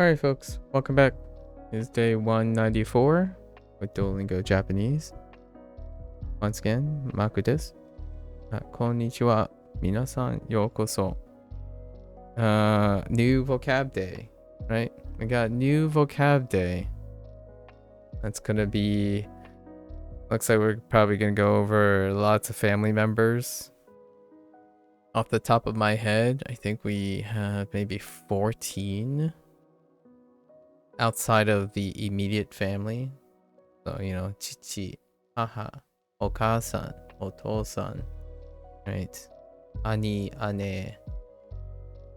Alright, folks, welcome back. It's day 194 with Duolingo Japanese. Once again, MAKU desu. Konnichiwa. Minasan yokoso. New vocab day, right? We got new vocab day. That's gonna be... Looks like we're probably gonna go over lots of family members. Off the top of my head, I think we have maybe 14 outside of the immediate family. So, chichi, haha, okasan, otosan, right? Ani, ane,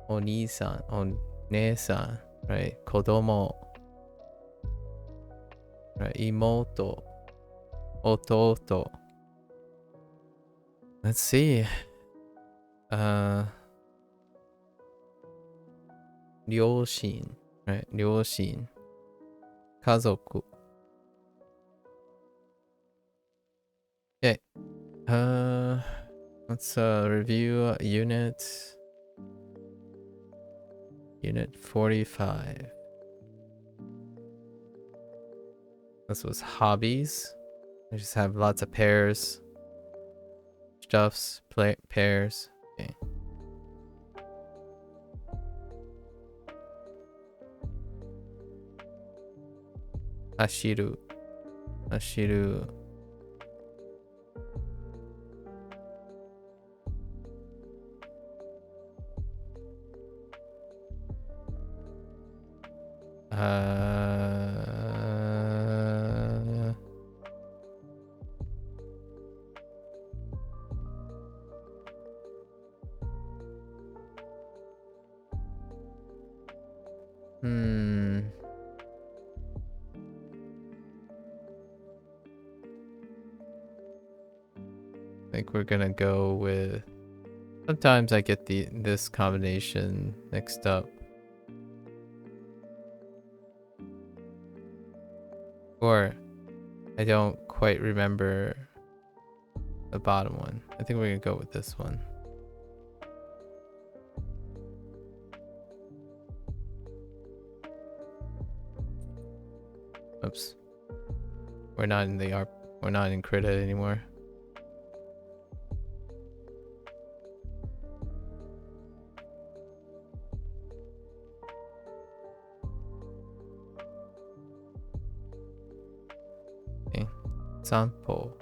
onisan, onesan, right? Kodomo, right? Imoto, ototo. Let's see. Ryoshin, right? Ryoshin. Kazoku. Okay. Let's review unit 45. This was hobbies. I just have lots of pairs, stuffs, pairs. Okay. Hashiru. I think we're gonna go with... Sometimes I get this combination mixed up. Or I don't quite remember the bottom one. I think we're gonna go with this one. Oops. We're not in the we're not in credit anymore. Okay. Sample.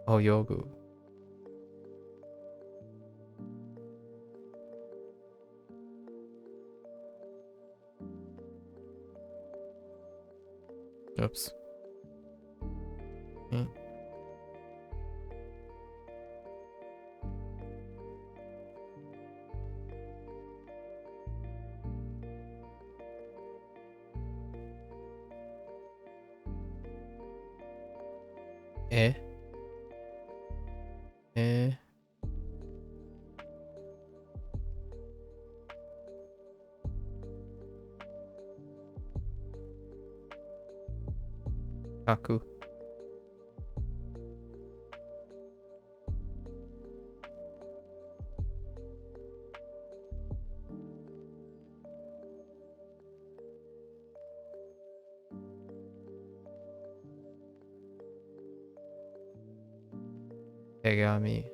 Oyogu. Oops. Okay. Kaku. Tegami.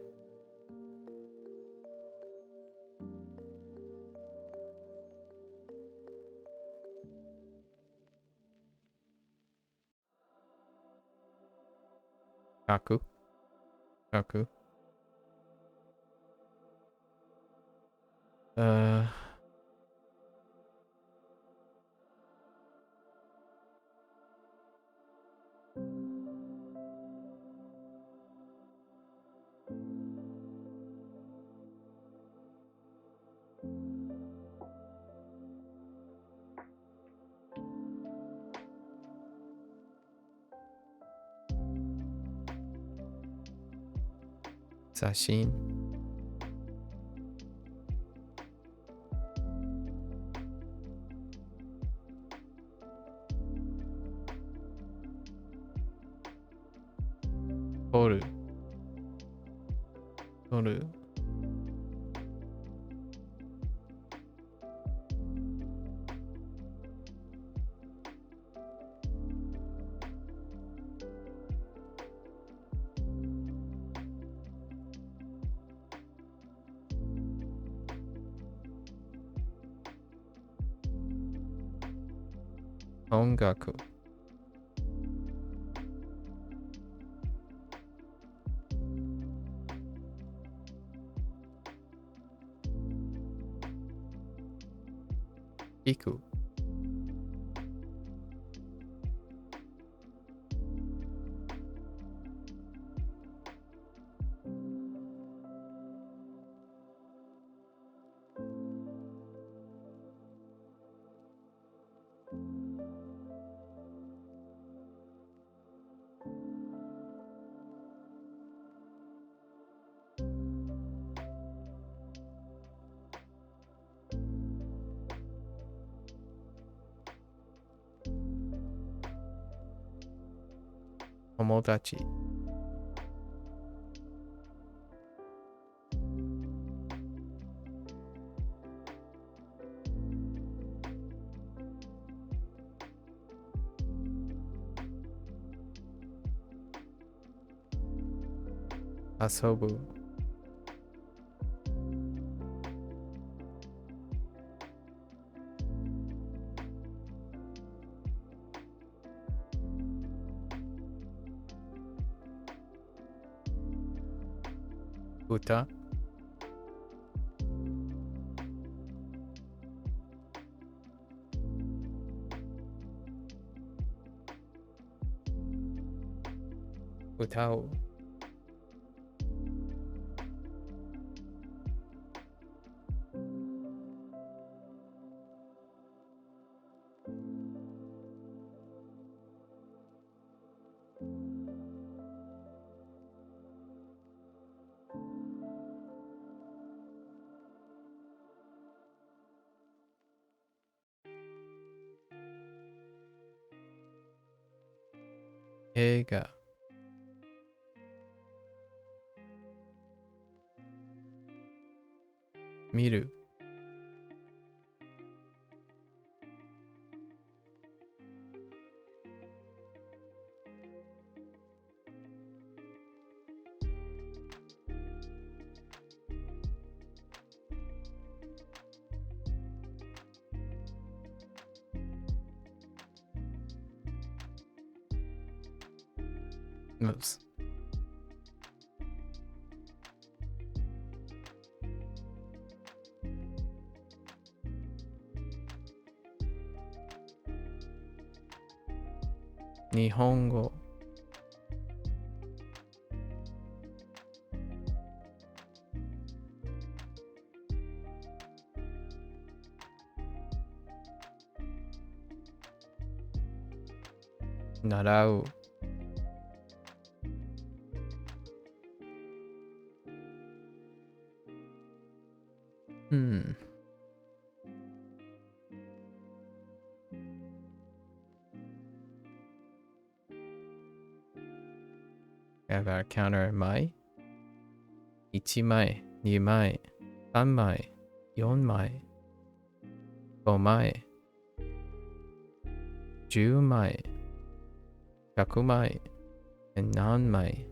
Kaku. Sashin. 取る。取る。音楽。聞く。友達。遊ぶ。歌。歌う。映画。見る。Moves. 日本語。習う。I got a counter 枚。1枚、2枚、3枚、4枚、5枚、10枚、100枚、何枚。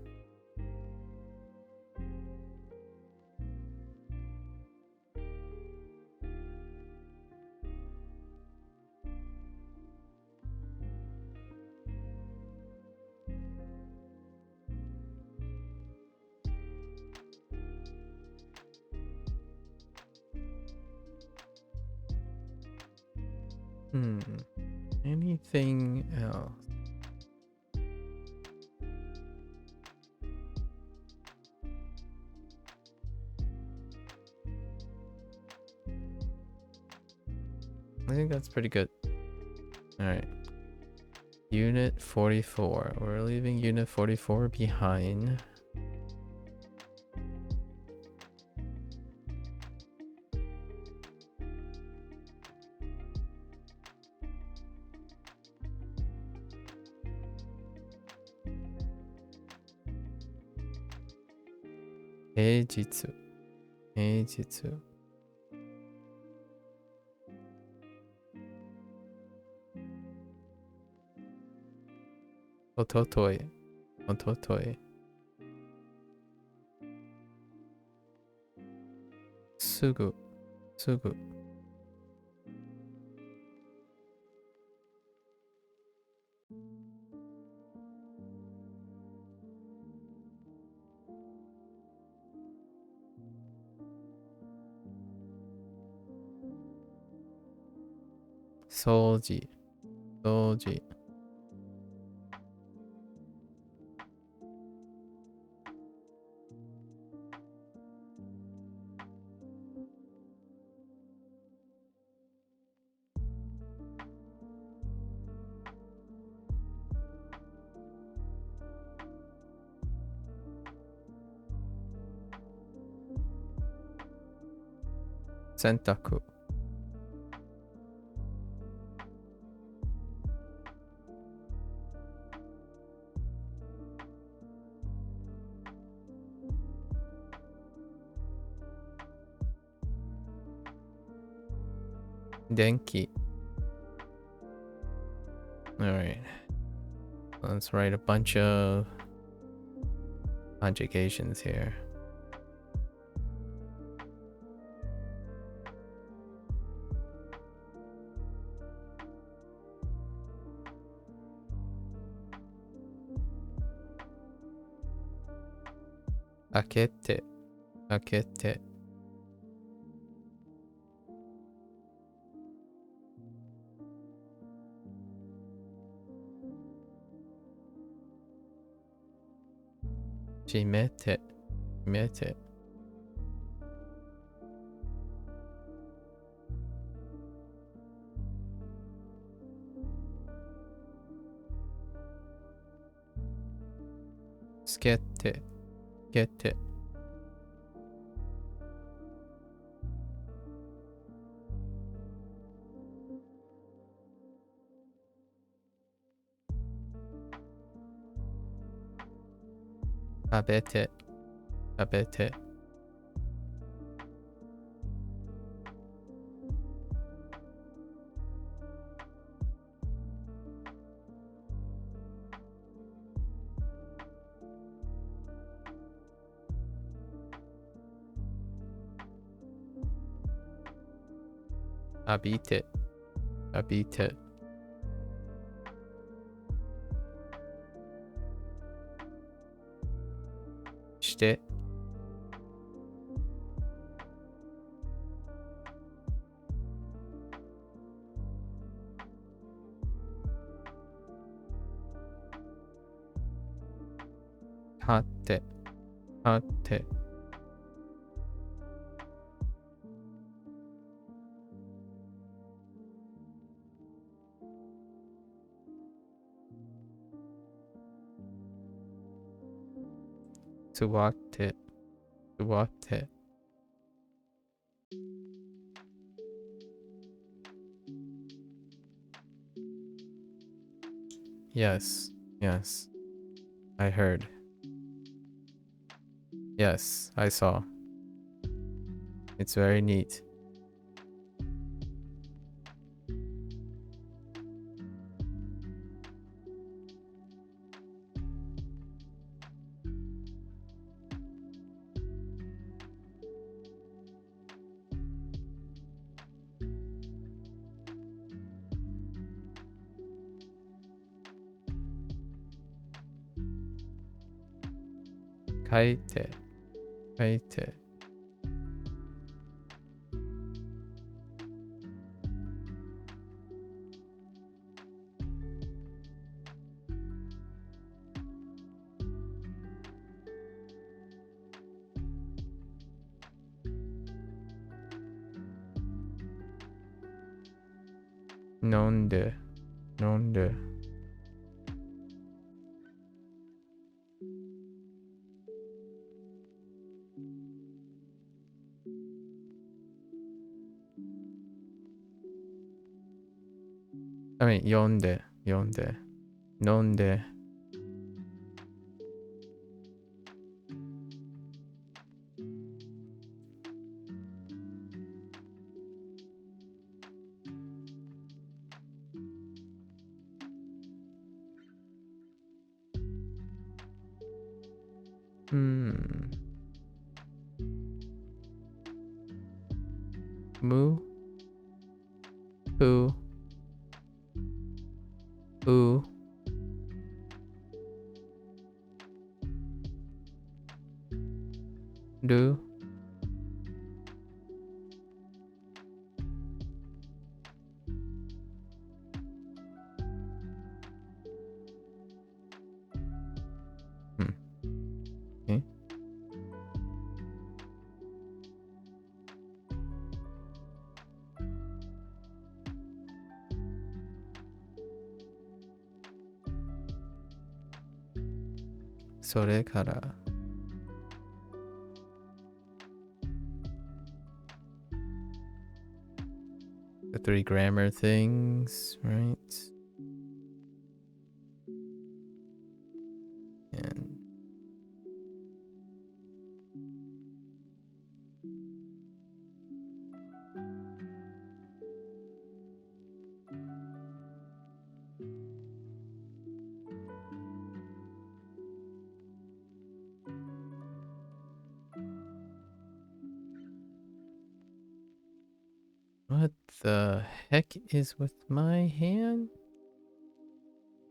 Anything else? I think that's pretty good. Alright. Unit 44. We're leaving Unit 44 behind. 平日。平日。おととい。おととい。すぐ。すぐ。掃除。掃除。洗濯。電気。Alright. Let's write a bunch of conjugations here. Akete. Akete. Shimete. Shimete. Skete. Skete. Abete. Abete. Abite. Abite. Shite. Hatte. Hatte. Suwate. Suwate. Yes. Yes. I heard. Yes, I saw. It's very neat. Kaite. Kaite. Nonde. Nonde. I mean, yonde. Yonde. Nonde. Hmm. Moo. Poo. Ooh. Do. Hmm. Okay. Sorekara. The 3 grammar things, right? And what the heck is with my hand?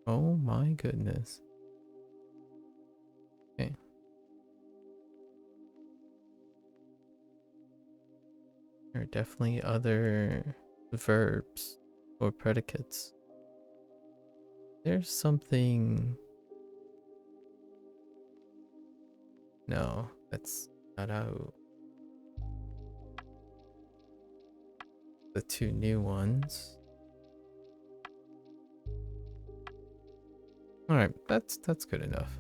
Oh my goodness. Okay. There are definitely other verbs or predicates. There's something. No, that's not out. The 2 new ones. Alright, that's good enough.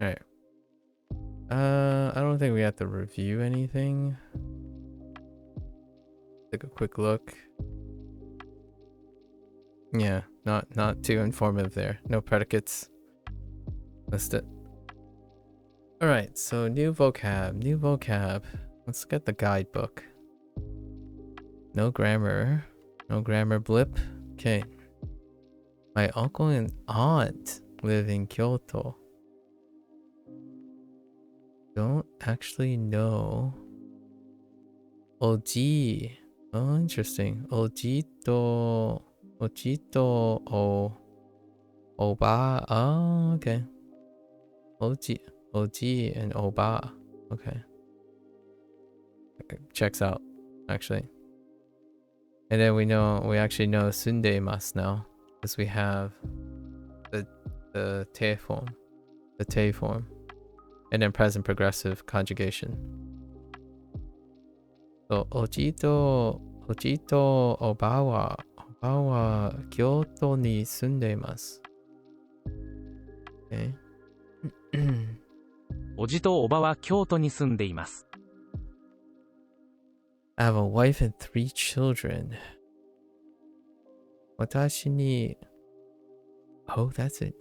Alright. I don't think we have to review anything. Take a quick look. Yeah, not too informative there. No predicates. List it. Alright, so new vocab. Let's get the guidebook. No grammar blip. Okay. My uncle and aunt live in Kyoto. Don't actually know. Oji. Oh, interesting. Oji to Oba. Oh, okay. Oji and Oba. Okay. Checks out, actually. And then we actually know Sundeimasu now, because we have the te form. The te form. And then present progressive conjugation. So Oji to Oba wa Kyoto ni sundeimasu. Okay. おじとおばは京都に住んでいます。I have a wife and 3 children. 私に Oh, that's it.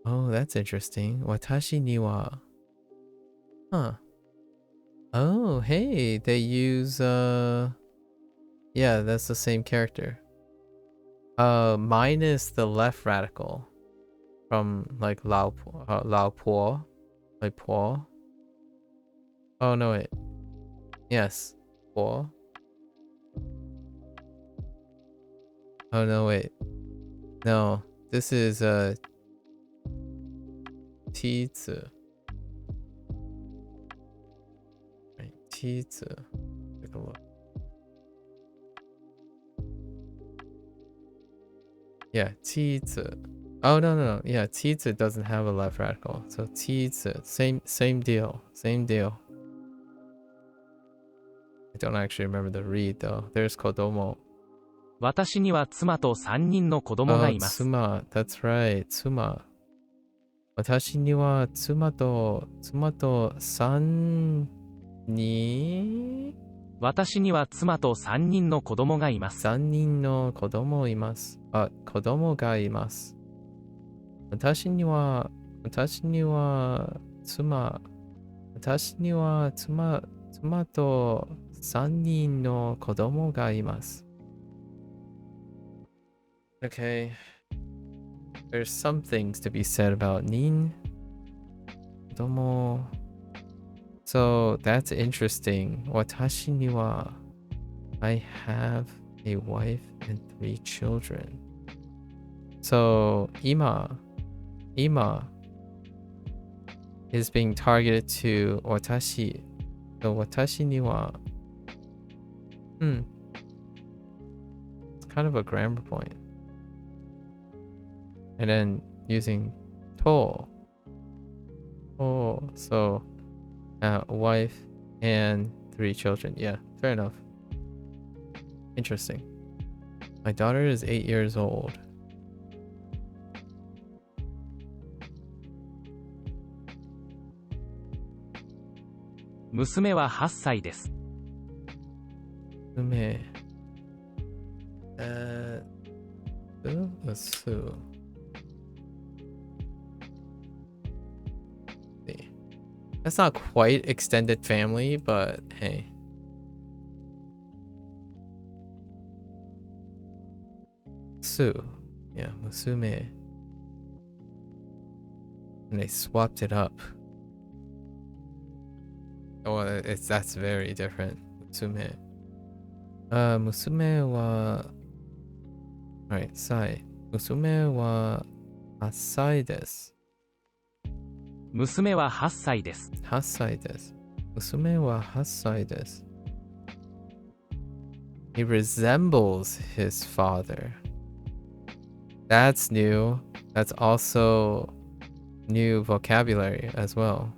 Oh, that's interesting. 私には Huh. Oh, hey, they use yeah, that's the same character. Minus the left radical from like Lao Po, like Po. Oh no, wait. Yes, Po. Oh no, wait. No, this is Tizi. Right, Tizi. Take a look. Yeah, Tizi. Oh no. Yeah, Tizi doesn't have a left radical. So Tizi, same deal. I don't actually remember the read though. There's Kodomo. 私には妻と3人の子供がいます。Tsuma. That's right. Tsuma. 私には妻と3人私には妻と3人の子供がいます。3人の子供います。あ、子供がいます。私には妻と3人の子供がいます。Okay. There's some things to be said about nin Kodomo. So that's interesting. Watashi ni wa, I have a wife and 3 children. So ima is being targeted to watashi. So watashi ni wa. It's kind of a grammar point. And then using to. Oh, so wife and 3 children. Yeah, fair enough. Interesting. My daughter is 8 years old. Musume wa 8歳です。娘。Let's see. That's not quite extended family, but hey. Su. Yeah, musume. And they swapped it up. Oh, that's very different. Musume. Musume wa... Alright, sai. Musume wa 8歳です。娘は8歳です。8歳です。娘は8歳です。He resembles his father. That's new. That's also new vocabulary as well.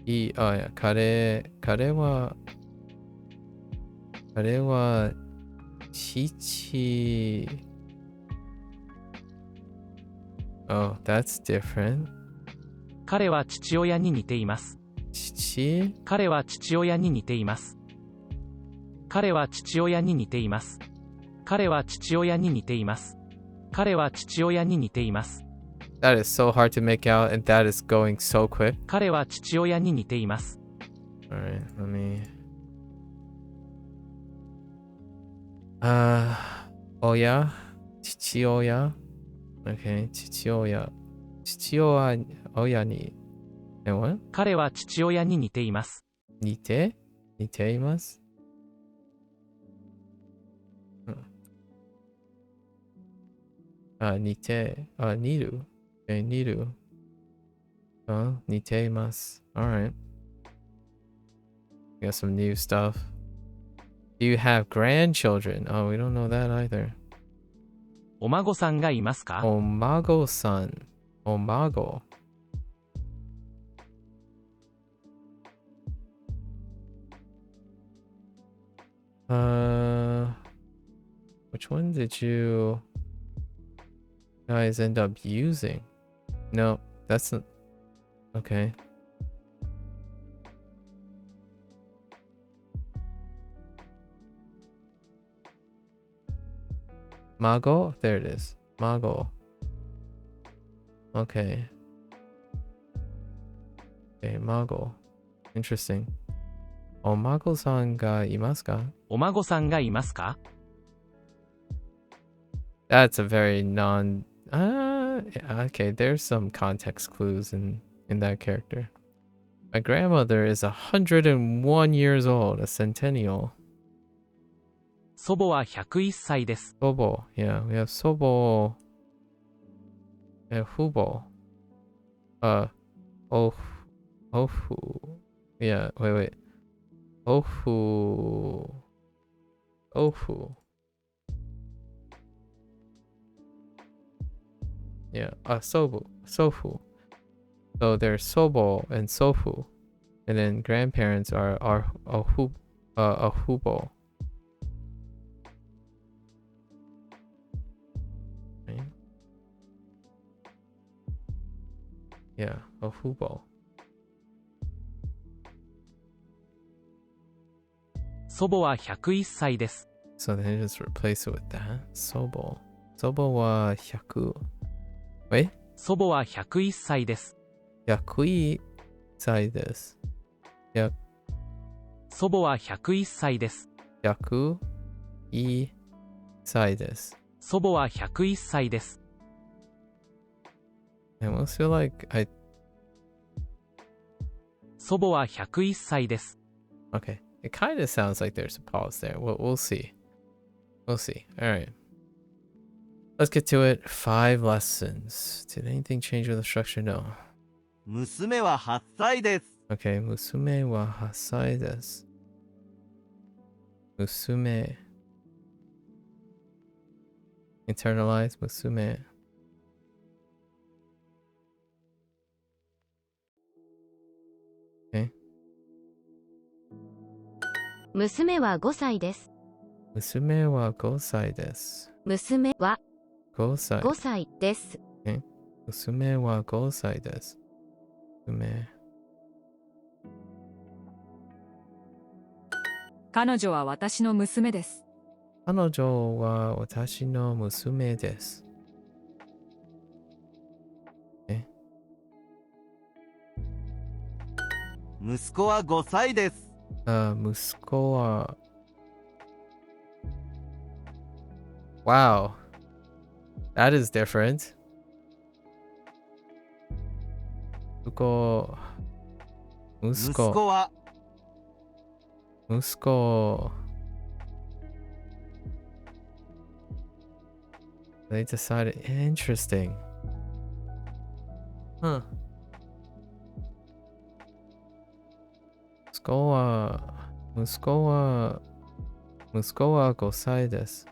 Oh yeah, 彼は父。Oh, that's different. 彼は父親に似ています。彼は父親に似ています。彼は父親に似ています。彼は父親に似ています。彼は父親に似ています。That is so hard to make out, and that is going so quick. 彼は父親に似ています。Alright, let me... Oya? 父親? Okay, 父親に... And what? 彼は父親に似ています。似ています?似る. Okay, 似る. 似ています. Alright. We got some new stuff. Do you have grandchildren? Oh, we don't know that either. お孫さんがいますか？お孫さん。お孫。Which one did you guys end up using? No, that's not... Okay. Mago? There it is. Mago. Okay. Okay, Mago. Interesting. お孫さんがいますか？お孫さんがいますか？ That's a very non... okay, there's some context clues in that character. My grandmother is 101 years old, a centennial. 祖母は101歳です。祖母. Yeah, we have 祖母. And 父母. Yeah, wait. 祖父. Yeah, 祖父. So there's 祖母 and 祖父. And then grandparents are父母. Right? Yeah, 父母. 祖母は101歳です。So then just replace it with that. 祖母. 祖母は100. Wait? 祖母は101歳です。101歳です。祖母は101歳です。101歳です。祖母は101歳です。I almost feel like祖母は101歳です。Okay. It kind of sounds like there's a pause there. We'll see. We'll see. All right. Let's get to it. 5 lessons. Did anything change with the structure? No. 娘は8歳です。Okay. 娘は8歳です。娘. Internalize 娘. Okay. 娘は5歳です。娘は5歳です。娘は5歳。5歳です。Okay. 娘は5歳です。娘。彼女は私の娘です。彼女は私の娘です。息子は5歳です。息子は Wow. That is different. 息子は息子 They decided interesting. Huh. 息子は5歳です。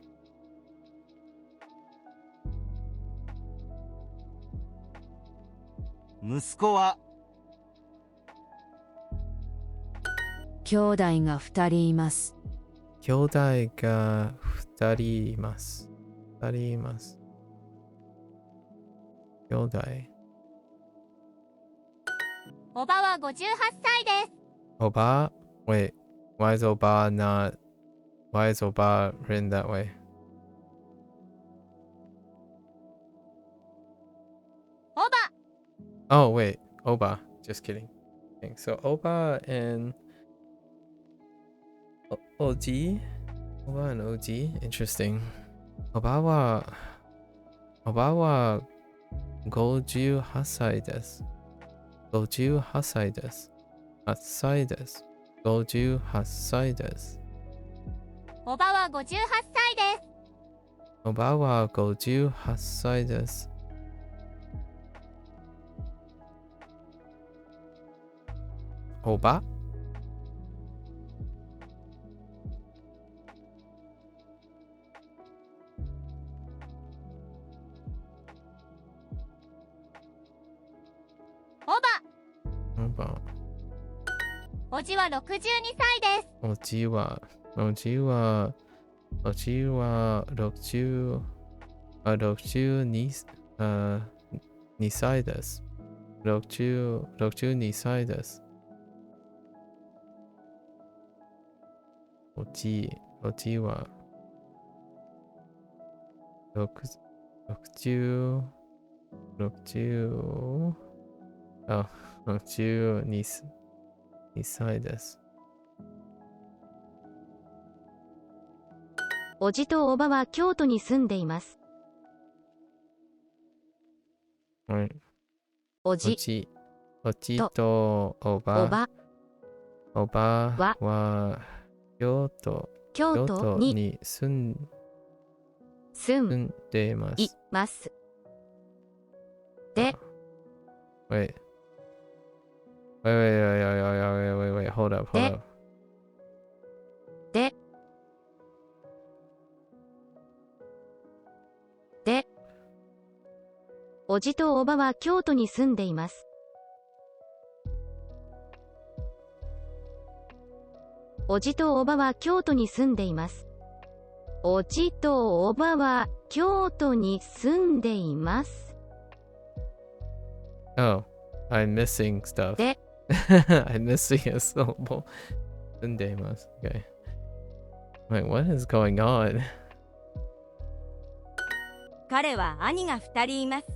息子は兄弟が2人います。兄弟が2人います。2人います。兄弟。おばは58歳です。おば Wait, why is おば not... Why is おば written that way? おば Oh, wait. おば Just kidding. So, おば and...おじ おば and おじ Interesting. おばは58歳です。58歳です。8歳です。58歳です。おばは58歳です。おばは58歳です。おばおばおじは62歳です。おじは62歳です。62歳です。おじは62歳です。おじとおばは京都に住んでいます。はい。おじとおばは京都に住んでいます。で、Wait, hold up. で、おじとおばは京都に住んでいます。おじとおばは京都に住んでいます。おじとおばは京都に住んでいます。Oh, I'm missing stuff. で、I'm missing a syllable. 住んでいます。Okay. Wait, what is going on? 彼は兄が2人います。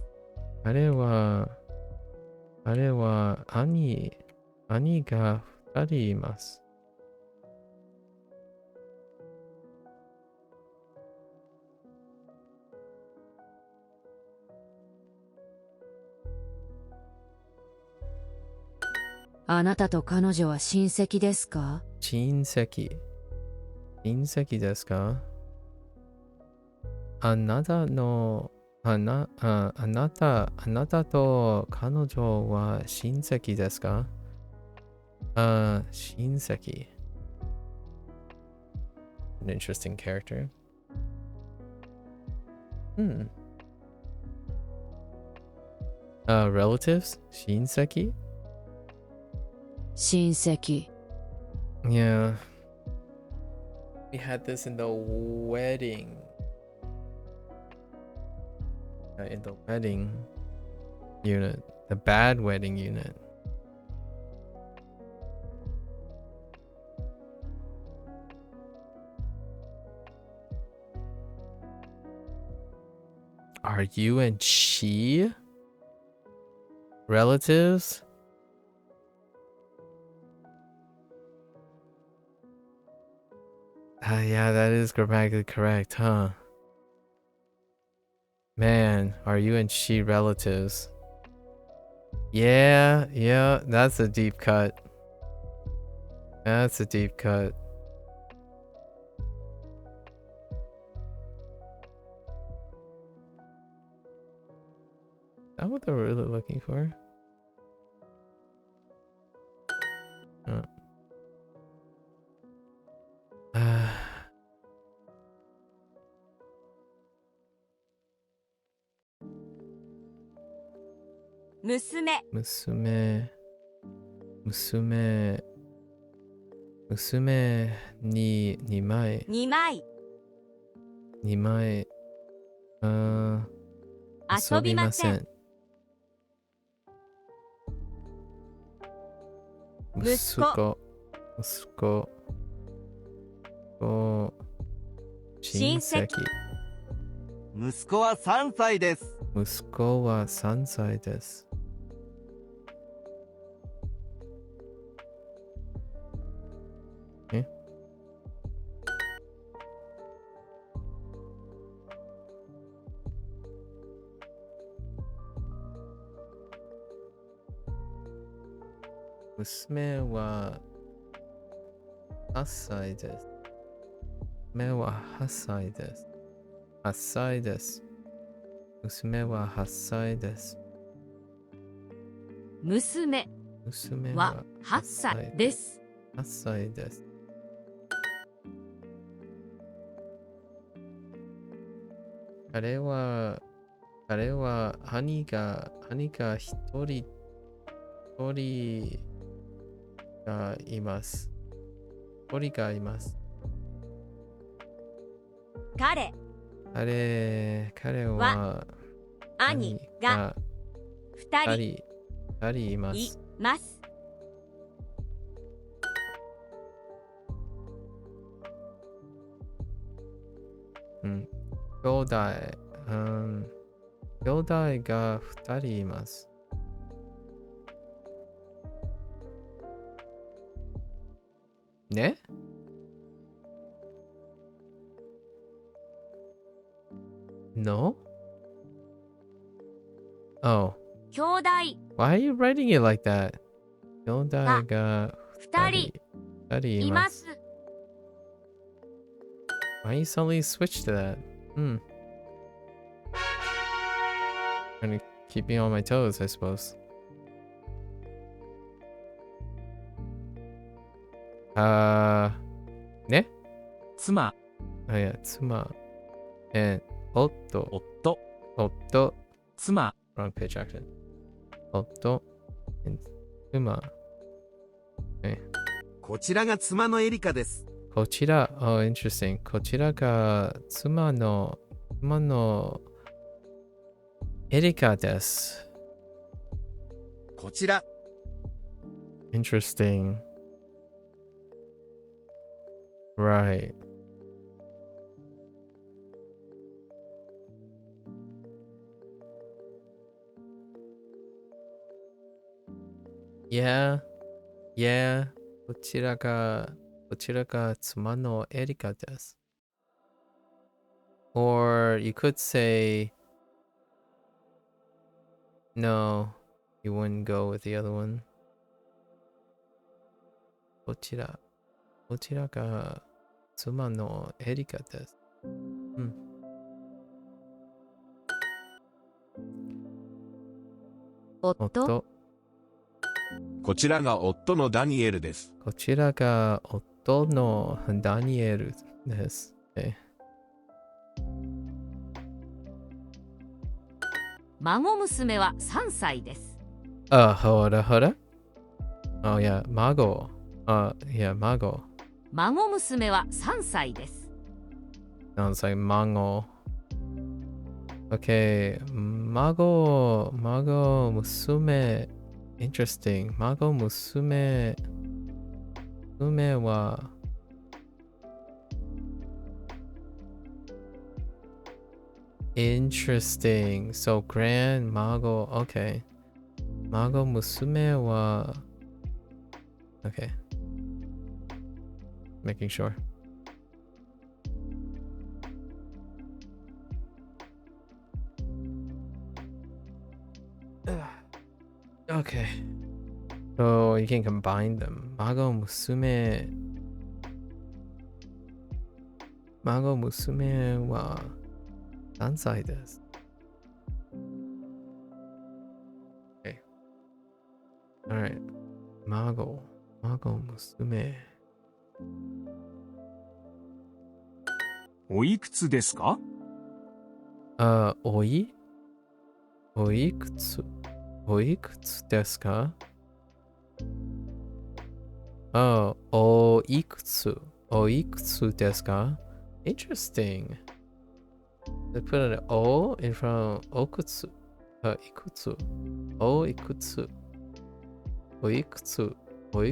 あれは兄が2人います。あなたと彼女は親戚ですか？親戚。親戚ですか？あなたの、あなたと彼女は親戚ですか？親戚。An interesting character. Relatives? 親戚? 親戚。Yeah. We had this in the wedding. In the wedding unit. The bad wedding unit. Are you and she relatives? Yeah, that is grammatically correct, huh? Man, are you and she relatives? Yeah, that's a deep cut. That's a deep cut. Is that what they're really looking for?娘、娘に2枚。2枚。2枚。遊びません。息子。親戚。息子は3歳です。息子は3歳です。娘は8歳です。娘は8歳です。8歳です。娘は8歳です。娘は8歳です。8歳です。彼は兄が一人がいます。一人がいます。彼は兄が2人います。兄弟が2人います。ね？No? Oh. 兄弟 Why are you writing it like that? 兄弟が2人います。Why you suddenly switch to that? Trying to keep me on my toes, I suppose. ね？妻、妻。夫。妻、Wrong pitch accent. 夫。妻。こちらが妻のエリカです。こちら、interesting. こちらが妻のエリカです。こちら。Interesting. Right. Yeah. こちらが妻のエリカです。Or you could say, no, you wouldn't go with the other one. こちら。こちらが妻のエリカです。うん。夫。こちらが夫のダニエルです。こちらが夫のダニエルです。孫娘は3歳です。あ、ほらほら。あ、いや、孫。あ、いや、孫。孫娘は3歳です。Sounds like mango. Okay, mago, musume. Interesting. Mago, musume. Musume wa. Interesting. So grand, mago. Okay. Mago, musume wa. Okay. Making sure. Okay. So you can combine them. Mago musume wa 何歳です。Okay. Alright. Mago musume. おいくつですか？おいくつですか？おいくつですか？ Interesting. They put an O in front of おくつ。いくつ。おいくつ。おい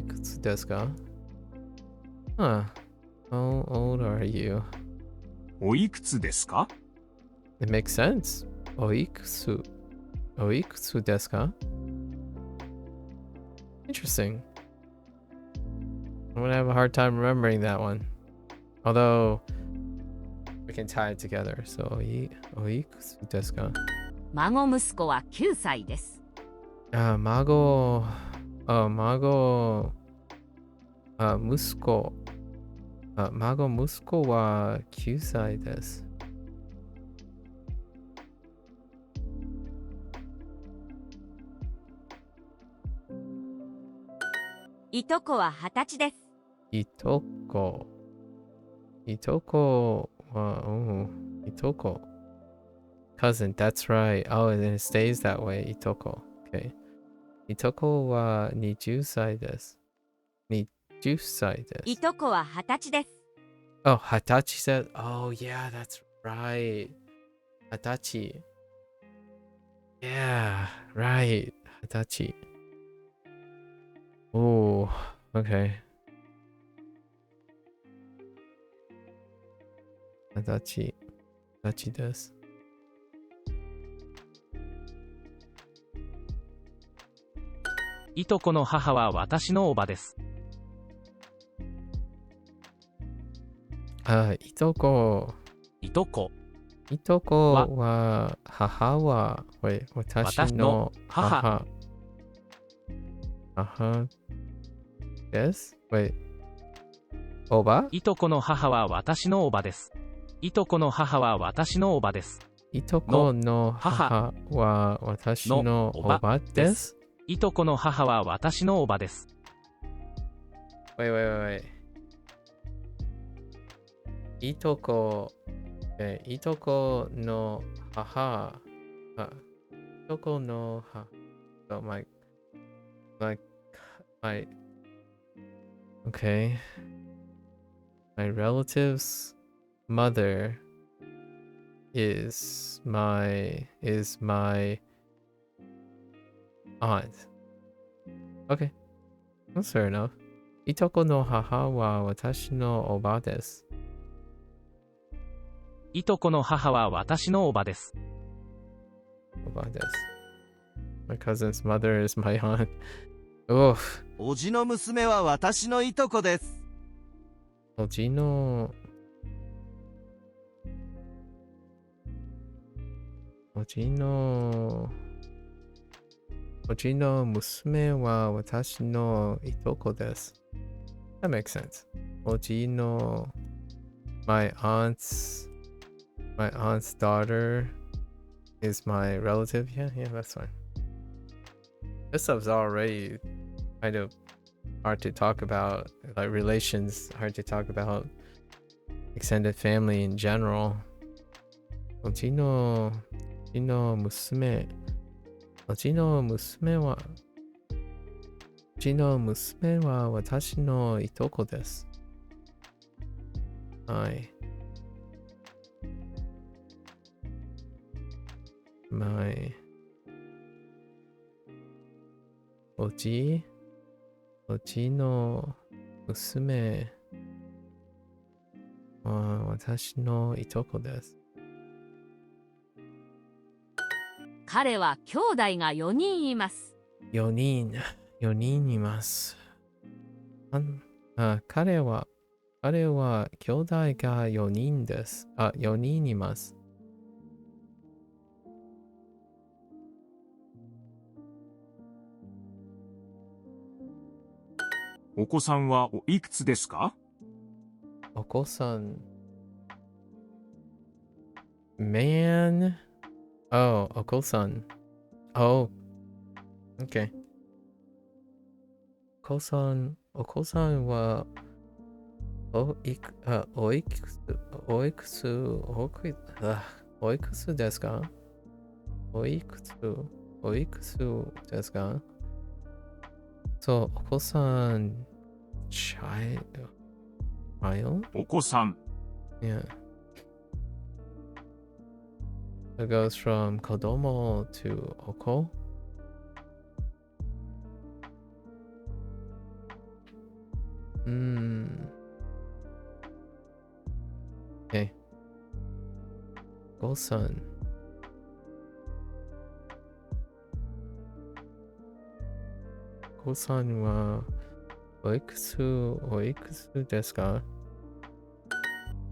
くつですか？ Huh. How old are you? おいくつですか？ It makes sense. おいくつですか？ Interesting. I'm gonna have a hard time remembering that one. Although we can tie it together. So おいくつですか？孫息子は9歳です。孫、息子は9歳です。いとこは20歳です。いとこは、いとこ。Cousin, that's right. Oh, and it stays that way. いとこ。Okay. いとこは20歳です。20歳です。いとこは20歳です。Oh, 20歳 said. Oh, yeah, that's right. 20歳。Yeah, right. 20歳。Oh, okay. 20歳です。いとこの母は私のおばです。いとこは母は私の母です。おば？いとこの母は私のおばです。いとこの母は私のおばです。いとこの母は私のおばです。いとこの母は私のおばです。Wait. いとこの母。いとこの母。So my okay. My relative's mother is my aunt. Okay. That's fair enough. いとこの母は私のおばです。いとこの母は私のおばです。おばです。My cousin's mother is my aunt. Oh. おじの娘は私のいとこです。おじの娘は私のいとこです。That makes sense. Oji no, my aunt's daughter is my relative. Yeah, that's fine. This stuff's already kind of hard to talk about, like relations, hard to talk about extended family in general. Oji no musume wa watashi no itoko desu. My oji no musume wa watashi no itoko desu. 彼は兄弟が4人います。4人います。彼は兄弟が4人です。4人います。お子さんはおいくつですか？お子さん。Man. Oh, お子さん。Oh. Okay. お子さんはおいくつですか？おいくつですか？そう、お子さん、child? お子さん。Yeah. It goes from 子供 to お子。Okay. お子さん。お子さんはおいくつですか？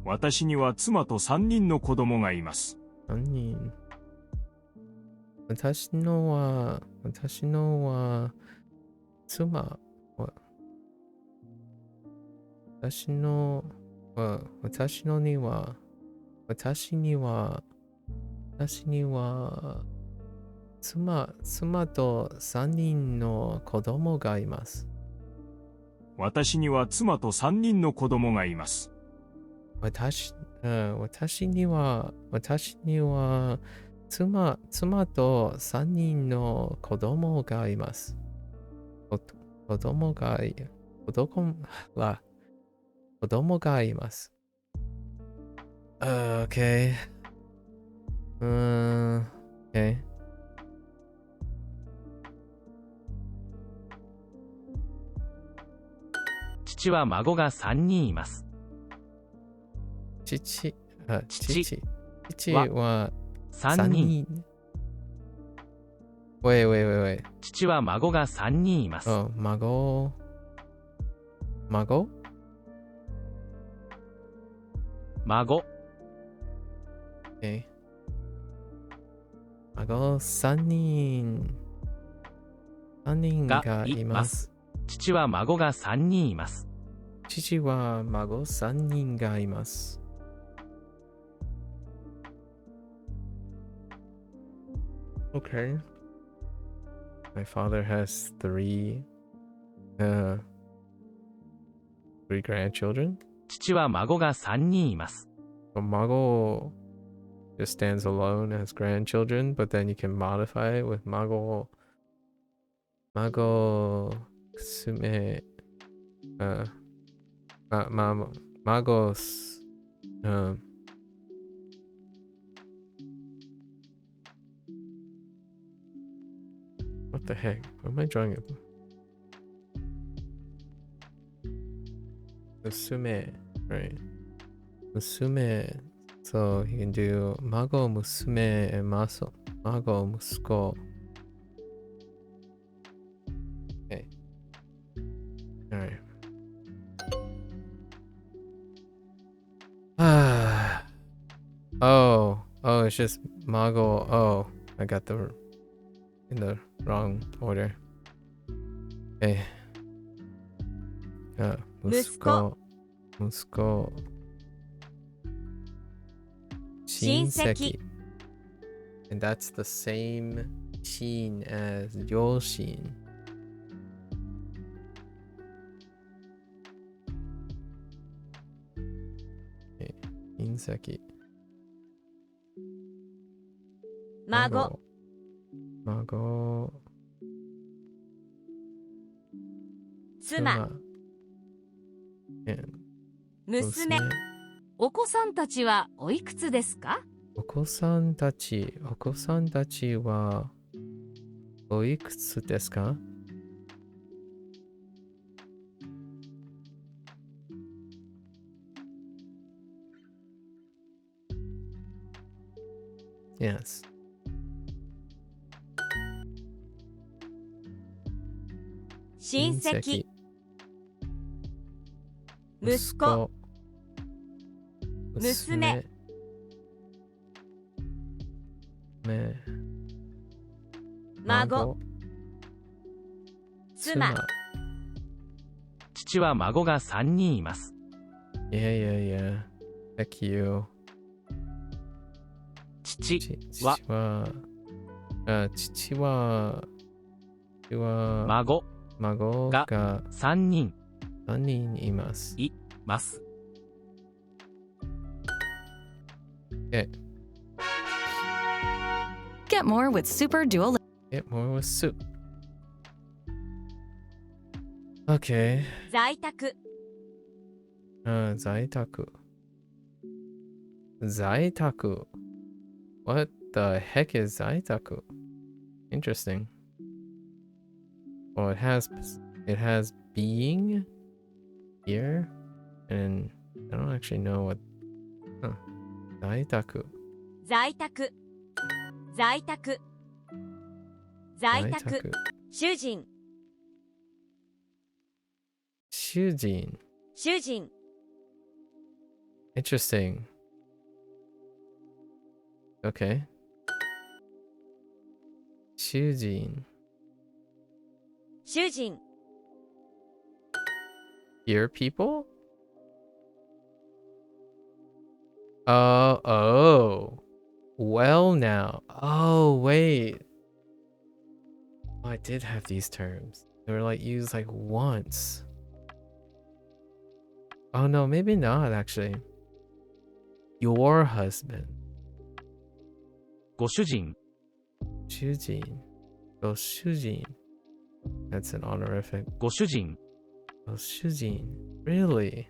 私には妻と3人の子供がいます。3人。私のは妻は私には妻と3人の子供がいます。私には妻と3人の子供がいます。私には妻と3人の子供がいます。子供がいます。Okay. Okay. 父は孫が3人います。父はは3人。Wait. 父は孫が3人います。孫 Okay. 孫3人がいます。父は孫が3人います。父は孫3人がいます。Okay. My father has three grandchildren. 父は孫が3人います。Mago just stands alone as grandchildren, but then you can modify it with Mago Kusume Magos what the heck? Why am I drawing it? Musume, right? Musume. So you can do Mago Musume and Mago Musuko. Okay. Alright. Oh, it's just Mago. Oh, I got in the wrong order. Okay. 息子、息子。親戚。And that's the same 親 as 両親。親戚。孫、孫。妻、娘。お子さんたちはおいくつですか？お子さんたちはおいくつですか？ Yes. 親戚、息子、娘、孫、妻。父は孫が3人います。Yeah. Thank you. 父は孫が3人います。Okay. Get more with Super Duolingo. Get more with soup. Okay. 在宅、在宅。What the heck is 在宅? Interesting. Well, it has being here, and I don't actually know what. Huh. 在宅。在宅、在宅、在宅。主人、主人。主人。Interesting. Okay. 主人。主人。Here people? Oh. Well now. Oh, wait. Oh, I did have these terms. They were like used like once. Oh no, maybe not actually. Your husband. ご主人。主人。ご主人. That's an honorific. ご主人。ご主人. Really?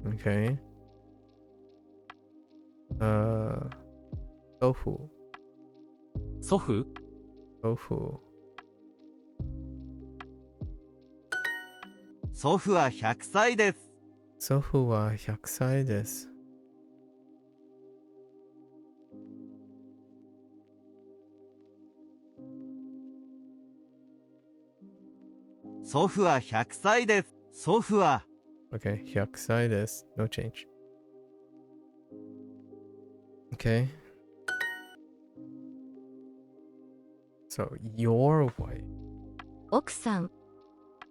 Okay. 祖父。祖父。祖父。祖父は100歳です。祖父は100歳です。祖父は100歳です。祖父は。Okay, 100歳です。No change. Okay. So, your wife. 奥さん、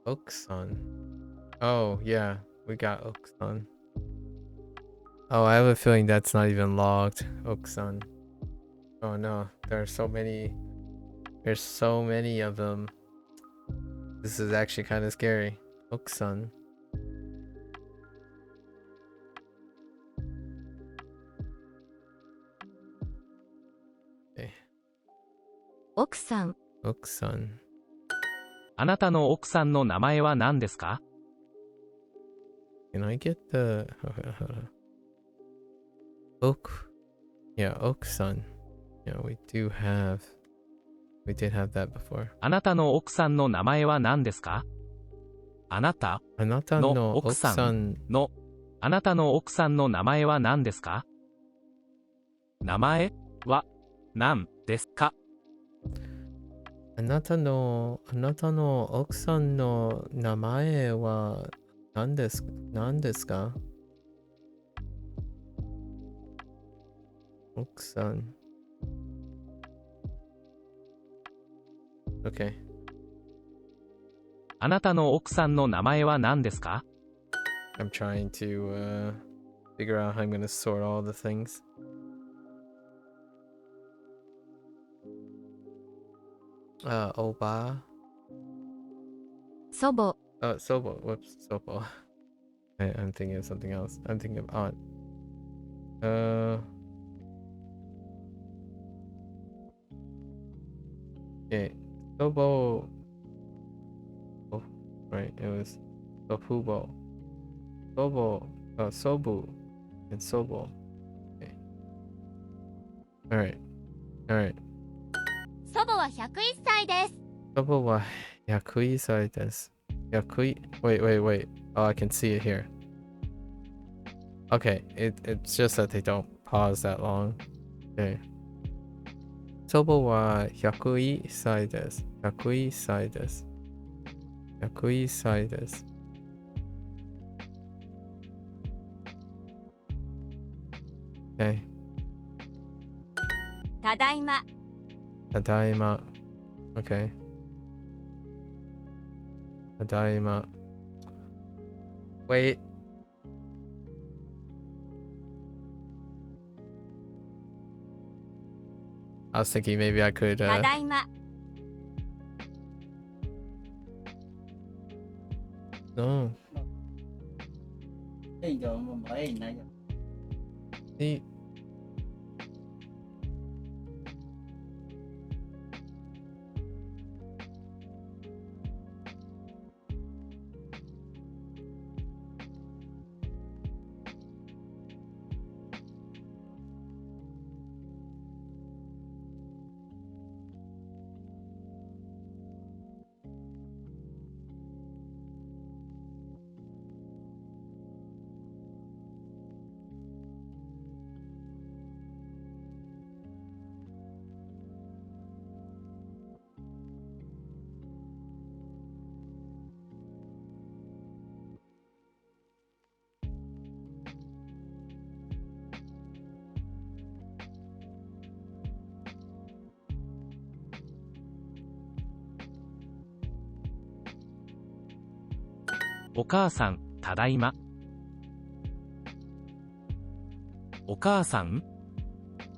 奥さん. Oh, yeah. We got 奥さん. Oh, I have a feeling that's not even logged. 奥さん. Oh no, there's so many of them. This is actually kind of scary. 奥さん. Okay. 奥さん、奥さん. あなたの奥さんの名前は何ですか？ Can I get the Yeah, 奥さん. Yeah, we did have that before. あなたの奥さんの名前は何ですか？あなたの奥さんのあなたの奥さんの名前は何ですか？名前は何ですか？あなたの奥さんの名前は何ですか？奥さん。Okay. あなたの奥さんの名前は何ですか？ I'm trying to figure out how I'm gonna sort all the things. Oba. 祖母、 Sobo. Whoops, Sobo. I'm thinking of something else. I'm thinking of aunt. Okay. Sobo. Oh, right. It was Sofubo. Sobo. Sobu. And Sobo. Okay. Alright. Alright. 祖母は101歳です。 Sobo wa yakui sai desu. Yakui. Wait. Oh, I can see it here. Okay. It's just that they don't pause that long. Okay. Sobo wa 101歳です。101歳です。101歳です。Okay. ただいま。ただいま。Okay. ただいま。Wait. I was thinking maybe I could ただいま。 No. See,お母さん、ただいま。お母さん、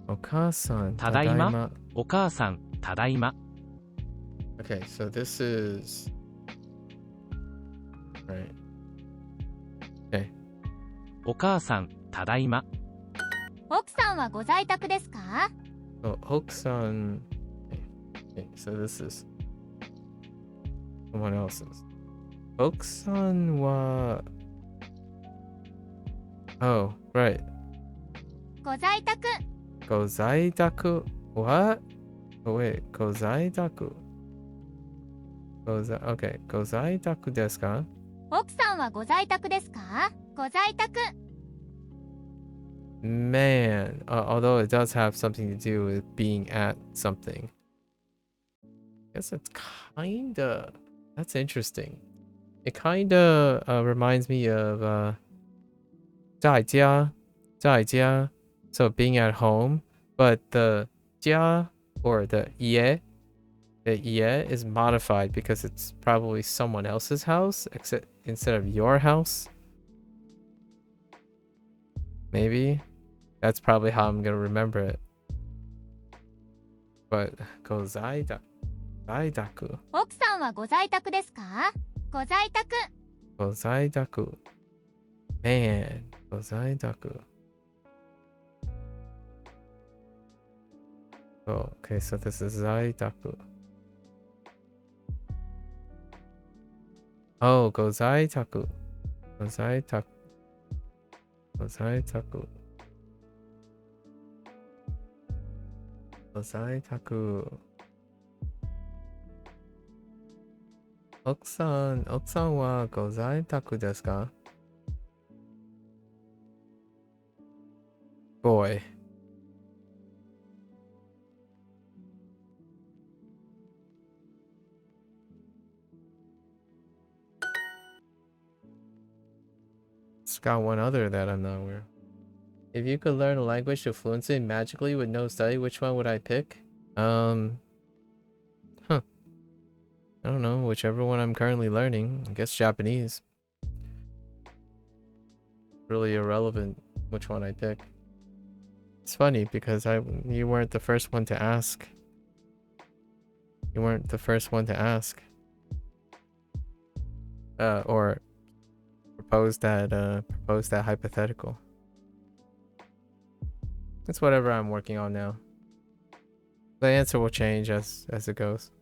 Okasan. ただいま。お母さん、ただいま。 Okay, so this is right. Okay. お母さん、ただいま。奥さんはご在宅ですか？ So Hokusan. Okay, so this is someone else's. Hokusan wa. Oh, right. ご在宅。 Gozaitaku. What? Oh wait, Gozaitaku. Okay, Gozaitaku desu ka? 奥さんはご在宅ですか？ご在宅。 Man, although it does have something to do with being at something. I guess it's kinda. That's interesting. It kinda reminds me of 在家, 在家. So being at home, but the 家 or the 家 is modified because it's probably someone else's house except instead of your house. Maybe. That's probably how I'm gonna remember it. But Gozaidaku. 奥さんはご在宅ですか？ご在宅。 Gozaidaku. Man, Gozaidaku. Oh, okay, so this is Zaidaku. Oh, Gozaitaku. Gozaitaku. Gozaitaku. Gozaitaku. Oksan wa gozaitaku desu ka? Boy. It's got one other that I'm not aware of. If you could learn a language to fluency magically with no study, which one would I pick? Huh. I don't know, whichever one I'm currently learning. I guess Japanese. Really irrelevant which one I pick. It's funny because you weren't the first one to ask. You weren't the first one to ask. Or propose that hypothetical. It's whatever I'm working on now. The answer will change as it goes.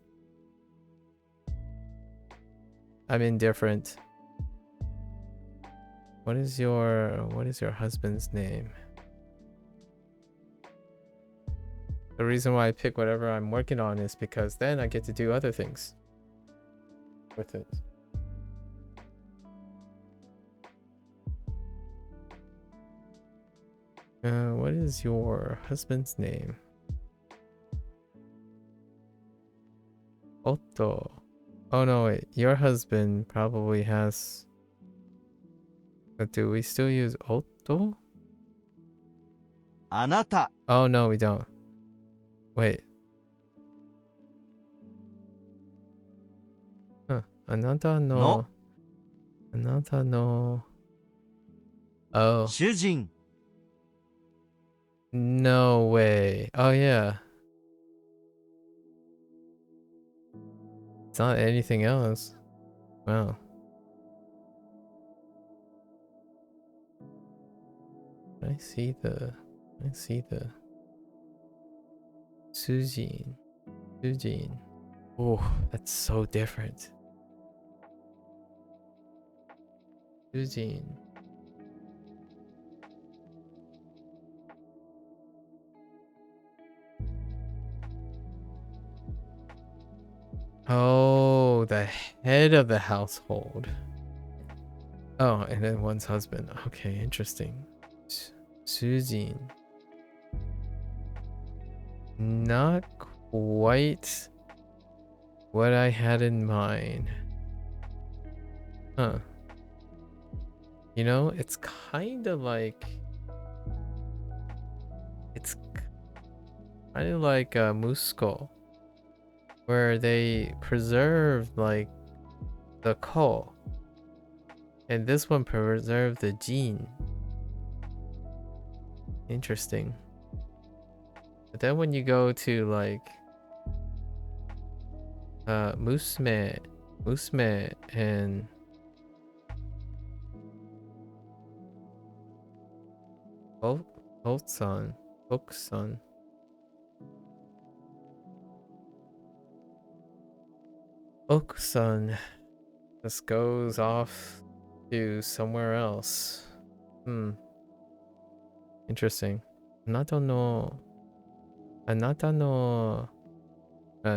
I'm indifferent. What is your husband's name? The reason why I pick whatever I'm working on is because then I get to do other things with it. What is your husband's name? Otto. Oh no, wait. Your husband probably has... But do we still use Otto? あなた Oh no, we don't. Wait. Huh. あなたの... あなたの... Oh. 主人 No way. Oh yeah. It's not anything else. Wow. I see the Sujin. Oh, that's so different. Sujin. Oh, the head of the household. Oh, and then one's husband. Okay, interesting. Sujin. Not quite what I had in mind. Huh. You know, it's kind of like... It's kind of like Musco, where they preserved like the ko, and this one preserved the jin. Interesting. But then when you go to like musume and Oksan. Oksan just goes off to somewhere else. Interesting. Anata no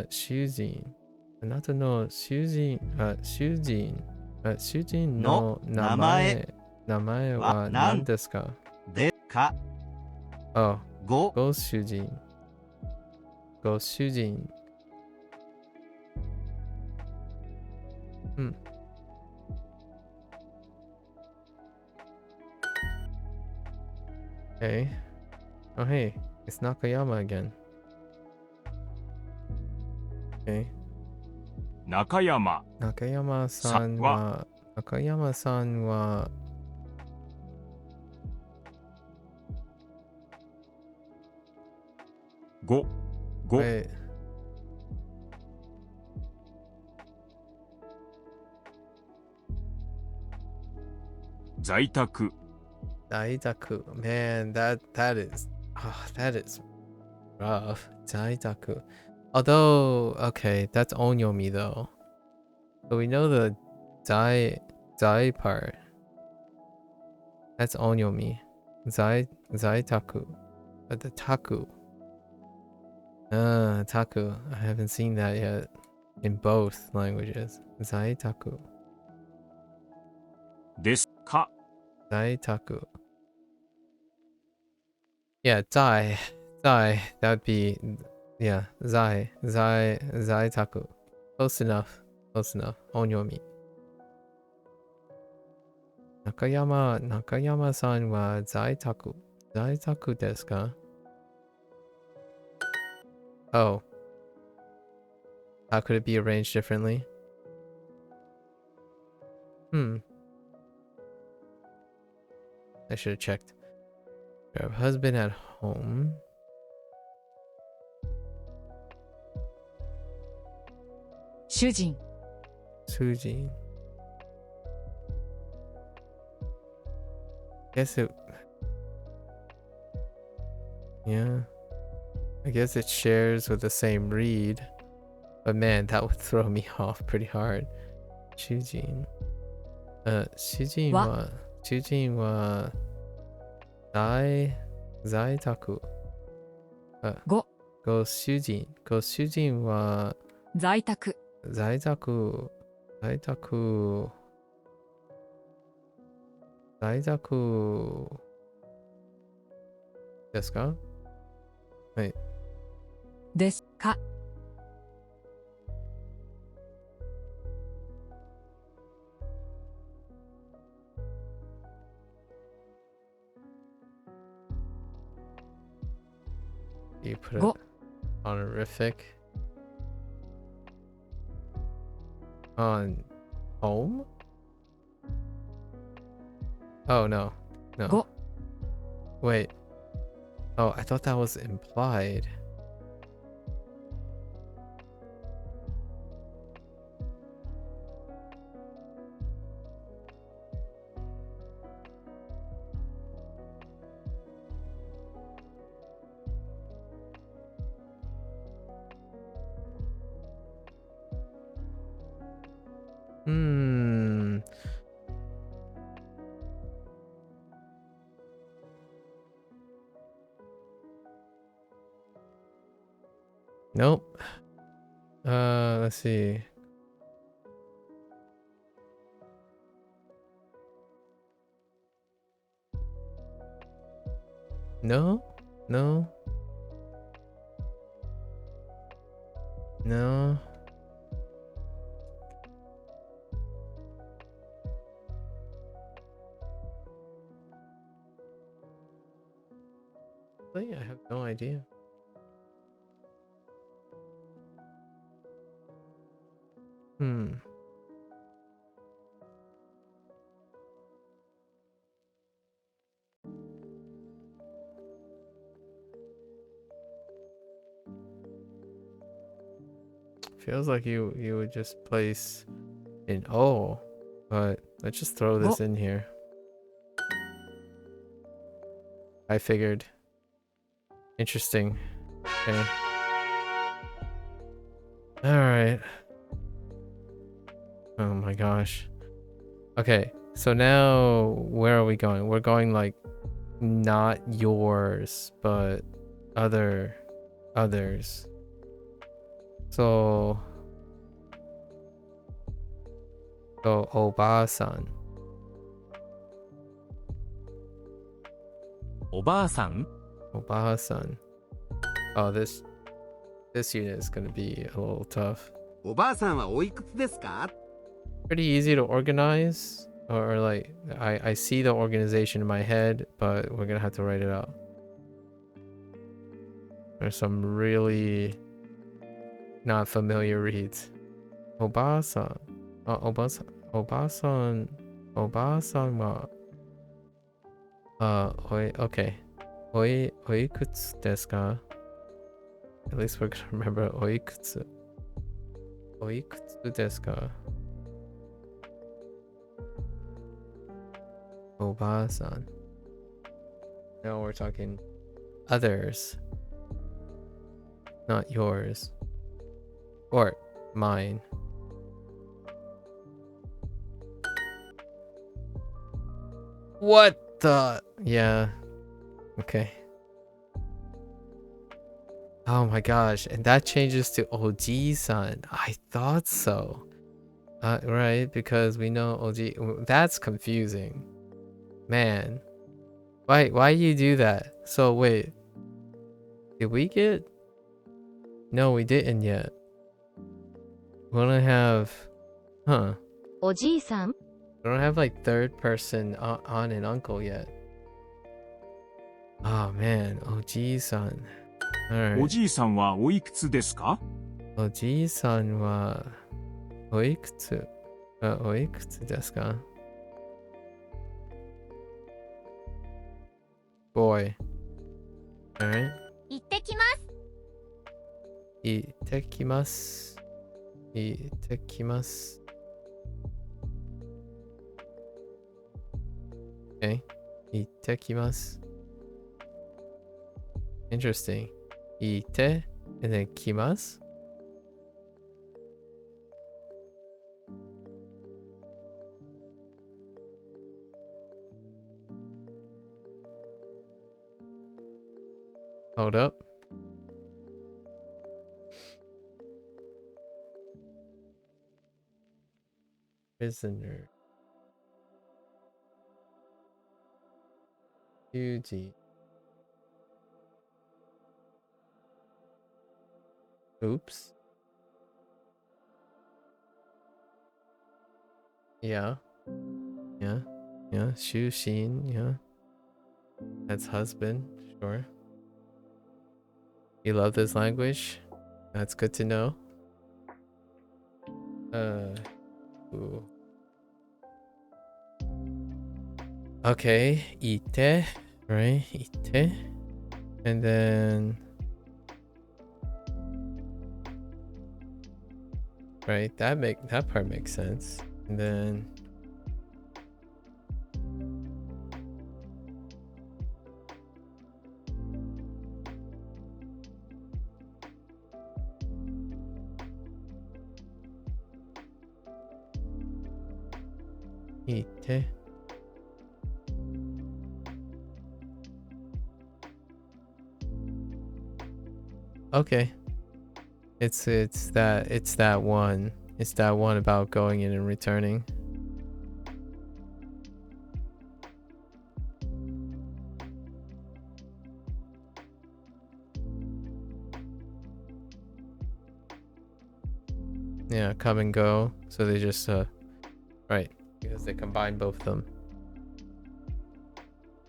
shujin. Anata no shujin no namae wa nan desu ka? でか Oh, ご ご主人。ご主人。Okay. Oh hey, it's Nakayama again. Okay. 中山 Nakayama-san wa... Nakayama-san wa... 5 Wait. 在宅 Daitaku. Man, that is... Oh, that is rough. Daitaku. Although, okay, that's onyomi though. But we know the dai part. That's onyomi. Zaitaku. But the taku. Taku. I haven't seen that yet. In both languages. Zaitaku. ですか Zaitaku. Yeah, zai. That would be... Yeah, zaitaku. Close enough. Onyomi. Nakayama-san wa zaitaku. Zaitaku desu ka? Oh. How could it be arranged differently? Hmm. I should have checked. We have husband at home. 主人 Suji. Guess it. Yeah. I guess it shares with the same read. But man, that would throw me off pretty hard. Shujin. Shujin wa. Shujin wa. Zai taku. Go Shujin. Go Shujin wa. 在宅 在宅。在宅。在宅。ですか？はい。ですか You put Go. it honorific on home? Oh no. No. Go. Wait. Oh, I thought that was implied. Hmm. Nope. Let's see. No? No? No? Really? I have no idea. Hmm. Feels like you would just place an O, but let's just throw this in here. I figured. Interesting. Okay. Alright. Oh my gosh. Okay, so now where are we going? We're going like not yours, but others. So Oba-san. おばあさん Oba-san. Oh, this unit is gonna be a little tough. おばあさんはおいくつですか？ Pretty easy to organize, or like I see the organization in my head, but we're gonna have to write it out. There's some really not familiar reads. Oba-san. Oba-san wa okay. Oikutsu desu ka? At least we're gonna remember oikutsu. Oikutsu desu ka? Oba-san. Now we're talking others, not yours or mine. What the? Yeah. Okay. Oh my gosh. And that changes to Oji-san. I thought so. Right, because we know Oji. That's confusing. Man. Why you do that? So wait. Did we get? No, we didn't yet. We don't have. Huh. おじいさん We don't have like third person aunt and uncle yet. Oh man, Oji-san. お Alright. じいさんはおいくつですか？ Oji-san wa oikutsu? おいくつですか? Boy. Alright. 行ってきます。行ってきます。行ってきます。Okay. 行ってきます。Interesting. 行って and then きます。Hold up. Prisoner. Yuji. Oops. Yeah. Yeah. Yeah. Shushin. Yeah. That's husband. Sure. You love this language? That's good to know. Ooh. Okay. Ite. Right? Ite. And then... Right? That part makes sense. And then... Ite. Okay. It's that one. It's that one about going in and returning. Yeah, come and go. So they just right, because they combine both of them.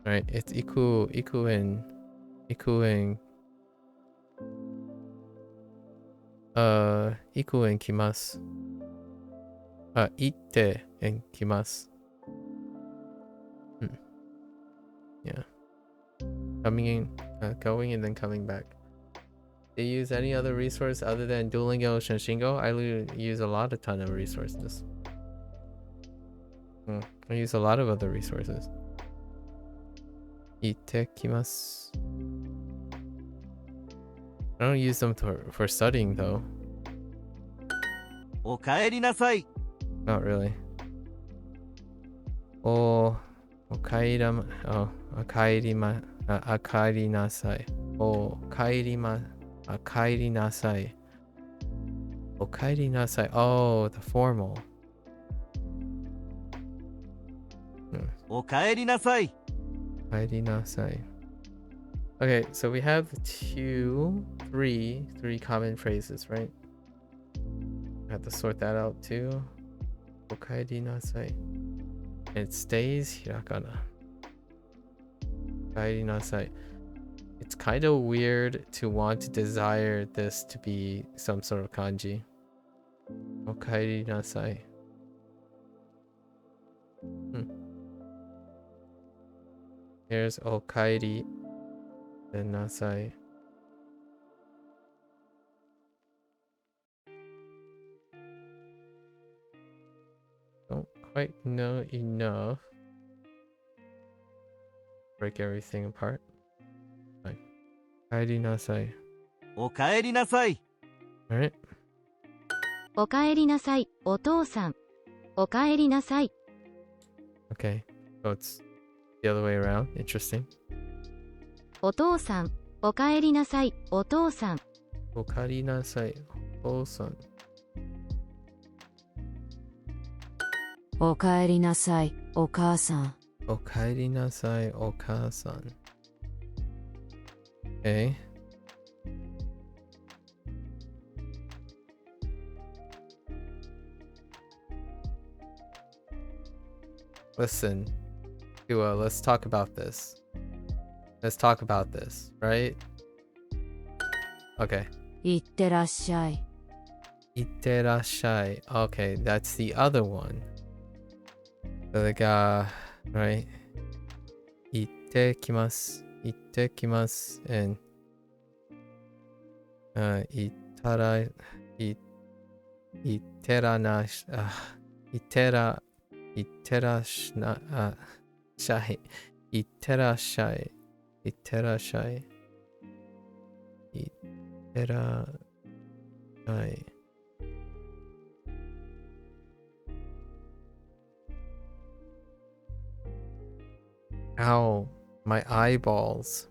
Right, it's iku and iku and kimasu. Itte and kimasu. Yeah. Coming in, going and then coming back. Do you use any other resource other than Duolingo and Shanshingo? I use a ton of resources. I use a lot of other resources. Itekimasu. I don't use them for studying though. おかえりなさい。 Not really. Akaerinasai. Akaerinasai. Okaerinasai. Oh, the formal. おかえりなさい。 Okaerinasai. Okay, so we have three common phrases, right? I have to sort that out too. Okaerinasai. It stays hiragana. Okaerinasai. It's kind of weird to want to desire this to be some sort of kanji. Okaerinasai. Here's okaeri and nasai. Don't quite know enough. Break everything apart. Fine. Okaeri nasai. おかえりなさい。 Alright. おかえりなさい、お父さん。おかえりなさい。 Okay. So it's the other way around. Interesting. お父さん。おかえりなさい、お父さん。 Okaeri nasai. Osan. おかえりなさい、お母さん。 Okaeri nasai. Okasan. Okay. Listen, Tua, let's talk about this. Let's talk about this, right? Okay. いってらっしゃい。Iterashai. Okay, that's the other one. So the guy, right? Itekimasu. Itekimasu. And itara. Iteranash. Iterashna. Shai. Iterashai. Iterashai. Iterashai. Ow, my eyeballs.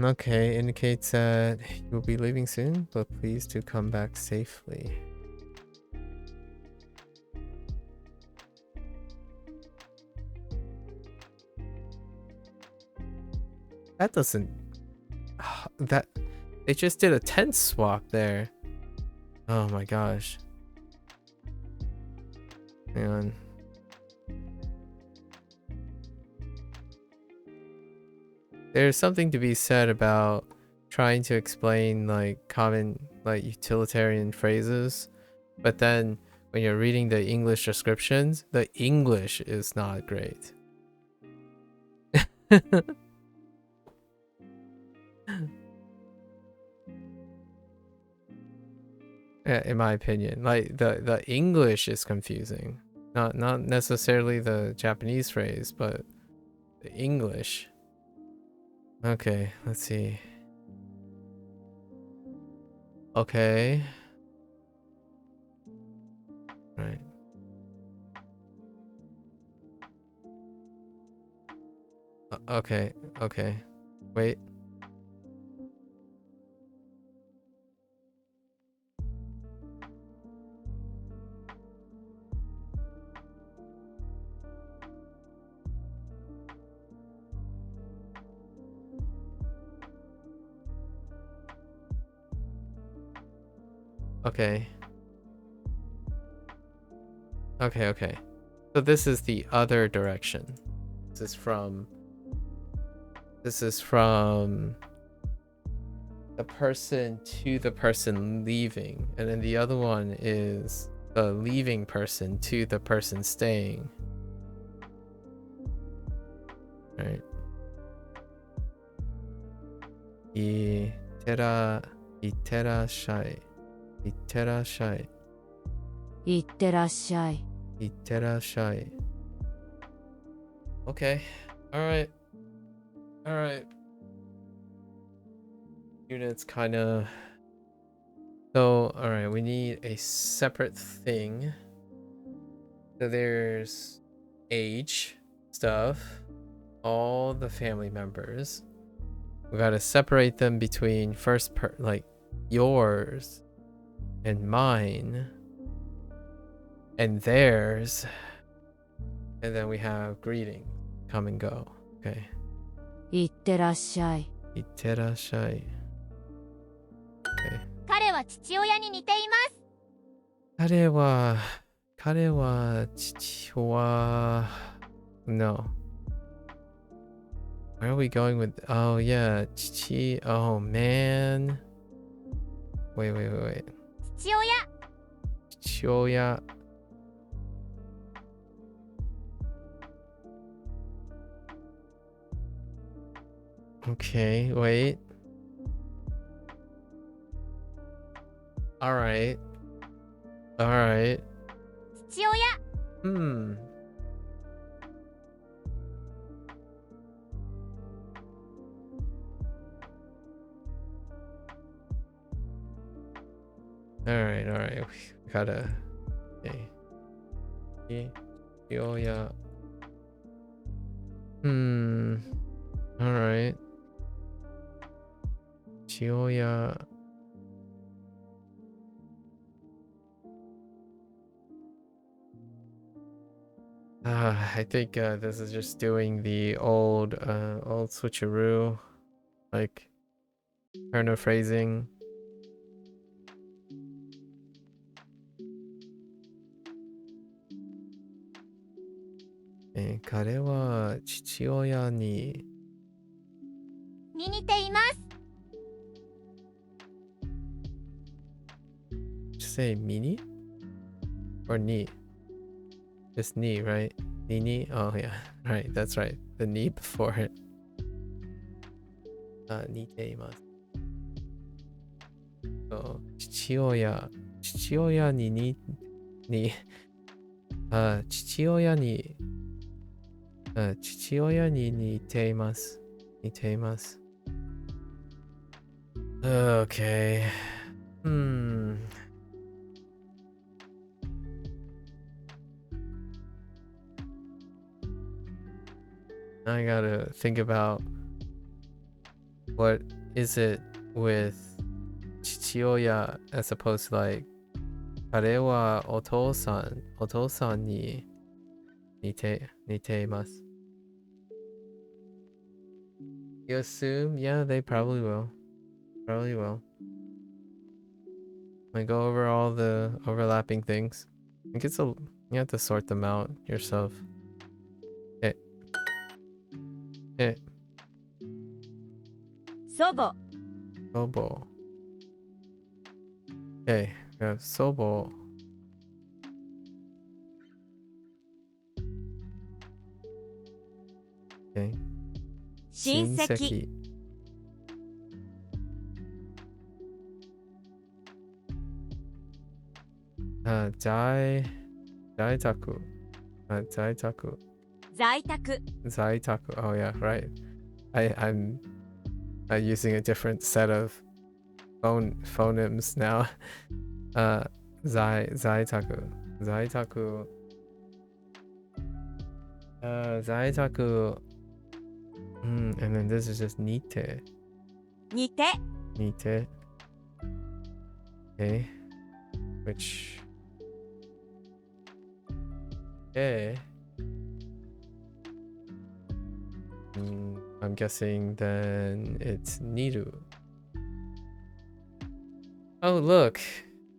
Okay, indicates that you'll be leaving soon, but please do come back safely. That doesn't... that... They just did a tense swap there. Oh my gosh. Hang on. There's something to be said about trying to explain like common like utilitarian phrases, but then when you're reading the English descriptions, the English is not great. In my opinion, like the English is confusing, not necessarily the Japanese phrase, but the English. Okay, let's see. Okay. Right. Okay, okay. Wait. Okay. Okay. So this is the other direction. This is from the person to the person leaving, and then the other one is the leaving person to the person staying. Right. Iterashai. Iterashai. Itterashai. Iterashai. Okay. Alright. Units kind of... So, alright, we need a separate thing. So there's age stuff, all the family members. We gotta separate them between like yours and mine and theirs. And then we have greetings, come and go. Okay. Itterashai. Iterashai. Okay. 彼は父親に似ています。彼は父親... No. Where are we going with... Oh yeah, chichi... Oh man. Wait. 父親。父親. Okay, wait. Alright. 父親。Alright. We gotta... Okay. Yoya. Alright. Chioya. I think this is just doing the old switcheroo, like turn of phrasing. Eh, 彼は父親に似ています。say mini or ni? Just ni, right? Nini? Oh yeah, right. That's right. The ni before it. 似ています。そう父親に父親に似ています。似ています。Okay. I gotta think about what is it with 父親 as opposed to like 彼はお父さんに似ています。You assume? Yeah, they probably will. Probably will. Like go over all the overlapping things. I think it's you have to sort them out yourself. Okay. 祖母、 Sobo. Okay, we have Sobo. Okay. 親戚、在宅。在宅。在宅、 Oh yeah, right. I'm using a different set of phonemes now. 在宅。在宅。And then this is just 似て。似て、 Okay. Which. Okay. I'm guessing then it's Niru. Oh look,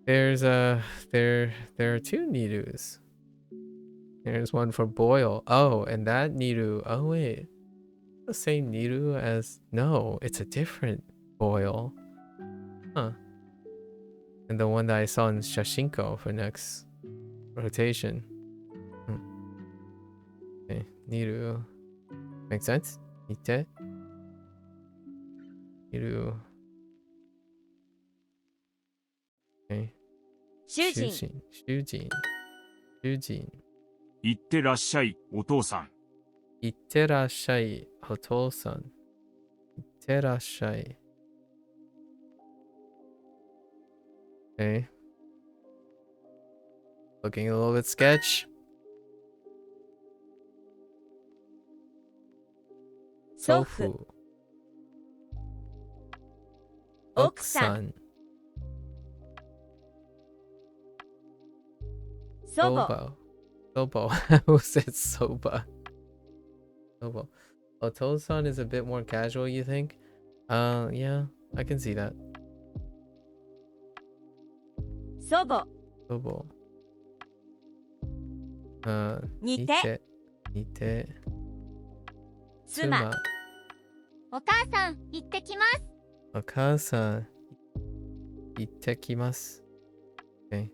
there's there are two Nirus. There's one for boil. Oh, and that Niru. Oh wait, the same Niru as no, it's a different boil. Huh. And the one that I saw in Shashinko for next rotation. Okay, Niru. Makes sense? Ite. Niru. Okay. 主人、 Shujin. いってらっしゃい、お父さん。いってらっしゃい、お父さん。いってらっしゃい。Okay. Looking a little bit sketch. 祖父、奥さん、祖母、 Sobo. Who said soba? Sobo. Otosan is a bit more casual, you think? Yeah, I can see that. 祖母、 Sobo. 似て、似て。妻、お母さん、行ってきます。お母さん、行ってきます。Okay.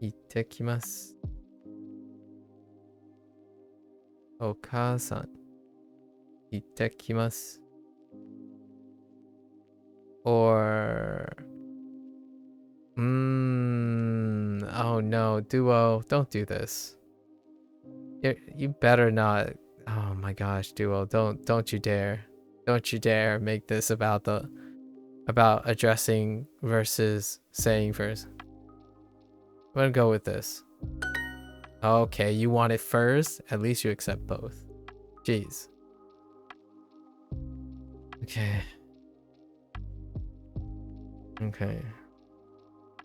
行ってきます。お母さん、行ってきます。Or, oh no, Duo, don't do this. You better not. Oh my gosh, Duo, don't you dare. Don't you dare make this about addressing versus saying first. I'm gonna go with this. Okay, you want it first? At least you accept both. Jeez. Okay.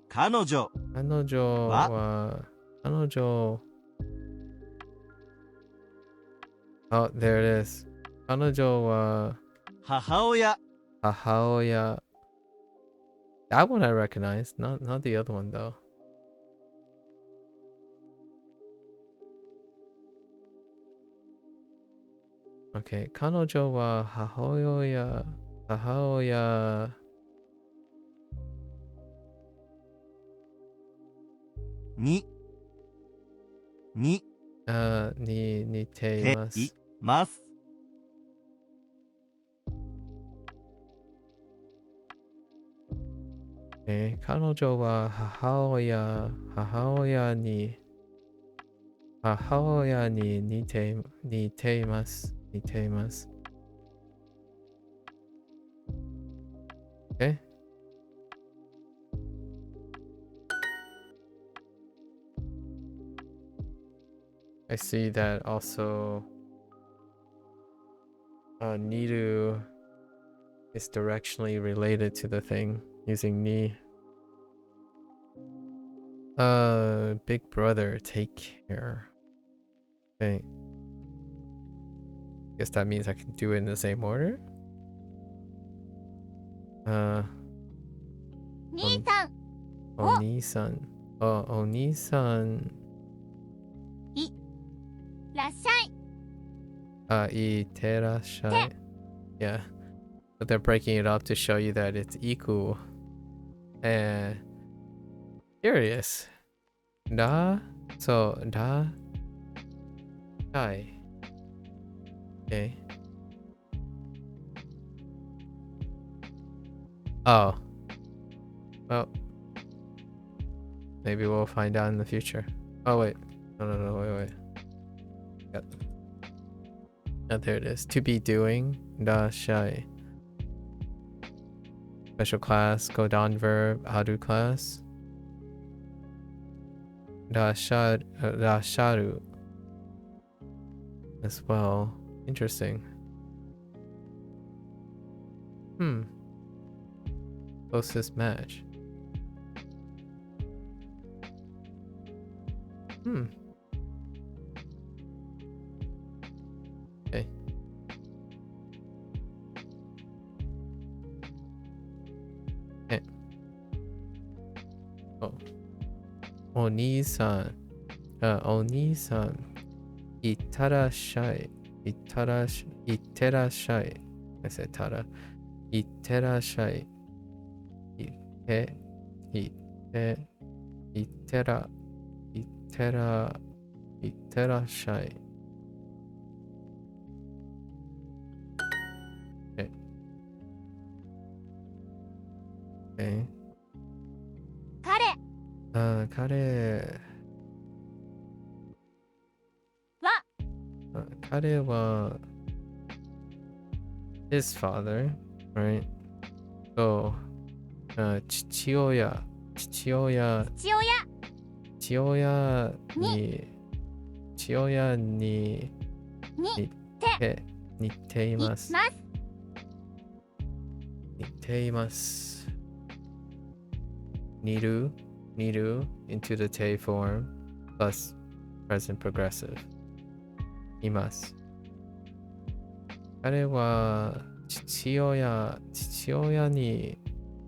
彼女彼女は Oh, there it is. 彼女は母親。母親. That one I recognize, not the other one though. Okay, 彼女は母親。に似ています。ます。彼女は母親に似ています。Okay. I see that also Niru is directionally related to the thing using ni. Big brother, take care. Okay. Guess that means I can do it in the same order. 兄さん。お兄さん。お兄さん。いらっしゃい。いてらっしゃい。Yeah. But they're breaking it up to show you that it's equal. And curious. Da. So, da. Shy. Okay. Oh. Well. Maybe we'll find out in the future. Oh, wait. No, wait. Yep. Oh, there it is. To be doing. Da shy. Special class. Go down verb. Adu class. Da sharu. As well. Interesting. Closest match. Okay. Oh. Oni-san. Oni-san. Itterashai. Itterashai. I said tara. Itterashai. Itterashai. Okay. Okay. 彼は his father, right? So, 父親に似ています。似る into the te form plus present progressive. います。彼は父親に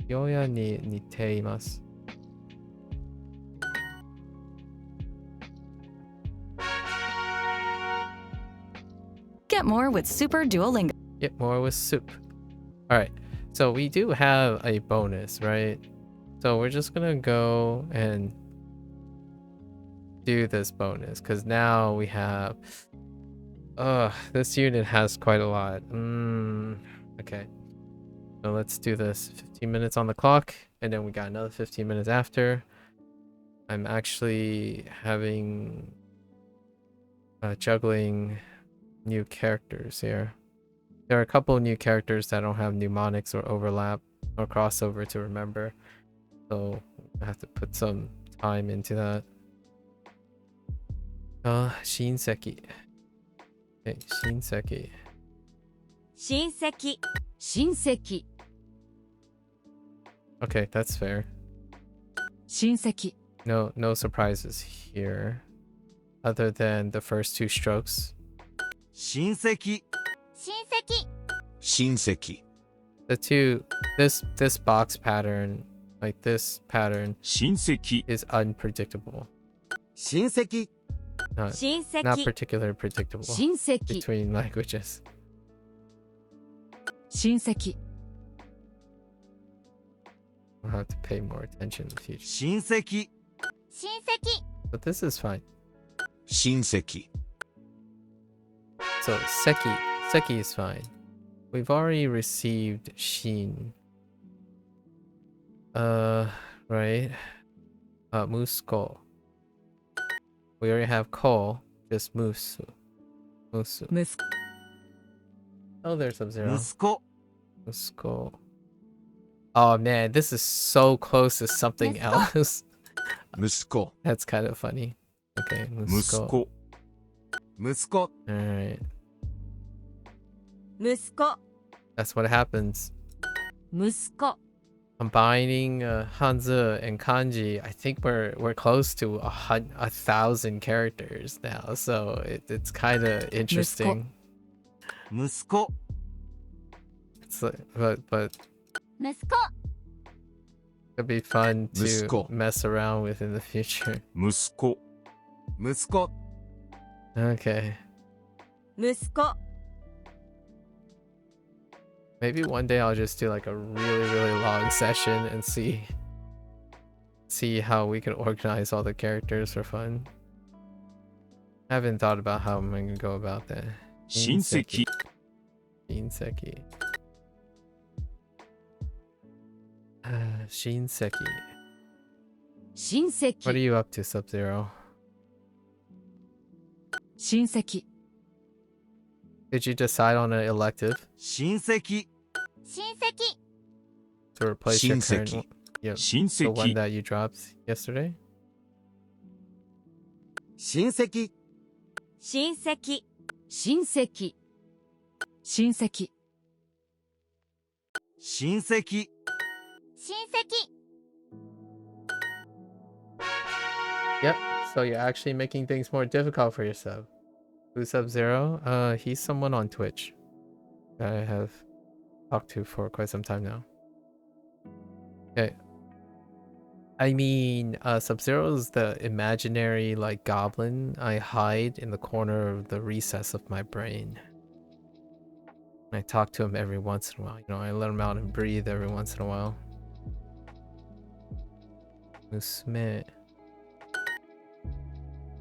似ています。Get more with Super Duolingo. Get more with soup. Alright, so we do have a bonus, right? So we're just gonna go and do this bonus because now we have this unit has quite a lot. Okay, so let's do this. 15 minutes on the clock and then we got another 15 minutes after. I'm actually having juggling new characters here. There are a couple of new characters that don't have mnemonics or overlap or crossover to remember, so I have to put some time into that. Shinseki. Okay, Shinseki. 親戚。 Okay, that's fair. 親戚 No surprises here other than the first two strokes. 親戚 親戚 親戚 The two, this box pattern, like this pattern, 親戚 is unpredictable. 親戚 Not 親戚 particularly predictable 親戚 between languages. 親戚 I'll have to pay more attention in the future. 親戚親戚 But this is fine. 親戚 So seki is fine. We've already received shin. Right. Musko. We already have ko, just musu. Musu. 息子 Oh, there's Sub-Zero. 息子 Musko. Oh man, this is so close to something Musko. else. 息子 That's kind of funny. Okay, 息 musko. 子息子 Alright. 息子 That's what happens. 息子 Combining Hanzi and Kanji, I think we're close to 1,000 characters now, so it's kind of interesting. 息子 It's like, but 息子 it'd be fun to Musko. mess around with in the future. 息子息子 Okay, 息子 maybe one day I'll just do like a really long session and see how we can organize all the characters for fun. I haven't thought about how I'm gonna go about that. 親戚 Shinseki. Shinseki. 親 What are 戚 you up to, Sub-Zero? 親戚 Did you decide on an elective 親戚親戚 to replace your current Shinseki. one? Yep, 親 the one 戚 that you dropped yesterday? 親戚親戚親戚親戚親戚親戚 Yep, so you're actually making things more difficult for yourself. Who's Sub-Zero? He's someone on Twitch that I have talked to for quite some time now. Okay. I mean, Sub-Zero's the imaginary, like, goblin I hide in the corner of the recess of my brain. I talk to him every once in a while. You know, I let him out and breathe every once in a while. Musume.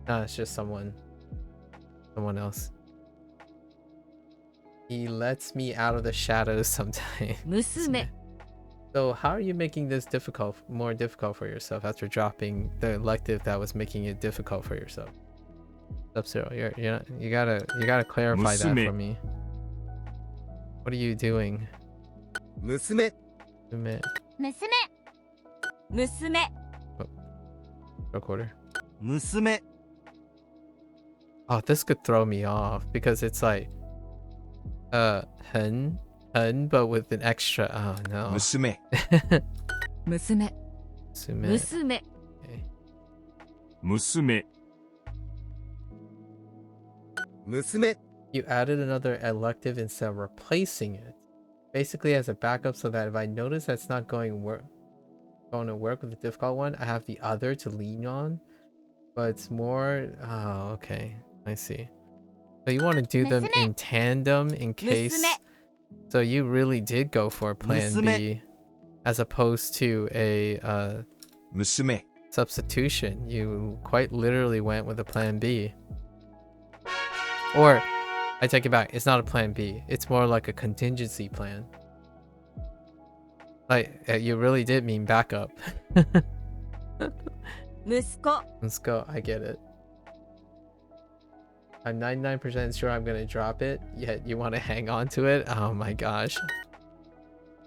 Nah, it's just someone else. He lets me out of the shadows sometimes. 娘 So how are you making this more difficult for yourself after dropping the elective that was making it difficult for yourself? Sub-Zero, you gotta clarify that Musume. for me. What are you doing? 娘 Musume. 娘 Recorder. 娘 Oh, this could throw me off because it's like hun, but with an extra. Oh no. 娘 娘 Musume. 娘 Okay. 娘 娘 You added another elective instead of replacing it, basically as a backup, so that if I notice that's not going to work with the difficult one, I have the other to lean on. But it's more. Oh, okay. I see. So you want to do them in tandem in case. Musume. So you really did go for Plan Musume. B, as opposed to a 娘 substitution. You quite literally went with a Plan B. Or, I take it back. It's not a Plan B. It's more like a contingency plan. Like you really did mean backup. 息子 Let's go. I get it. I'm 99% sure I'm gonna drop it, yet you want to hang on to it? Oh my gosh.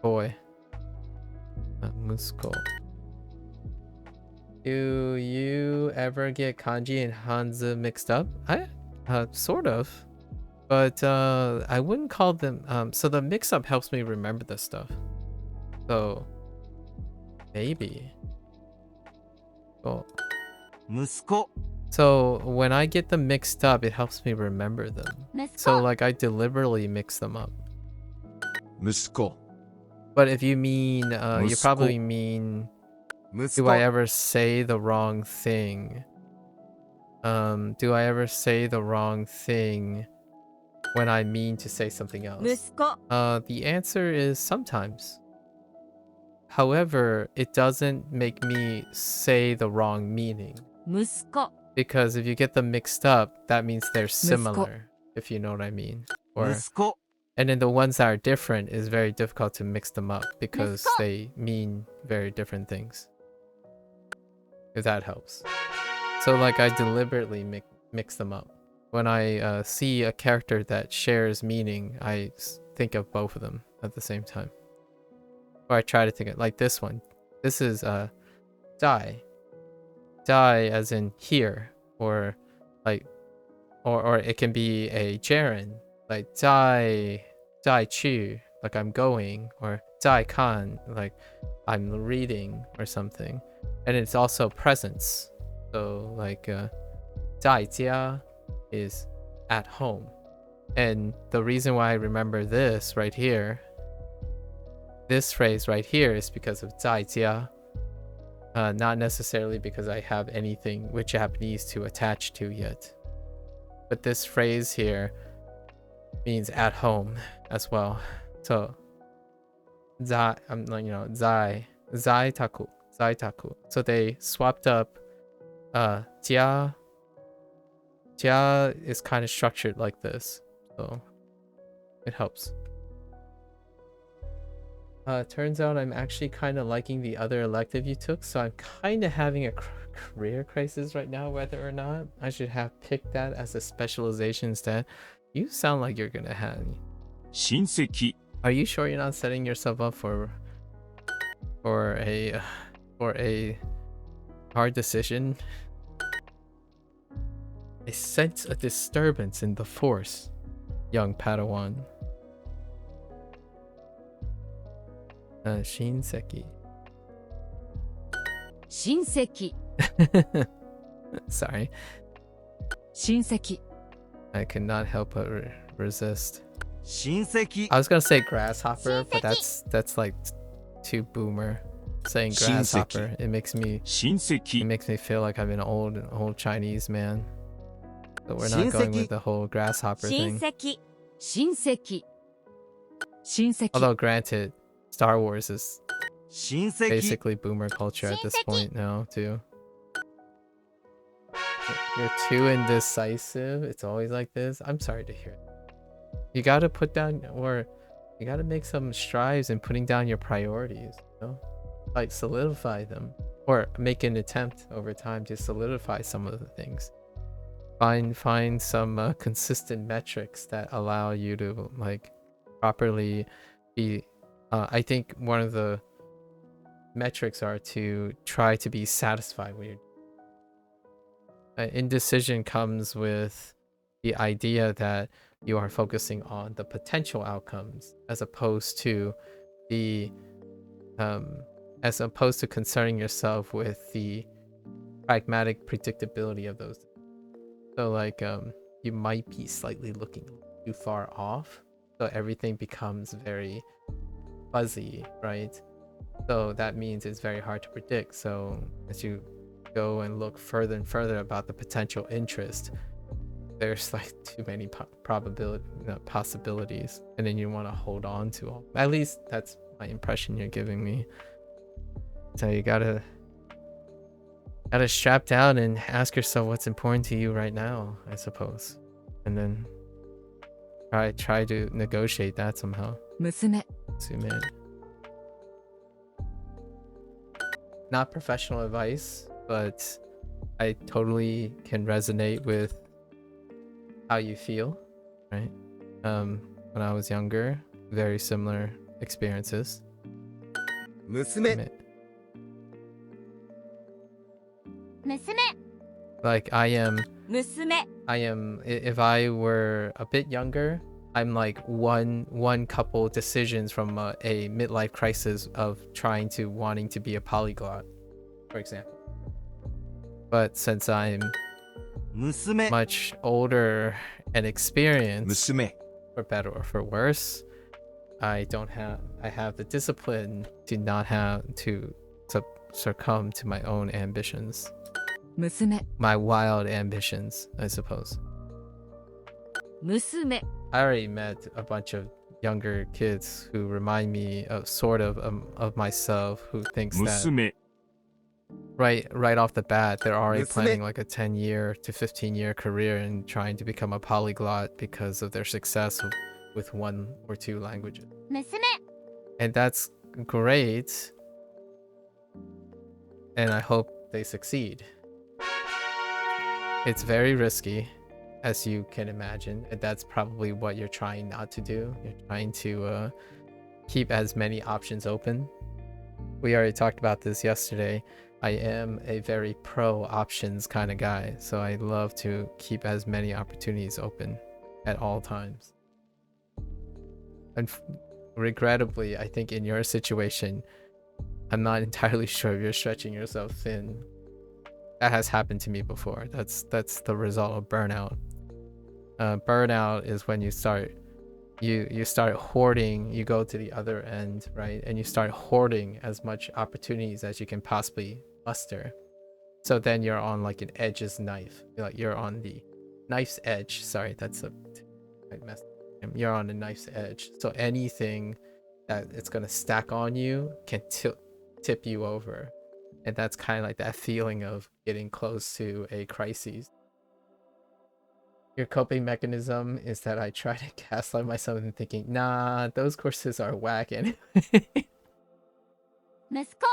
Boy. Musko. Do you ever get kanji and Hanzi mixed up? Sort of. But I wouldn't call them so the mix up helps me remember this stuff. So maybe. Oh. 息子 So when I get them mixed up, it helps me remember them. 息子 So like I deliberately mix them up. 息子 But if you mean, you Musko. probably mean, 息 do I 子 ever say the wrong thing? Do I ever say the wrong thing when I mean to say something else? 息子 The answer is sometimes. However, it doesn't make me say the wrong meaning. 息子 Because if you get them mixed up, that means they're similar, if you know what I mean. Or 息子 and then the ones that are different is very difficult to mix them up because Let's go. they mean very different things. If that helps. So like I deliberately mix them up. When I see a character that shares meaning, I think of both of them at the same time. Or I try to think of like this one. This is die. Die as in here, or like or it can be a gerund, like die chu, like I'm going, or die kan, like I'm reading or something. And it's also presence. So like die jia is at home. And the reason why I remember this right here, this phrase right here, is because of zai jia. Not necessarily because I have anything with Japanese to attach to yet. But this phrase here means at home as well. So, zai taku. So they swapped up. Jia is kind of structured like this, so it helps. Turns out I'm actually kind of liking the other elective you took, so I'm kind of having a career crisis right now, whether or not I should have picked that as a specialization instead. You sound like you're gonna have. 親戚 Are you sure you're not setting yourself up for a hard decision? I sense a disturbance in the force, young Padawan. Shinseki. 親戚 Sorry, 親戚 I could not help but resist. 親戚 I was gonna say grasshopper, but that's like too boomer. Saying grasshopper, it makes me 親戚 feel like I'm an old Chinese man. So we're not going with the whole grasshopper 親 thing. 戚親戚親戚 Although granted, Star Wars is 親戚 basically boomer culture at this point now too. You're too indecisive. It's always like this. I'm sorry to hear it. You gotta put down, or you gotta make some strides in putting down your priorities, you know? Like solidify them, or make an attempt over time to solidify some of the things. Find some consistent metrics that allow you to like properly be. I think one of the metrics are to try to be satisfied with your indecision comes with the idea that you are focusing on the potential outcomes as opposed to the concerning yourself with the pragmatic predictability of those. So like you might be slightly looking too far off, so everything becomes very fuzzy, right? So that means it's very hard to predict. So as you go and look further and further about the potential interest, there's like too many possibilities, and then you want to hold on to all. At least that's my impression you're giving me. So you gotta strap down and ask yourself what's important to you right now, I suppose, and then try to negotiate that somehow. 娘 Sume. Not professional advice, but I totally can resonate with how you feel, right? When I was younger, very similar experiences. 娘 娘 Like I am, 娘 if I were a bit younger, I'm like one couple decisions from a midlife crisis of wanting to be a polyglot, for example. But since I'm 娘 much older and experienced, 娘 for better or for worse. I have the discipline to not have to succumb to my own ambitions, 娘 my wild ambitions, I suppose. 娘 I already met a bunch of younger kids who remind me of sort of myself, who thinks that 娘 right off the bat they're already Musume. planning like a 10-year to 15-year career and trying to become a polyglot because of their success with 1 or 2 languages. 娘 And that's great, and I hope they succeed. It's very risky, as you can imagine, and that's probably what you're trying not to do. You're trying to keep as many options open. We already talked about this yesterday. I am a very pro options kind of guy, so I love to keep as many opportunities open at all times. And regrettably, I think in your situation, I'm not entirely sure if you're stretching yourself thin. That has happened to me before. That's the result of burnout. Burnout is when you start hoarding. You go to the other end, right? And you start hoarding as much opportunities as you can possibly muster. So then you're on like an edge's knife. You're on the knife's edge. Sorry, that's I messed up. You're on the knife's edge. So anything that it's gonna stack on you can tip you over. And that's kind of like that feeling of getting close to a crisis. Your coping mechanism is that I try to gaslight myself into thinking, nah, those courses are whack anyway. 息子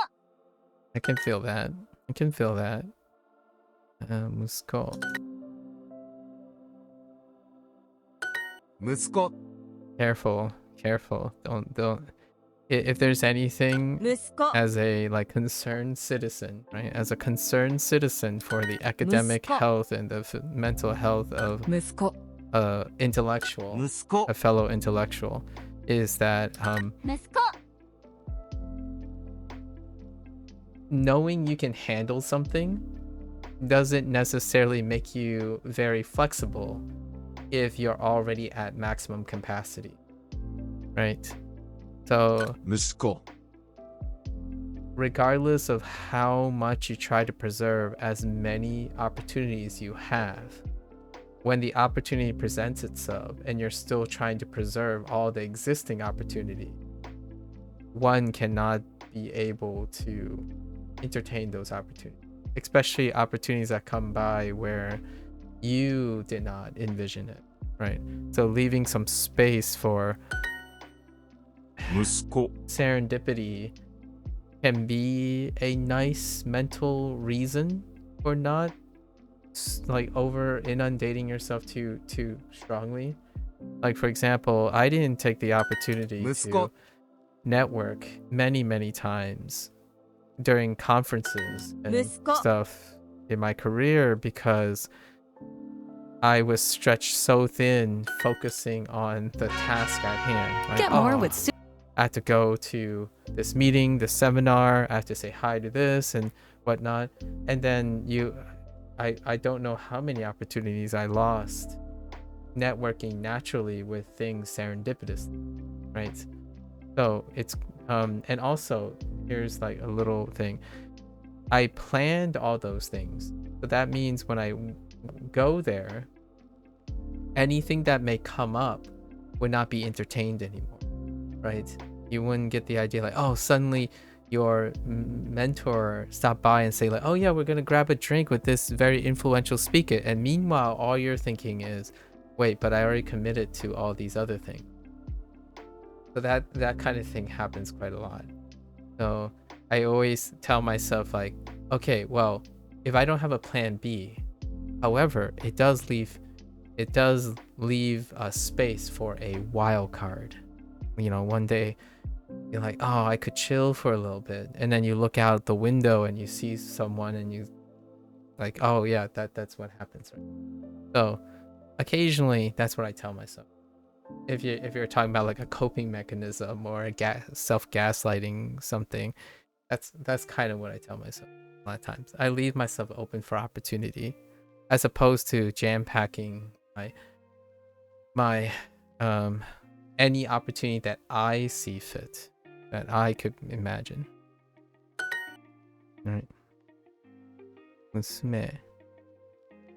I can feel that. I can feel that. Musko. 息子 Careful. Don't. If there's anything 息子 as a like concerned citizen, right? As a concerned citizen for the academic Musko. health and the mental health of 息子 intellectual, 息子 a fellow intellectual, is that 息子 knowing you can handle something doesn't necessarily make you very flexible if you're already at maximum capacity, right? So 息子 regardless of how much you try to preserve as many opportunities you have, when the opportunity presents itself and you're still trying to preserve all the existing opportunity, one cannot be able to entertain those opportunities, especially opportunities that come by where you did not envision it, right? So leaving some space for 息子 serendipity can be a nice mental reason for not like over inundating yourself too strongly. Like for example, I didn't take the opportunity to Musko. network many times during conferences and Musko. stuff in my career because I was stretched so thin focusing on the task at hand. Like, Get more oh, with I have to go to this meeting, this seminar, I have to say hi to this and whatnot. And then I don't know how many opportunities I lost networking naturally with things serendipitous, right? So it's, and also here's like a little thing. I planned all those things. So that means when I go there, anything that may come up would not be entertained anymore. Right? You wouldn't get the idea like, oh, suddenly your mentor stopped by and say like, oh yeah, we're gonna grab a drink with this very influential speaker, and meanwhile all you're thinking is, wait, but I already committed to all these other things. So that kind of thing happens quite a lot. So I always tell myself like, okay, well, if I don't have a plan B, however, it does leave a space for a wild card. You know, one day you're like, oh, I could chill for a little bit, and then you look out the window and you see someone and you like, oh yeah, that's what happens, right? So occasionally that's what I tell myself. If you're talking about like a coping mechanism or a self-gaslighting something, that's kind of what I tell myself a lot of times. I leave myself open for opportunity. as opposed to jam packing my any opportunity that I see fit, that I could imagine. All right. 娘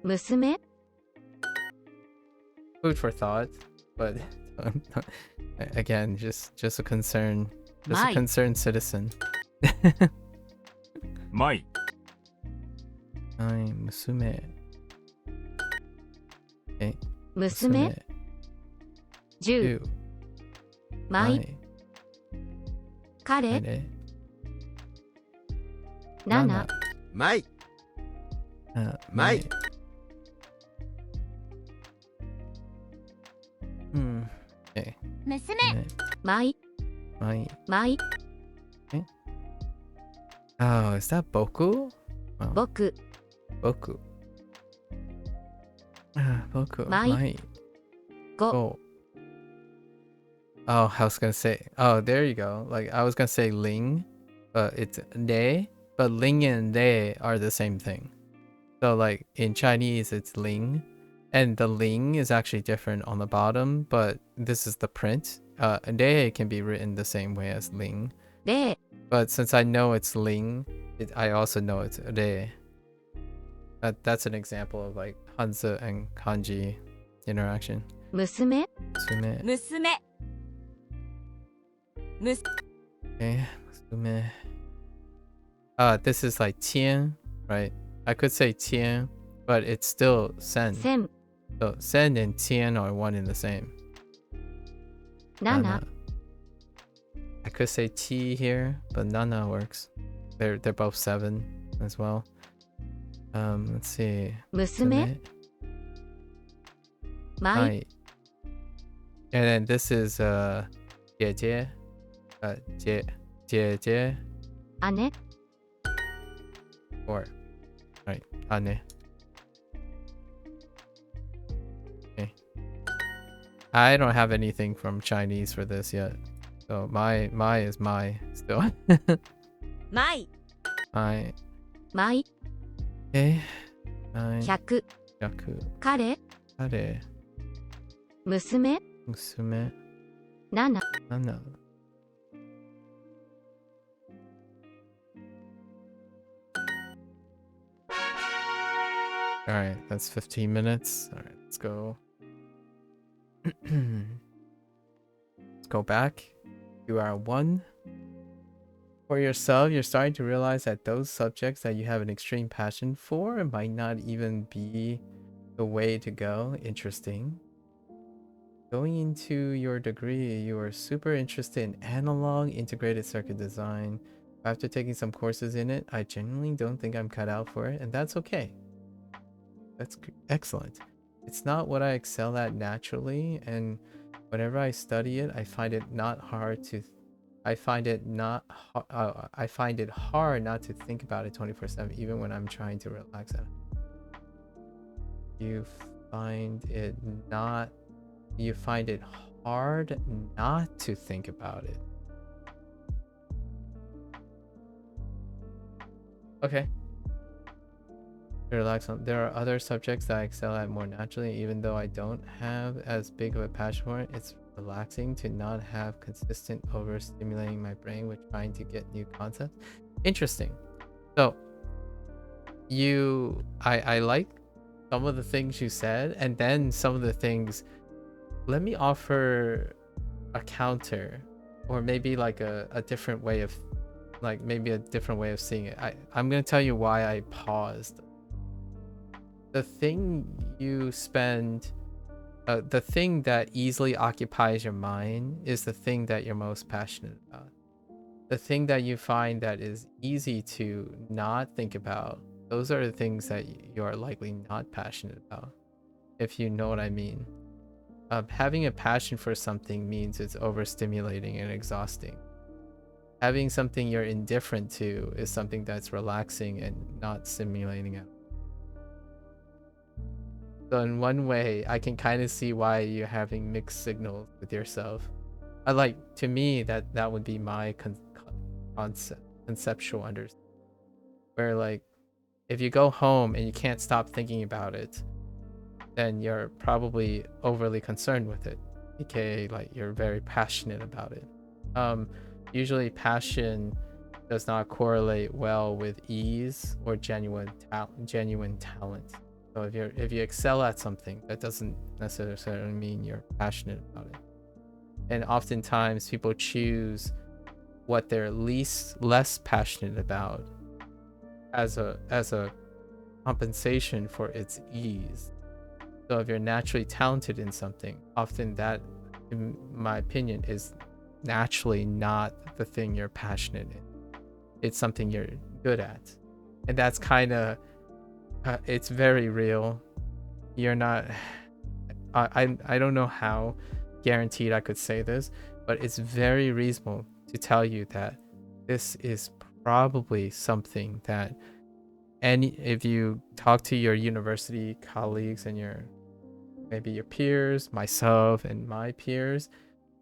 娘 food for thought, but again, just a concern, just a Mai. concerned citizen. マイ、はい、娘。え、娘10 10。マイはい彼あれ7マイあマイうん。娘マイマイ。マイ Oh, is that boku? Oh, 僕 boku. Boku. Mai. Mai. 5 Oh. Oh, I was gonna say. Oh, there you go. Like I was gonna say ling, but it's de. But ling and de are the same thing. So like in Chinese, it's ling, and the ling is actually different on the bottom. But this is the print. De can be written the same way as ling. 0 But since I know it's ling, I also know it's de. That's an example of like Hanzi and Kanji interaction. 娘 Sume. 娘む Okay. Sume. This is like tian, right? I could say tian, but it's still sen. 1000 So sen and tian are one and the same. 7 Nana. I could say T here, but Nana works. They're both 7 as well. Let's see. 娘 Sume. マイ Mai. And then this is 姐姐. Jie. 姉 Or right, ane. Okay. I don't have anything from Chinese for this yet. So my is my still. マイ I マイ okay. I 100 yaku 彼 are 娘 musume 7 nana. All right, that's 15 minutes. All right, let's go. Let's go back to our 1. For yourself, you're starting to realize that those subjects that you have an extreme passion for might not even be the way to go. Interesting. Going into your degree, you are super interested in analog integrated circuit design. After taking some courses in it, I genuinely don't think I'm cut out for it, and that's okay. That's excellent. It's not what I excel at naturally, and whenever I study it, I find it hard not to think about it 24/7, even when I'm trying to relax it. You find it hard not to think about it. Okay. Relax on. There are other subjects that I excel at more naturally, even though I don't have as big of a passion for it. It's relaxing to not have consistent overstimulating my brain with trying to get new concepts. Interesting. So I like some of the things you said, and then some of the things. Let me offer a counter, or maybe like a different way of, like maybe a different way of seeing it. I'm gonna tell you why I paused. The thing the thing that easily occupies your mind is the thing that you're most passionate about. The thing that you find that is easy to not think about, those are the things that you are likely not passionate about, if you know what I mean. Having a passion for something means it's overstimulating and exhausting. Having something you're indifferent to is something that's relaxing and not stimulating out. So in one way, I can kind of see why you're having mixed signals with yourself. To me, that would be my conceptual understanding. Where like If you go home and you can't stop thinking about it, then you're probably overly concerned with it, aka like you're very passionate about it. Usually passion does not correlate well with ease or genuine talent. So if you excel at something, that doesn't necessarily mean you're passionate about it. And oftentimes people choose what they're less passionate about as a compensation for its ease. So if you're naturally talented in something, often that, in my opinion, is naturally not the thing you're passionate in. It's something you're good at. And that's kind of, it's very real. You're not, I don't know how guaranteed I could say this, but it's very reasonable to tell you that this is probably something that if you talk to your university colleagues and maybe your peers, myself and my peers,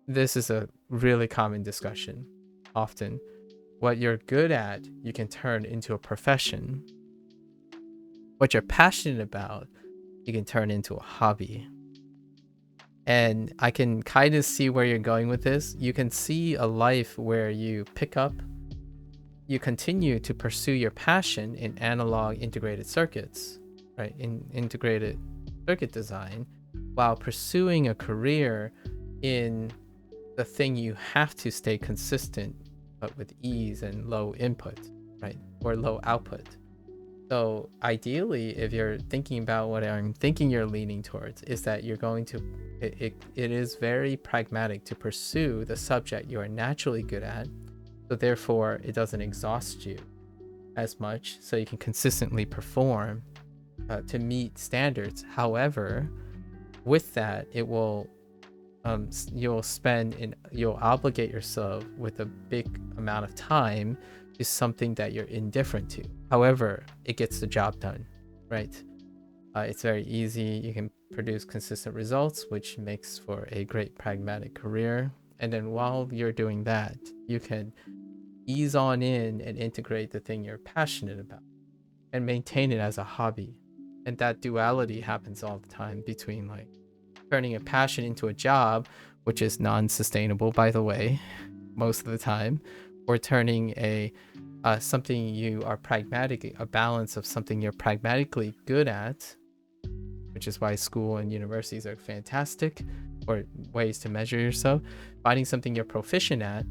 this is a really common discussion. Often, what you're good at, you can turn into a profession. What you're passionate about, you can turn into a hobby. And I can kind of see where you're going with this. You can see a life where you continue to pursue your passion in analog integrated circuits, right? In integrated circuit design, while pursuing a career in the thing you have to stay consistent, but with ease and low input, right? Or low output. So ideally, if you're thinking about what I'm thinking you're leaning towards, is that you're going to, it is very pragmatic to pursue the subject you are naturally good at. So therefore, it doesn't exhaust you as much, so you can consistently perform to meet standards. However, with that, it will you'll obligate yourself with a big amount of time to something that you're indifferent to. However, it gets the job done, right? It's very easy. You can produce consistent results, which makes for a great pragmatic career. And then while you're doing that, you can ease on in and integrate the thing you're passionate about and maintain it as a hobby. And that duality happens all the time between like turning a passion into a job, which is non-sustainable, by the way, most of the time, or turning a balance of something you're pragmatically good at, which is why school and universities are fantastic, or ways to measure yourself, finding something you're proficient at,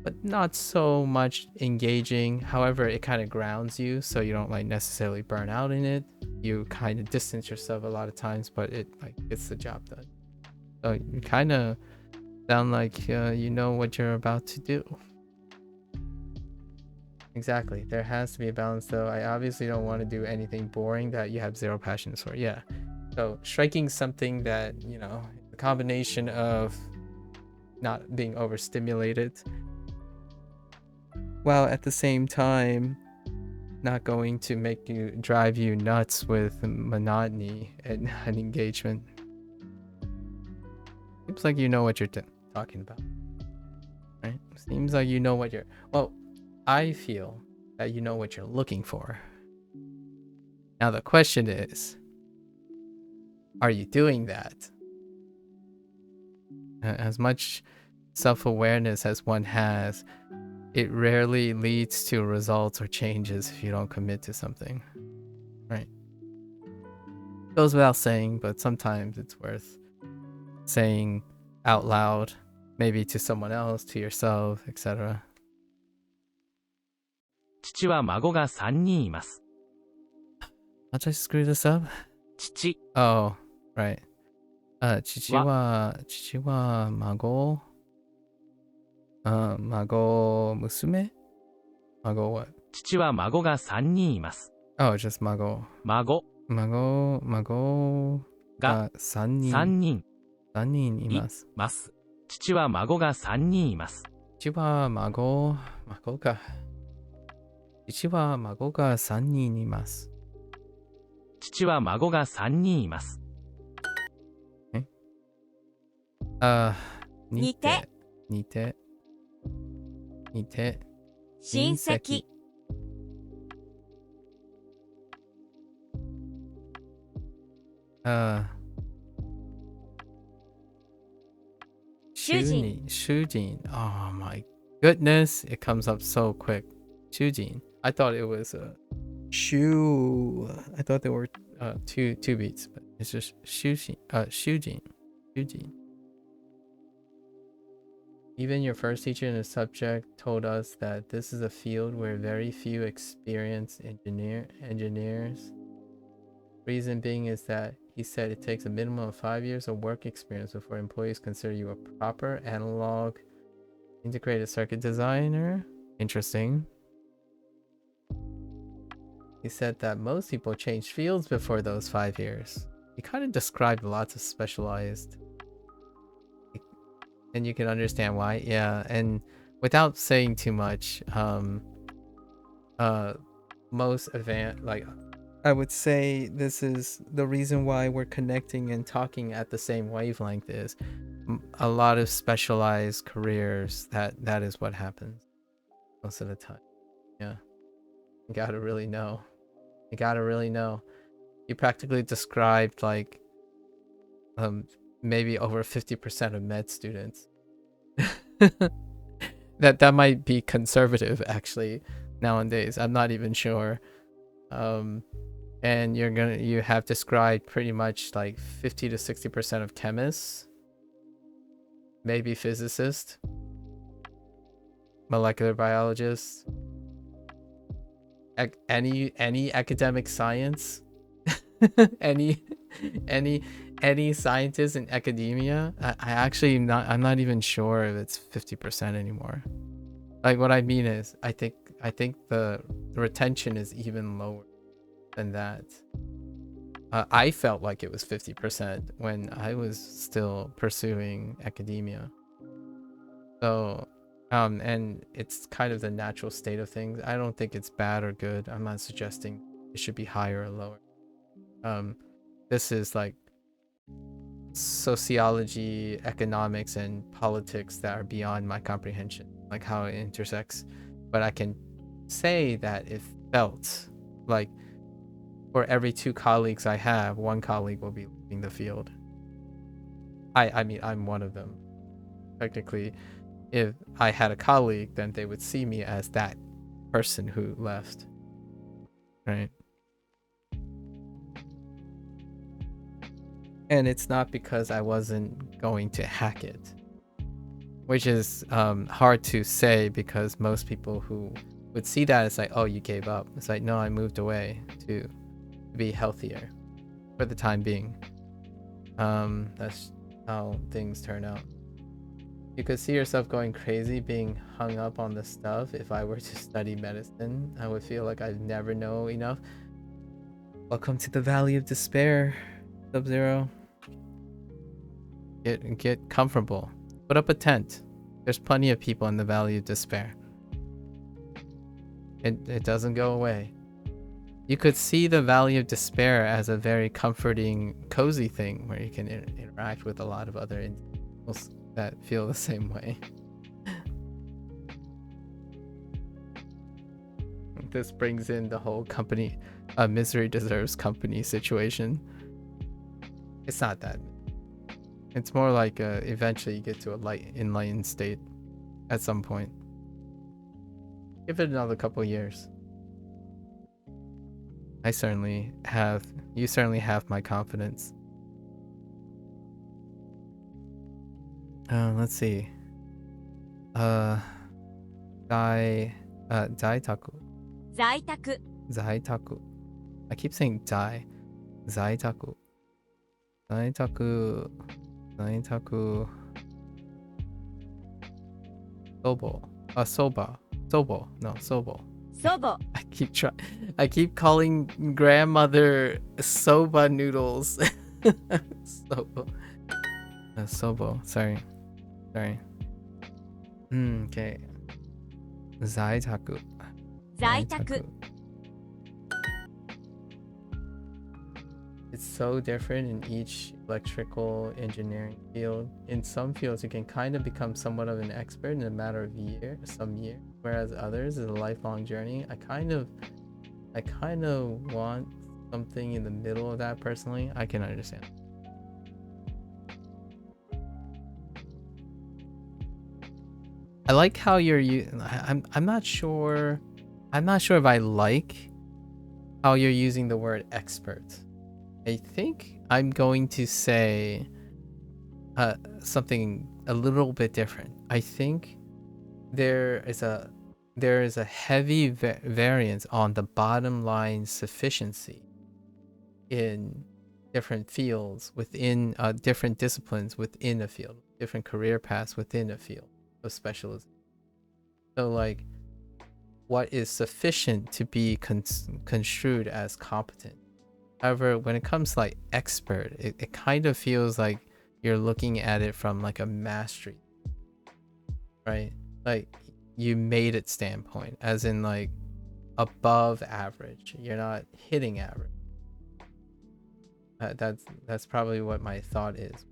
but not so much engaging. However, it kind of grounds you, so you don't like necessarily burn out in it. You kind of distance yourself a lot of times, but it like gets the job done. So you kind of sound like you know what you're about to do. Exactly. There has to be a balance, though. I obviously don't want to do anything boring that you have zero passion for. Yeah. So striking something that, you know, a combination of not being overstimulated, while at the same time not going to drive you nuts with monotony and engagement. Seems like you know what you're talking about, right? Seems like you know what you're... Well, I feel that you know what you're looking for. Now the question is, are you doing that? As much self-awareness as one has, it rarely leads to results or changes if you don't commit to something, right? Goes without saying, but sometimes it's worth saying out loud, maybe to someone else, to yourself, etc. 父は孫が3人います。 How'd I screw this up? 父 Oh, right. 父は孫、娘? 孫 what? 父は孫が3人います。 Oh, just 孫が3人います。父は孫が3人います。父は孫が3人います。父は孫が3人います。似て親戚 Uh, 主人 Shujin. Oh my goodness, it comes up so quick. Shujin. I thought it was Shu. I thought there were two beats, but it's just Shujin. Shujin. Even your first teacher in the subject told us that this is a field where very few experienced engineers. Reason being is that he said it takes a minimum of 5 years of work experience before employees consider you a proper analog integrated circuit designer. Interesting. He said that most people change fields before those 5 years. He kind of described lots of specialized, and you can understand why. Yeah, and without saying too much, most advanced, like, I would say this is the reason why we're connecting and talking at the same wavelength is a lot of specialized careers. That is what happens most of the time. Yeah, you gotta really know. You gotta really know. You practically described like maybe over 50% of med students. that might be conservative actually nowadays. I'm not even sure. And you have described pretty much like 50 to 60% of chemists, maybe physicists, molecular biologists, any academic science, any scientist in academia. I'm not even sure if it's 50% anymore. Like, what I mean is, I think the retention is even lower than that. I felt like it was 50% when I was still pursuing academia. So, and it's kind of the natural state of things. I don't think it's bad or good. I'm not suggesting it should be higher or lower. This is like sociology, economics, and politics that are beyond my comprehension, like how it intersects. But I can say that it felt like for every 2 colleagues I have, 1 colleague will be leaving the field. I mean, I'm one of them. Technically, if I had a colleague, then they would see me as that person who left. Right? And it's not because I wasn't going to hack it, which is hard to say because most people who would see that, it's like, oh, you gave up. It's like, no, I moved away to be healthier for the time being. That's how things turn out. You could see yourself going crazy being hung up on the stuff. If I were to study medicine, I would feel like I'd never know enough. Welcome to the Valley of Despair, Sub-Zero. Get comfortable. Put up a tent. There's plenty of people in the Valley of Despair. It doesn't go away. You could see the Valley of Despair as a very comforting, cozy thing where you can interact with a lot of other individuals that feel the same way. This brings in the whole company, misery deserves company situation. It's not that. It's more like eventually you get to a enlightened state at some point. Give it another couple years. You certainly have my confidence. Let's see. Zaitaku. Zaitaku. I keep saying dai. Zaitaku. Zaitaku. Sobo. Soba. Sobo. No, sobo. Sobo. I keep calling grandmother soba noodles. Sobo. Sobo. Sorry. Okay. Zaitaku. It's so different in each electrical engineering field. In some fields, you can kind of become somewhat of an expert in a matter of some years, whereas others is a lifelong journey. I kind of want something in the middle of that personally, I can understand. I like how I'm not sure if I like how you're using the word expert. I think I'm going to say something a little bit different. I think there is a heavy variance on the bottom line sufficiency in different fields within different disciplines within a field, different career paths within a field of specialism. So like, what is sufficient to be construed as competent? However, when it comes to like expert, it kind of feels like you're looking at it from like a mastery, right? Like you made it standpoint, as in like above average. You're not hitting average. That's probably what my thought is.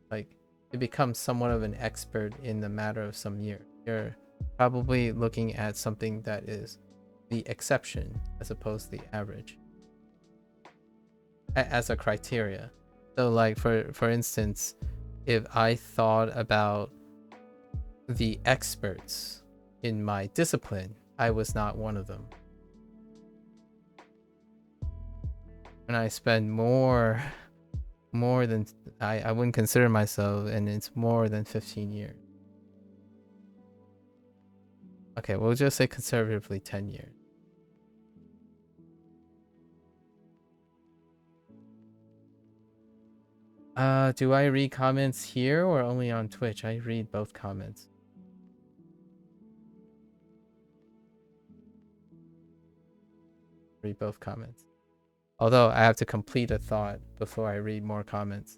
Like to become somewhat of an expert in the matter of some year, you're probably looking at something that is the exception as opposed to the average as a criteria. So like for instance, if I thought about the experts in my discipline, I was not one of them. And I spend more than I wouldn't consider myself, and it's more than 15 years. Okay, we'll just say conservatively 10 years. Do I read comments here or only on Twitch? I read both comments. Read both comments. Although I have to complete a thought before I read more comments.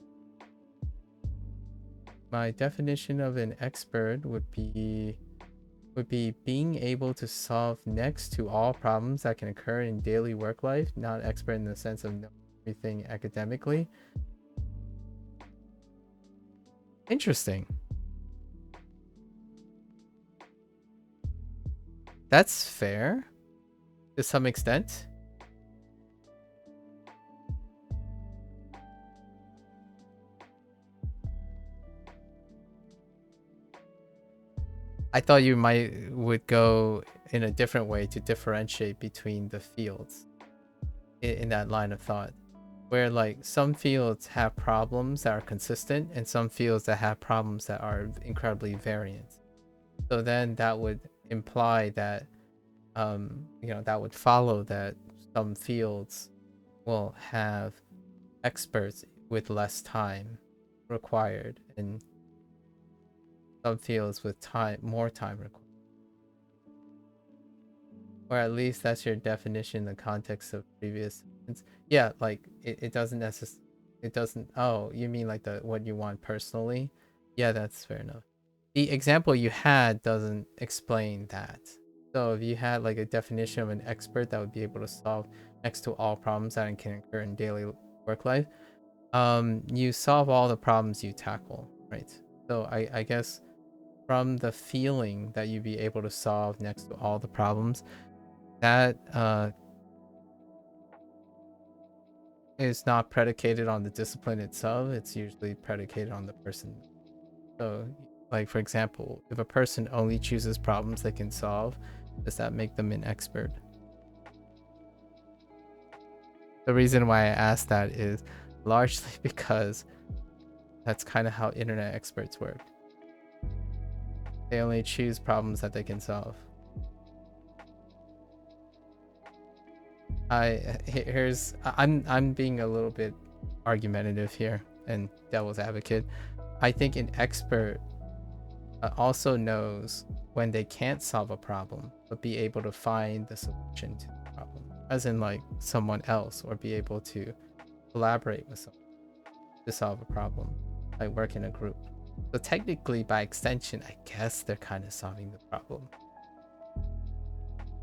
My definition of an expert would be being able to solve next to all problems that can occur in daily work life, not expert in the sense of knowing everything academically. Interesting. That's fair to some extent. I thought you would go in a different way to differentiate between the fields in that line of thought, where like some fields have problems that are consistent and some fields that have problems that are incredibly variant. So then that would imply that that would follow that some fields will have experts with less time required and some fields with more time required. Or at least that's your definition in the context of previous. Yeah, like it doesn't necessarily. It doesn't. Oh, you mean like what you want personally? Yeah, that's fair enough. The example you had doesn't explain that. So if you had like a definition of an expert that would be able to solve next to all problems that can occur in daily work life, you solve all the problems you tackle, right? So I guess from the feeling that you'd be able to solve next to all the problems, that is not predicated on the discipline itself. It's usually predicated on the person. So like, for example, if a person only chooses problems they can solve, does that make them an expert? The reason why I asked that is largely because that's kind of how internet experts work. They only choose problems that they can solve. I'm being a little bit argumentative here and devil's advocate. I think an expert also knows when they can't solve a problem, but be able to find the solution to the problem, as in like someone else, or be able to collaborate with someone to solve a problem, like work in a group. So technically, by extension, I guess they're kind of solving the problem.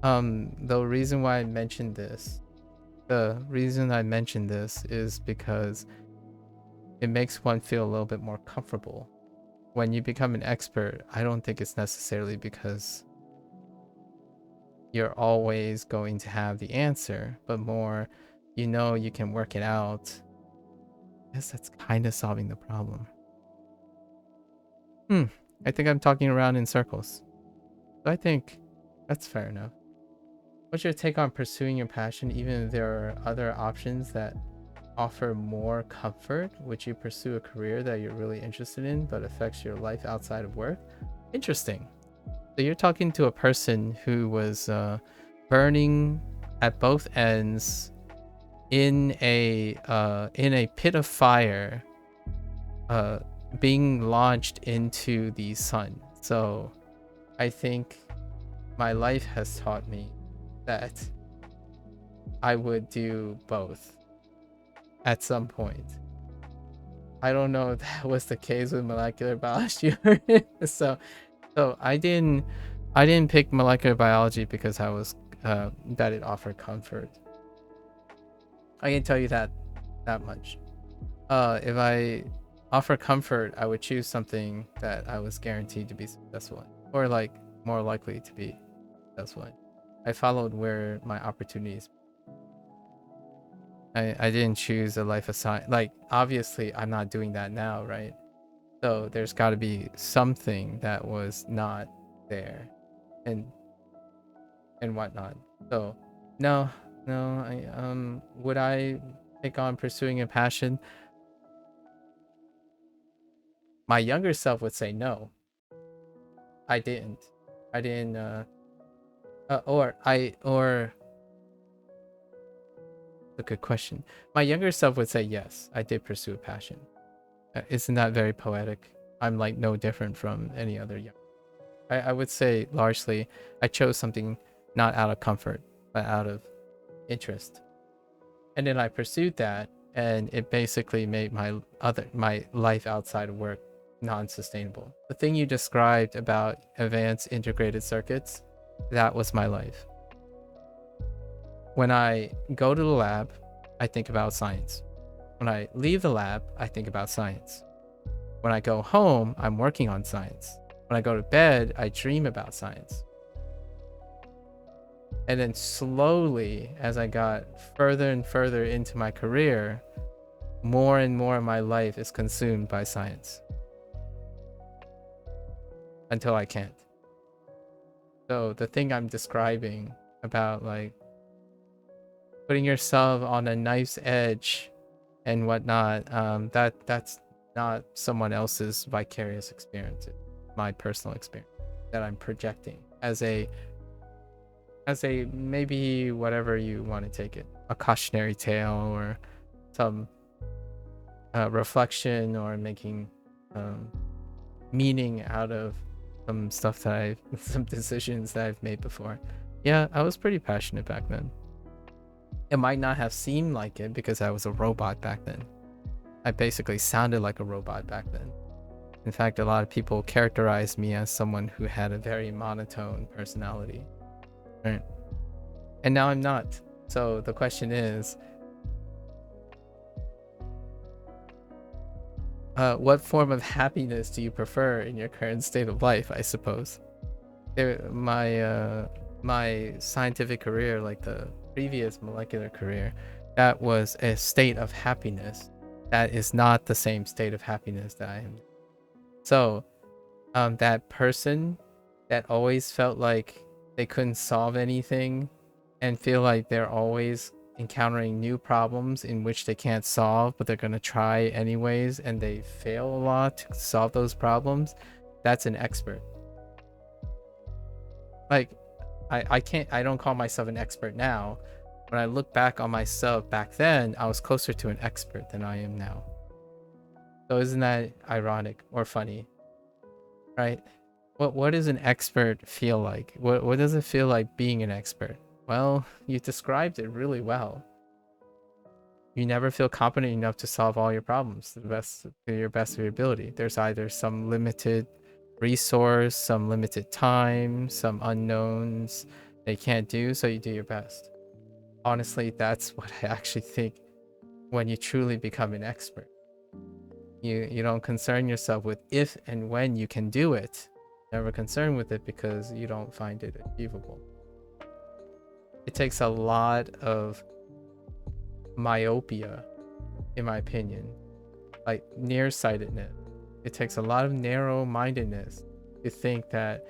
The reason I mentioned this is because it makes one feel a little bit more comfortable. When you become an expert, I don't think it's necessarily because you're always going to have the answer, but more you know you can work it out, I guess that's kind of solving the problem. I think I'm talking around in circles. So I think that's fair enough. What's your take on pursuing your passion even if there are other options that offer more comfort? Would you pursue a career that you're really interested in but affects your life outside of work? Interesting. So you're talking to a person who was burning at both ends in a pit of fire, being launched into the sun. So I think my life has taught me that I would do both at some point. I don't know if that was the case with molecular biology. so I didn't pick molecular biology because I was that it offered comfort. I can tell you that much. If I offer comfort, I would choose something that I was guaranteed to be successful in, or like more likely to be successful in. I followed where my opportunities. I didn't choose a life of science. Like, obviously I'm not doing that now, right? So there's got to be something that was not there, and whatnot. So no, would I take on pursuing a passion? My younger self would say no. I didn't. Or a good question. My younger self would say yes, I did pursue a passion. Isn't that very poetic? I'm like no different from any other young. I would say largely I chose something not out of comfort, but out of interest. And then I pursued that, and it basically made my life outside of work non-sustainable. The thing you described about advanced integrated circuits, that was my life. When I go to the lab, I think about science. When I leave the lab, I think about science. When I go home, I'm working on science. When I go to bed, I dream about science. And then slowly, as I got further and further into my career, more and more of my life is consumed by science. Until I can't. So the thing I'm describing about like putting yourself on a knife's edge and whatnot, that's not someone else's vicarious experience. It's my personal experience that I'm projecting as a maybe whatever you want to take it, a cautionary tale or some reflection or making meaning out of some stuff that some decisions that I've made before. Yeah, I was pretty passionate back then. It might not have seemed like it because I was a robot back then. I basically sounded like a robot back then. In fact, a lot of people characterized me as someone who had a very monotone personality. Right? And now I'm not. So the question is, what form of happiness do you prefer in your current state of life, I suppose? My scientific career, like the previous molecular career, that was a state of happiness. That is not the same state of happiness that I am. So, that person that always felt like they couldn't solve anything and feel like they're always encountering new problems in which they can't solve, but they're going to try anyways, and they fail a lot to solve those problems, that's an expert. Like, I don't call myself an expert now. When I look back on myself back then, I was closer to an expert than I am now. So isn't that ironic or funny? Right? What does an expert feel like? What does it feel like being an expert? Well, you described it really well. You never feel competent enough to solve all your problems to your best of your ability. There's either some limited resource, some limited time, some unknowns they can't do, so you do your best. Honestly, that's what I actually think when you truly become an expert. You don't concern yourself with if and when you can do it. Never concerned with it because you don't find it achievable. It takes a lot of myopia, in my opinion, like nearsightedness. It takes a lot of narrow-mindedness to think that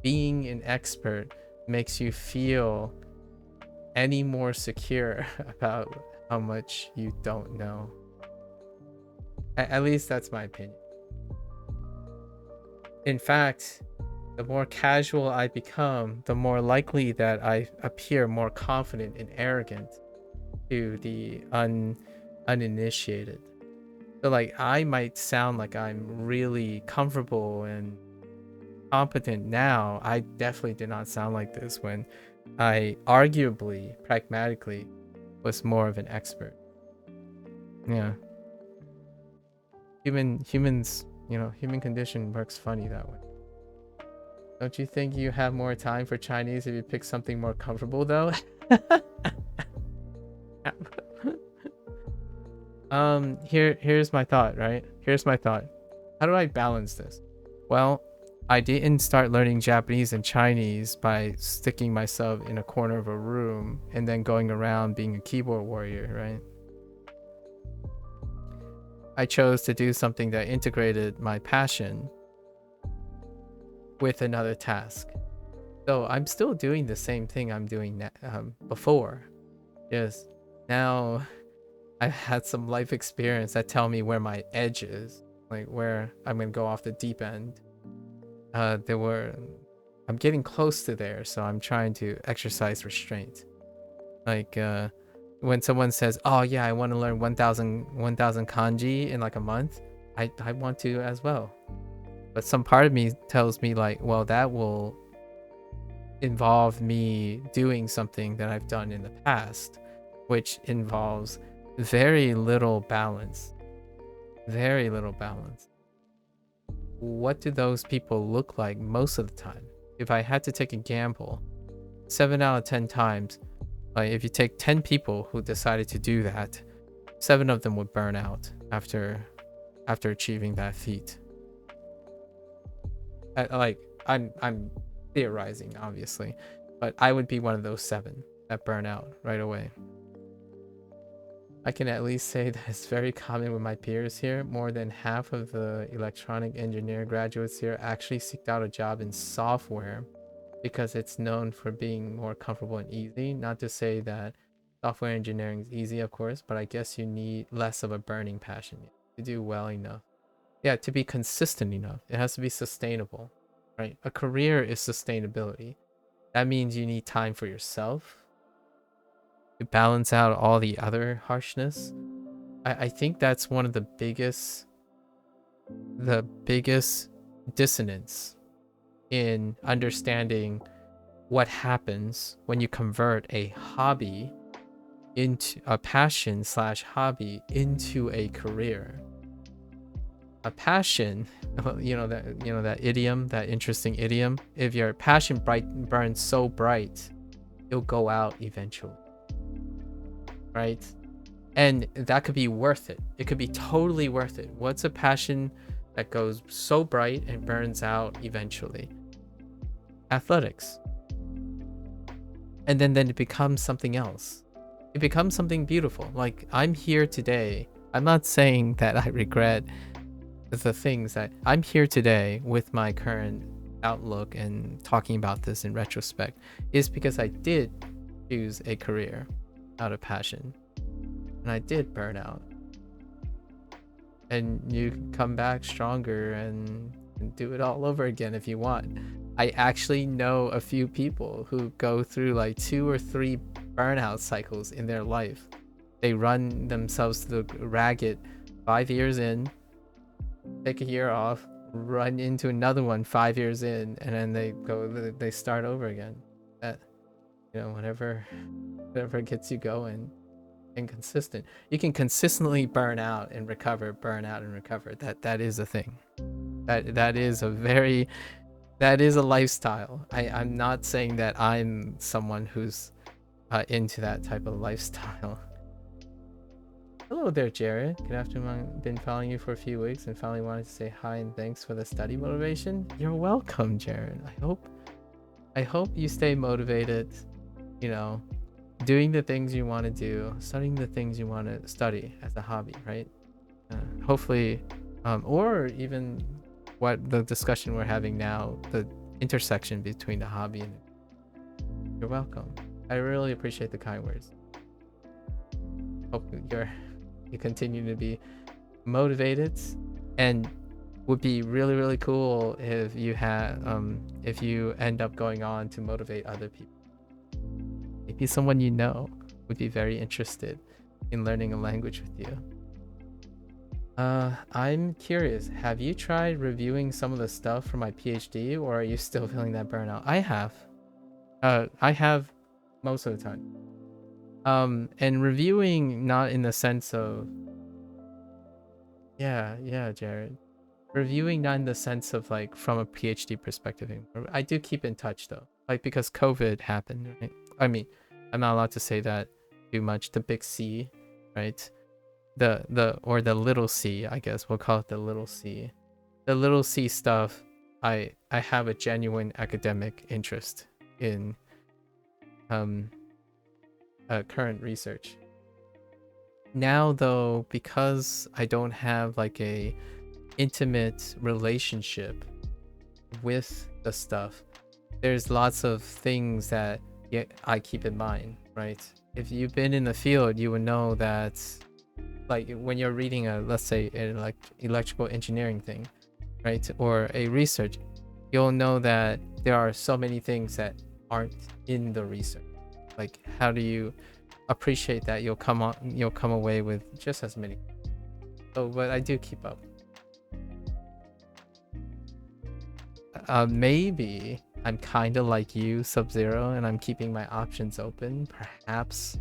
being an expert makes you feel any more secure about how much you don't know. At least that's my opinion. In fact, the more casual I become, the more likely that I appear more confident and arrogant to the uninitiated. So like I might sound like I'm really comfortable and competent now. I definitely did not sound like this when I arguably, pragmatically, was more of an expert. Yeah. Humans, human condition works funny that way. Don't you think you have more time for Chinese if you pick something more comfortable though? Here's my thought, right? Here's my thought. How do I balance this? Well, I didn't start learning Japanese and Chinese by sticking myself in a corner of a room and then going around being a keyboard warrior, right? I chose to do something that integrated my passion with another task. So I'm still doing the same thing I'm doing before. Yes, now I've had some life experience that tell me where my edge is, like where I'm gonna go off the deep end. I'm getting close to there, so I'm trying to exercise restraint. Like when someone says, "Oh yeah, I want to learn 1,000 kanji in like a month," I want to as well. But some part of me tells me like, well, that will involve me doing something that I've done in the past, which involves very little balance. Very little balance. What do those people look like most of the time? If I had to take a gamble, 7 out of 10 times, like if you take 10 people who decided to do that, 7 of them would burn out after achieving that feat. I'm theorizing, obviously, but I would be one of those 7 that burn out right away. I can at least say that it's very common with my peers here. More than half of the electronic engineer graduates here actually seeked out a job in software because it's known for being more comfortable and easy. Not to say that software engineering is easy, of course, but I guess you need less of a burning passion to do well enough. Yeah, to be consistent enough. It has to be sustainable, right? A career is sustainability. That means you need time for yourself to balance out all the other harshness. I think that's one of the biggest dissonance in understanding what happens when you convert a hobby into a passion / hobby into a career. A passion, that idiom, that interesting idiom, if your passion burns so bright, it'll go out eventually. Right? And that could be worth it. It could be totally worth it. What's a passion that goes so bright and burns out eventually? Athletics. And then it becomes something else. It becomes something beautiful. Like, I'm here today. I'm not saying that I regret the things that I'm here today with my current outlook and talking about this in retrospect is because I did choose a career out of passion, and I did burn out. And you can come back stronger and do it all over again if you want. I actually know a few people who go through like 2 or 3 burnout cycles in their life. They run themselves to the ragged 5 years in, take a year off, run into another one 5 years in, and then they start over again. That, whatever gets you going and consistent. You can consistently burn out and recover, burn out and recover. That is a thing. That is a lifestyle. I'm not saying that I'm someone who's into that type of lifestyle. Hello there, Jared. Good afternoon. I've been following you for a few weeks and finally wanted to say hi and thanks for the study motivation. You're welcome, Jared. I hope you stay motivated, doing the things you want to do, studying the things you want to study as a hobby, right? Hopefully, or even what the discussion we're having now, the intersection between the hobby and you're welcome. I really appreciate the kind words. Hope you continue to be motivated, and would be really, really cool if you if you end up going on to motivate other people. Maybe someone you know would be very interested in learning a language with you. I'm curious, have you tried reviewing some of the stuff for my PhD, or are you still feeling that burnout? I have most of the time. And reviewing not in the sense of yeah, Jared. Reviewing not in the sense of like from a PhD perspective. I do keep in touch though. Like because COVID happened, right? I mean, I'm not allowed to say that too much. The big C, right? The little C, I guess we'll call it the little C. The little C stuff, I have a genuine academic interest in current research. Now though, because I don't have like a intimate relationship with the stuff, there's lots of things that I keep in mind, right? If you've been in the field, you would know that like when you're reading let's say an electrical engineering thing, right, or a research, you'll know that there are so many things that aren't in the research. Like how do you appreciate that? You'll come away with just as many. So but I do keep up. Maybe I'm kind of like you, Sub-Zero, and I'm keeping my options open. Perhaps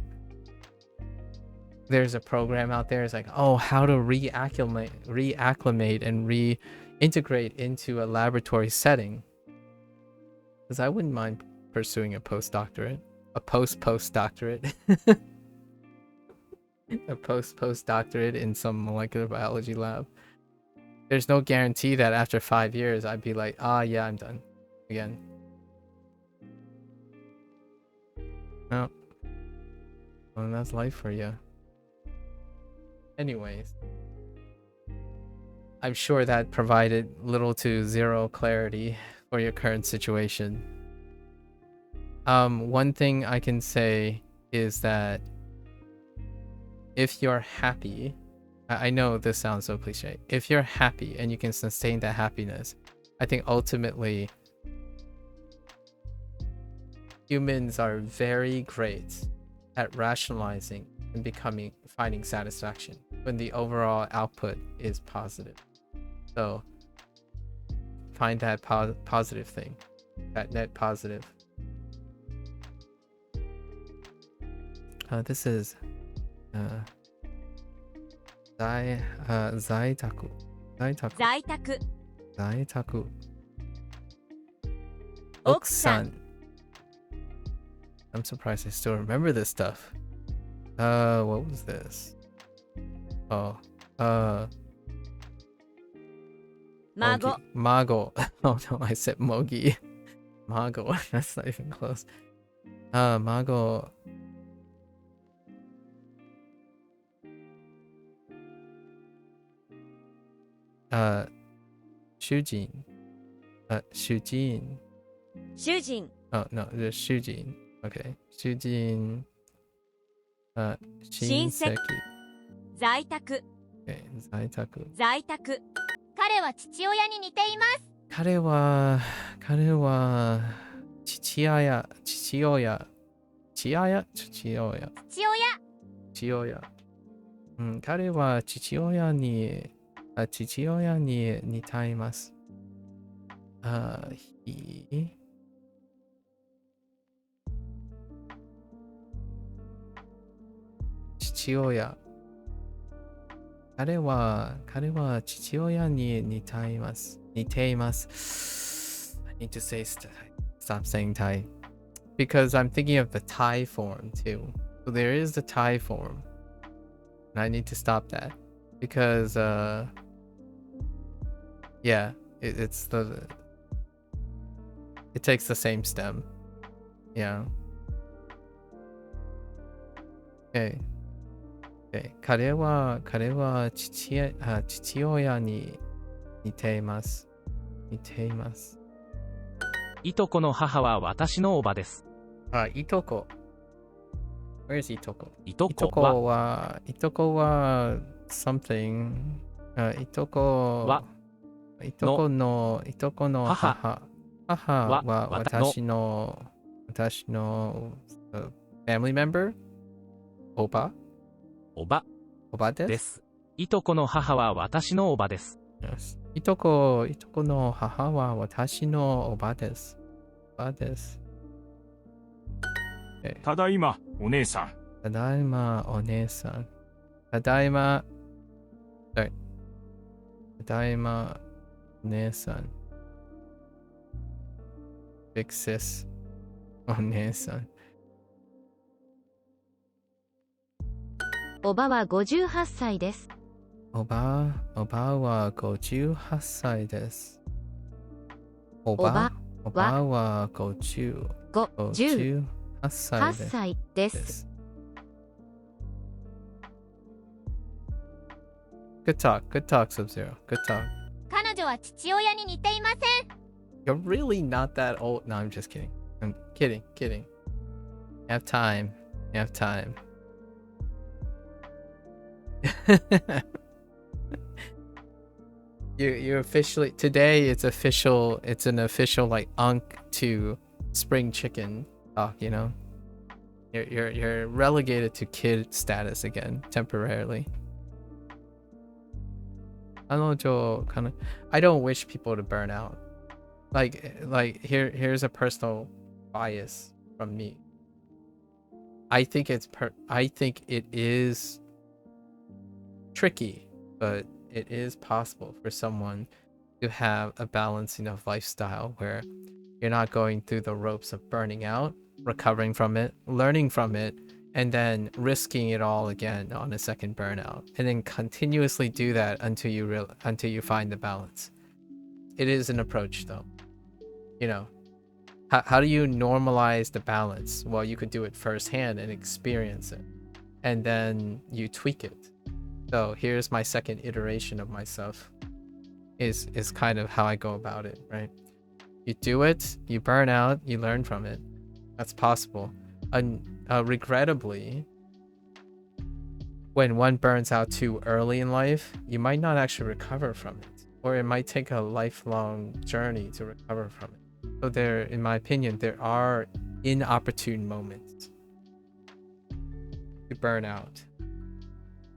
there's a program out there. It's like, oh, how to reacclimate and reintegrate into a laboratory setting. Because I wouldn't mind pursuing a postdoctorate, a postdoctorate, a postdoctorate in some molecular biology lab. There's no guarantee that after 5 years I'd be like, yeah, I'm done again. No. Well, that's life for you. Anyways, I'm sure that provided little to zero clarity for your current situation. One thing I can say is that if you're happy, I know this sounds so cliche, if you're happy and you can sustain that happiness, I think ultimately humans are very great at rationalizing and finding satisfaction when the overall output is positive. So find that positive thing, that net positive. This is在宅。奥さん。I'm surprised I still remember this stuff. What was this? Oh, Mago. Oh no, I said Mogi. Mago. That's not even close. Mago. Shujin. Shujin. Oh no, the Shujin. Okay. Shujin. Shinseki. 在宅。 Okay, 在宅。在宅。彼は父親に似ています。彼は父親。うん、彼は父親に似ています。父親。彼は父親に似ています。I need to stop saying Thai. Because I'm thinking of the Thai form too. So there is the Thai form. And I need to stop that. Because, yeah, it takes the same stem. Yeah. Okay. Okay. 彼は父親に似ています。似ています。いとこの母は私のおばです。いとこ。Where is いとこ？いとこは something。いとこの母。母は私のfamily member？おばです。いとこの母は私のおばです。Yes. いとこの母は私のおばです。Okay. ただいま、お姉さん。ただいま、お姉さん。ただいま、sorry. ただいま、お姉さん。Big sis。お姉さん。おばは58歳です。おばは58歳です。おばは58歳です。Good talk, Sub-Zero. Good talk. 彼女は父親に似ていません。You're really not that old. No, I'm just kidding. I'm kidding. You have time. You officially today it's an official like to spring chicken talk, you know. You're relegated to kid status again temporarily. I don't wish people to burn out. Like here's a personal bias from me. I think it is tricky, but it is possible for someone to have a balanced enough lifestyle where you're not going through the ropes of burning out, recovering from it, learning from it, and then risking it all again on a second burnout, and then continuously do that until you find the balance. It is an approach, though. You know, how do you normalize the balance? Well, you could do it firsthand and experience it, and then you tweak it. So here's my second iteration of myself. Is kind of how I go about it, right? You do it, you burn out, you learn from it. That's possible. Regrettably, when one burns out too early in life, you might not actually recover from it, or it might take a lifelong journey to recover from it. So in my opinion, there are inopportune moments to burn out.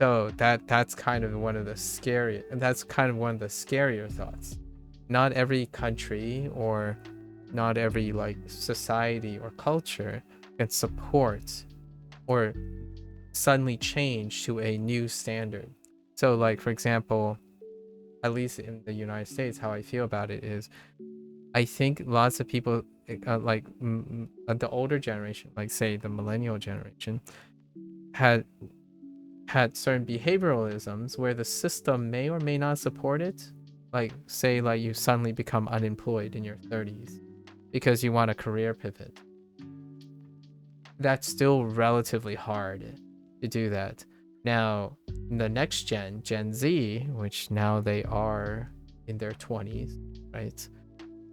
So that's kind of one of the scarier thoughts. Not every country or not every like society or culture can support or suddenly change to a new standard. So like, for example, at least in the United States, how I feel about it is I think lots of people like the older generation, like say the millennial generation, had certain behavioralisms where the system may or may not support it. Like say like you suddenly become unemployed in your 30s because you want a career pivot. That's still relatively hard to do that. Now, the next Gen Z, which now they are in their 20s, right?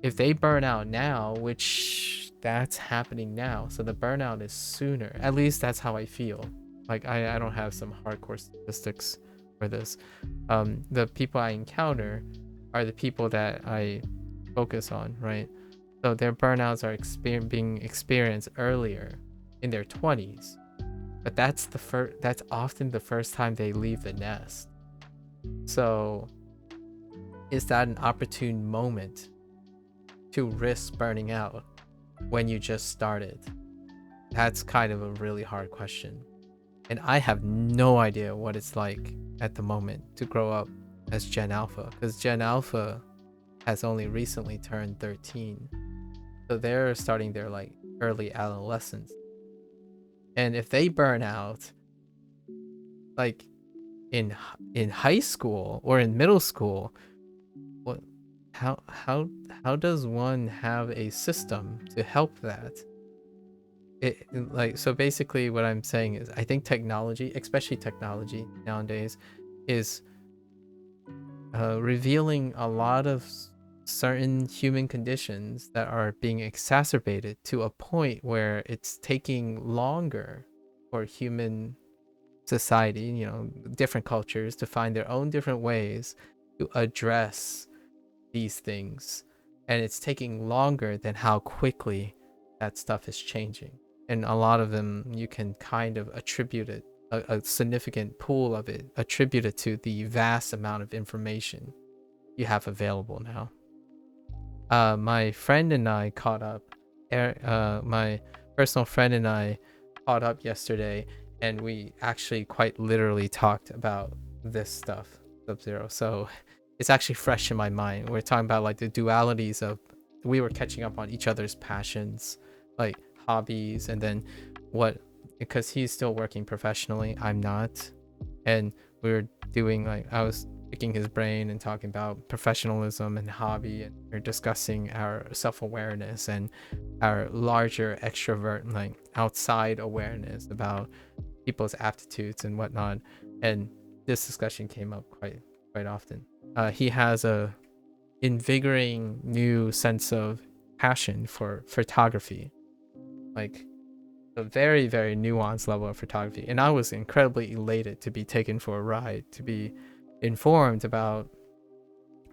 If they burn out now, which that's happening now, so the burnout is sooner. At least that's how I feel. Like I don't have some hardcore statistics for this. The people I encounter are the people that I focus on, right? So their burnouts are being experienced earlier in their 20s, but that's often the first time they leave the nest. So is that an opportune moment to risk burning out when you just started? That's kind of a really hard question. And I have no idea what it's like at the moment to grow up as Gen Alpha, because Gen Alpha has only recently turned 13. So they're starting their like early adolescence. And if they burn out like in high school or in middle school, what how does one have a system to help that? like, so basically what I'm saying is I think technology, especially technology nowadays, is revealing a lot of certain human conditions that are being exacerbated to a point where it's taking longer for human society, you know, different cultures to find their own different ways to address these things. And it's taking longer than how quickly that stuff is changing. And a lot of them you can kind of attribute it, a significant pool of it, attribute it to the vast amount of information you have available now. My friend and I caught up, my personal friend and I caught up yesterday, and we actually quite literally talked about this stuff, Sub-Zero. So it's actually fresh in my mind. We're talking about like the dualities of, we were catching up on each other's passions, like hobbies, and then what, because he's still working professionally, I'm not. And we were doing, like, I was picking his brain and talking about professionalism and hobby, and we're discussing our self-awareness and our larger extrovert, like outside awareness about people's aptitudes and whatnot. And this discussion came up quite often. He has a invigorating new sense of passion for photography, like a very, very nuanced level of photography. And I was incredibly elated to be taken for a ride, to be informed about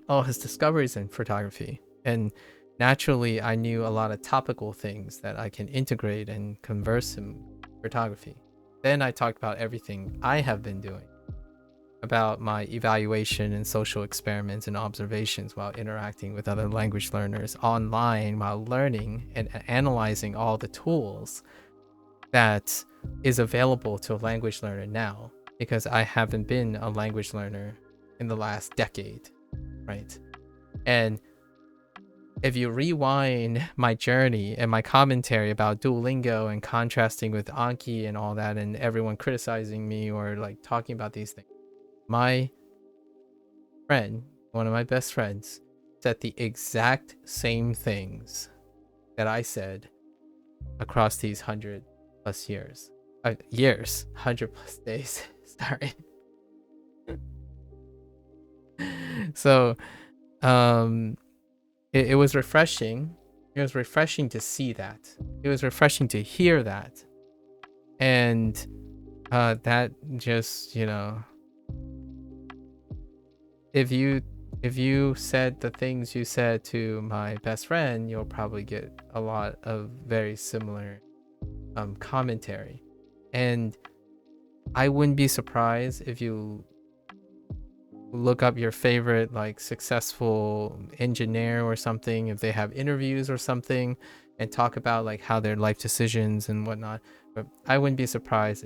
all his discoveries in photography. And naturally, I knew a lot of topical things that I can integrate and converse in photography. Then I talked about everything I have been doing, about my evaluation and social experiments and observations while interacting with other language learners online, while learning and analyzing all the tools that is available to a language learner now, because I haven't been a language learner in the last decade, right? And if you rewind my journey and my commentary about Duolingo and contrasting with Anki and all that, and everyone criticizing me or like talking about these things, my friend, one of my best friends, said the exact same things that I said across these 100+ years. 100+ days. Sorry. So, it was refreshing. It was refreshing to see that. It was refreshing to hear that. And that just, you know, if you said the things you said to my best friend, you'll probably get a lot of very similar commentary. And I wouldn't be surprised if you look up your favorite like successful engineer or something, if they have interviews or something, and talk about like how their life decisions and whatnot. But I wouldn't be surprised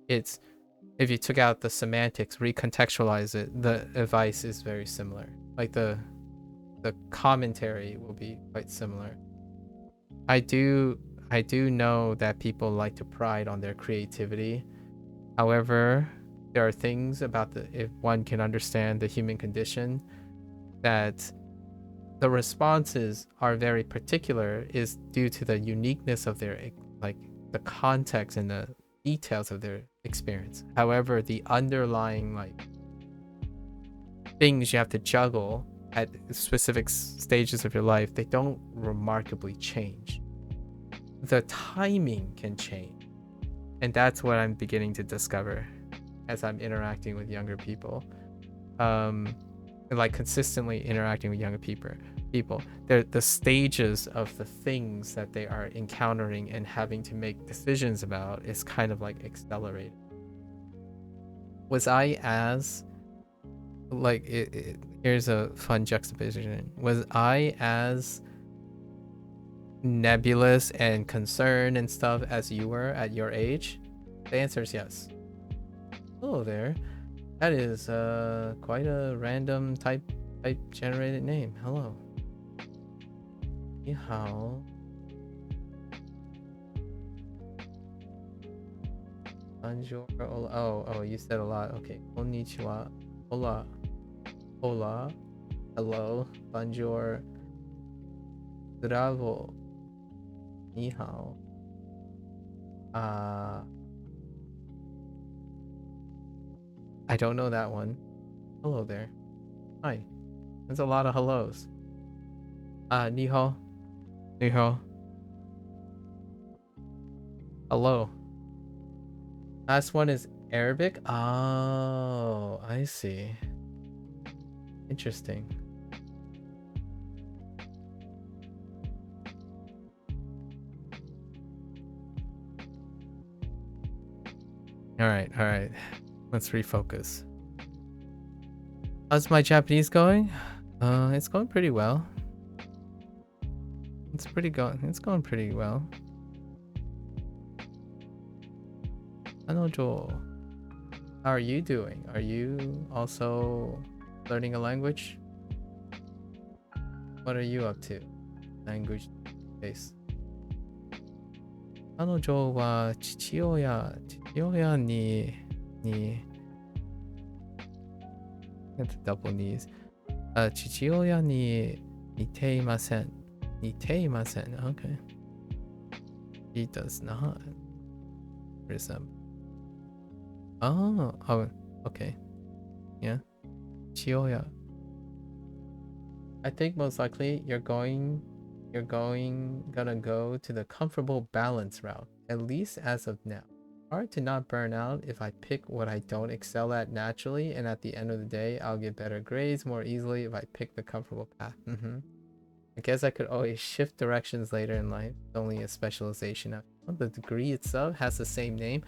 if you took out the semantics, recontextualize it, the advice is very similar. Like the commentary will be quite similar. I do know that people like to pride on their creativity. However, there are things about if one can understand the human condition, that the responses are very particular is due to the uniqueness of their, like the context and the details of their experience. However, the underlying like things you have to juggle at specific stages of your life, they don't remarkably change. The timing can change, and that's what I'm beginning to discover as I'm interacting with younger people, like consistently interacting with younger people. The stages of the things that they are encountering and having to make decisions about is kind of like accelerated. Was I as like here's a fun juxtaposition. Was I as nebulous and concerned and stuff as you were at your age? The answer is yes. Hello there. That is quite a random type generated name. Hello. 你好. Bonjour. Oh, you said a lot. Okay. Konnichiwa. Hola. Hola. Hello. Bonjour. Zdravo. 你好. I don't know that one. Hello there. Hi. There's a lot of hellos. Ni hao. Ni hao. Hello. Last one is Arabic. Oh, I see. Interesting. All right. Let's refocus. How's my Japanese going? It's going pretty well. It's going pretty well. Anojo, how are you doing? Are you also learning a language? What are you up to? Language base. Anojo wa chichioya ni have to double knees. Chichioya ni niteimasen. Niteimasen. Okay. He does not resemble. Oh, okay. Yeah. Chichioya. I think most likely you're gonna go to the comfortable balance route, at least as of now. Hard to not burn out if I pick what I don't excel at naturally, and at the end of the day, I'll get better grades more easily if I pick the comfortable path. I guess I could always shift directions later in life. It's only a specialization. The degree itself has the same name.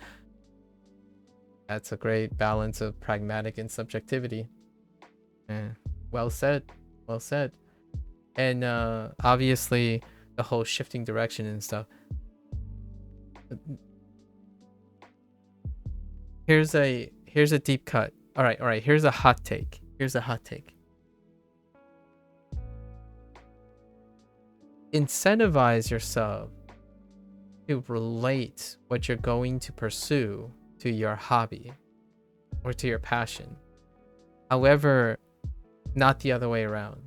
That's a great balance of pragmatic and subjectivity. Well said. Well said. And obviously the whole shifting direction and stuff. Here's a deep cut. All right. Here's a hot take. Incentivize yourself to relate what you're going to pursue to your hobby or to your passion. However, not the other way around.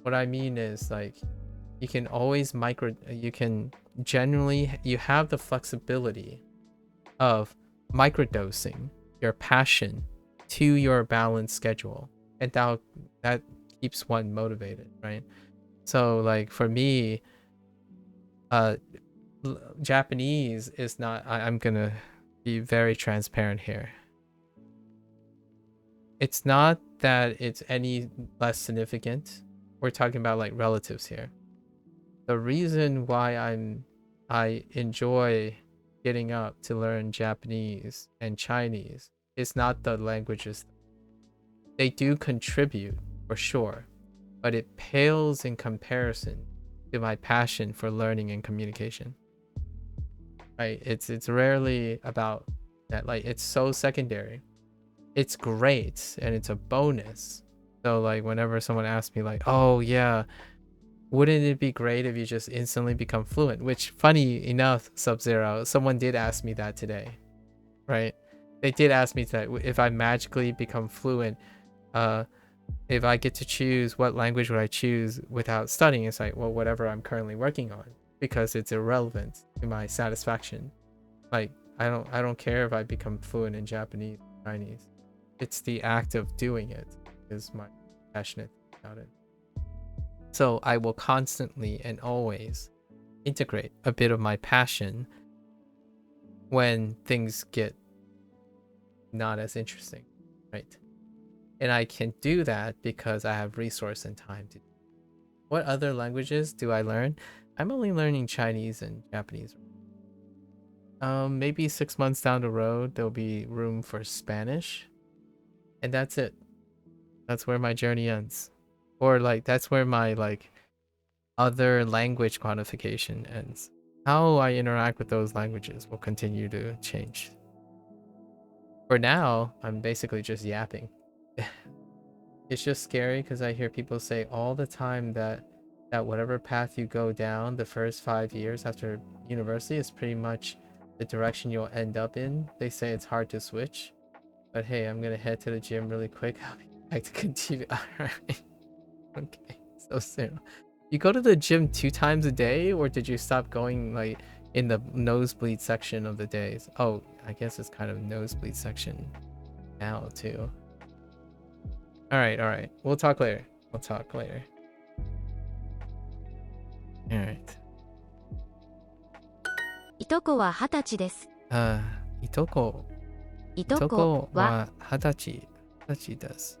What I mean is, like, you can always you have the flexibility of microdosing your passion to your balanced schedule, and that keeps one motivated, right? So like for me, Japanese is not, I'm gonna be very transparent here. It's not that it's any less significant. We're talking about like relatives here. The reason why I enjoy getting up to learn Japanese and Chinese is not the languages. They do contribute for sure, but it pales in comparison to my passion for learning and communication. Right? It's rarely about that. Like, it's so secondary. It's great and it's a bonus. So like whenever someone asks me like, oh yeah, wouldn't it be great if you just instantly become fluent? Which, funny enough, Sub-Zero, someone did ask me that today, right? They did ask me that if I magically become fluent, if I get to choose what language would I choose without studying. It's like, well, whatever I'm currently working on, because it's irrelevant to my satisfaction. Like, I don't care if I become fluent in Japanese or Chinese. It's the act of doing it is my passionate about it. So I will constantly and always integrate a bit of my passion when things get not as interesting, right? And I can do that because I have resource and time to. What other languages do I learn? I'm only learning Chinese and Japanese. Maybe 6 months down the road, there'll be room for Spanish. And that's it. That's where my journey ends. Or like, that's where my like other language quantification ends. How I interact with those languages will continue to change. For now, I'm basically just yapping. It's just scary because I hear people say all the time that whatever path you go down the first 5 years after university is pretty much the direction you'll end up in. They say it's hard to switch. But hey, I'm gonna head to the gym really quick. I'll be back to continue. Alright. Okay. So soon. You go to the gym 2 times a day, or did you stop going like in the nosebleed section of the days. Oh, I guess it's kind of nosebleed section now too. All right. We'll talk later. All right. いとこは20歳です。いとこは20歳です。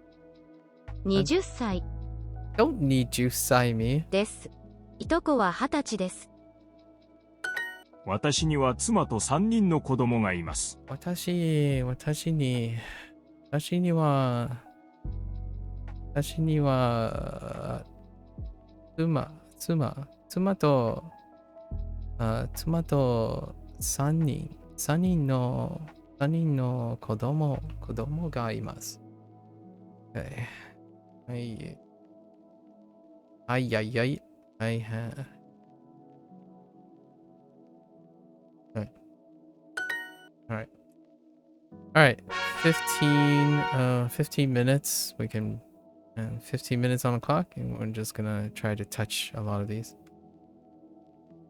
20歳 Don't need you, me. です。いとこは20歳です。私には妻と3人の子供がいます。私には妻と3人の子供がいます。はい。All right. 15 minutes. We can 15 minutes on the clock, and we're just gonna try to touch a lot of these.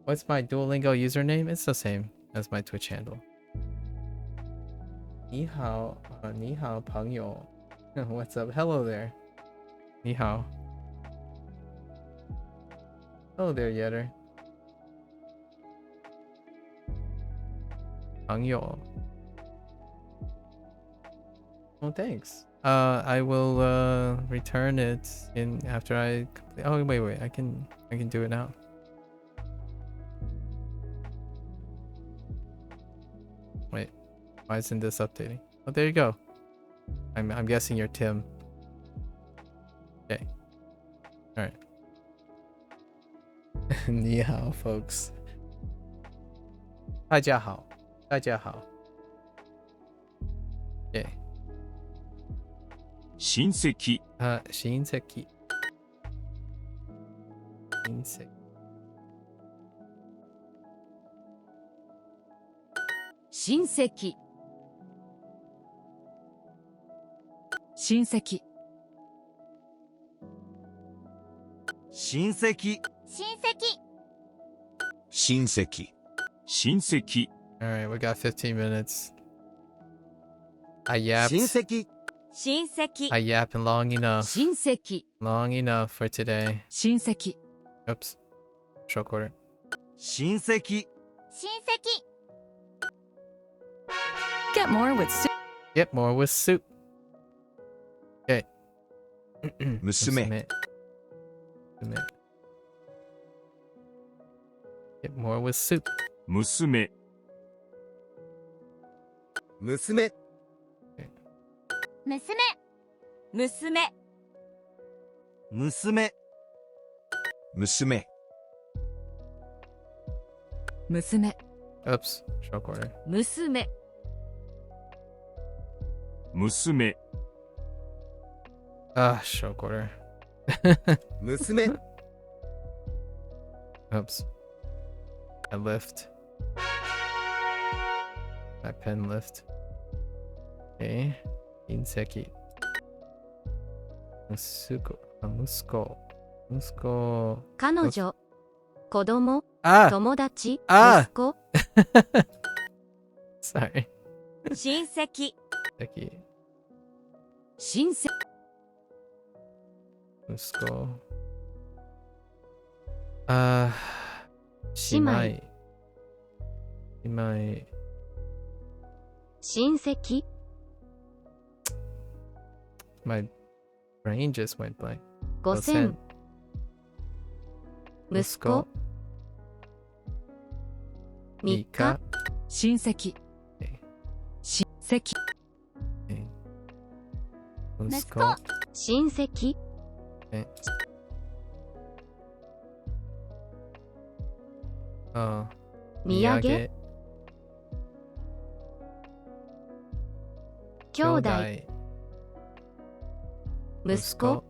What's my Duolingo username? It's the same as my Twitch handle. 你好 朋友 What's up? Hello there. 你好 Hello there, Yetter. 朋友 Oh, thanks. I will return it in after I complete. Oh, wait. I can do it now. Wait. Why isn't this updating? Oh, there you go. I'm guessing you're Tim. Okay. All right. 你好, folks. 大家好. Okay. 親戚。親戚。親戚。親戚。親戚。親戚。親戚。All right, we got 15 minutes. I yapped. 親戚。親戚。 I yapped long enough. 親戚。 Long enough for today. 親戚。 Oops. Short quarter. 親戚。親戚。 Get more with Get more with soup. Okay. 娘。 Get more with soup. 娘。娘。娘。娘。娘。娘。娘。 Oops. Short quarter. 娘。娘。Short quarter. 娘。 Oops. I lift. My pen lift. Okay. 親戚。息子。彼女、子供、 Ah! 友達、 Ah! 息子、 Sorry. 親戚。親戚。息子。姉妹。親戚、 My brain just went blank. 五千、息子、3日、親戚。親戚。息子。親戚、土産、兄弟、息子、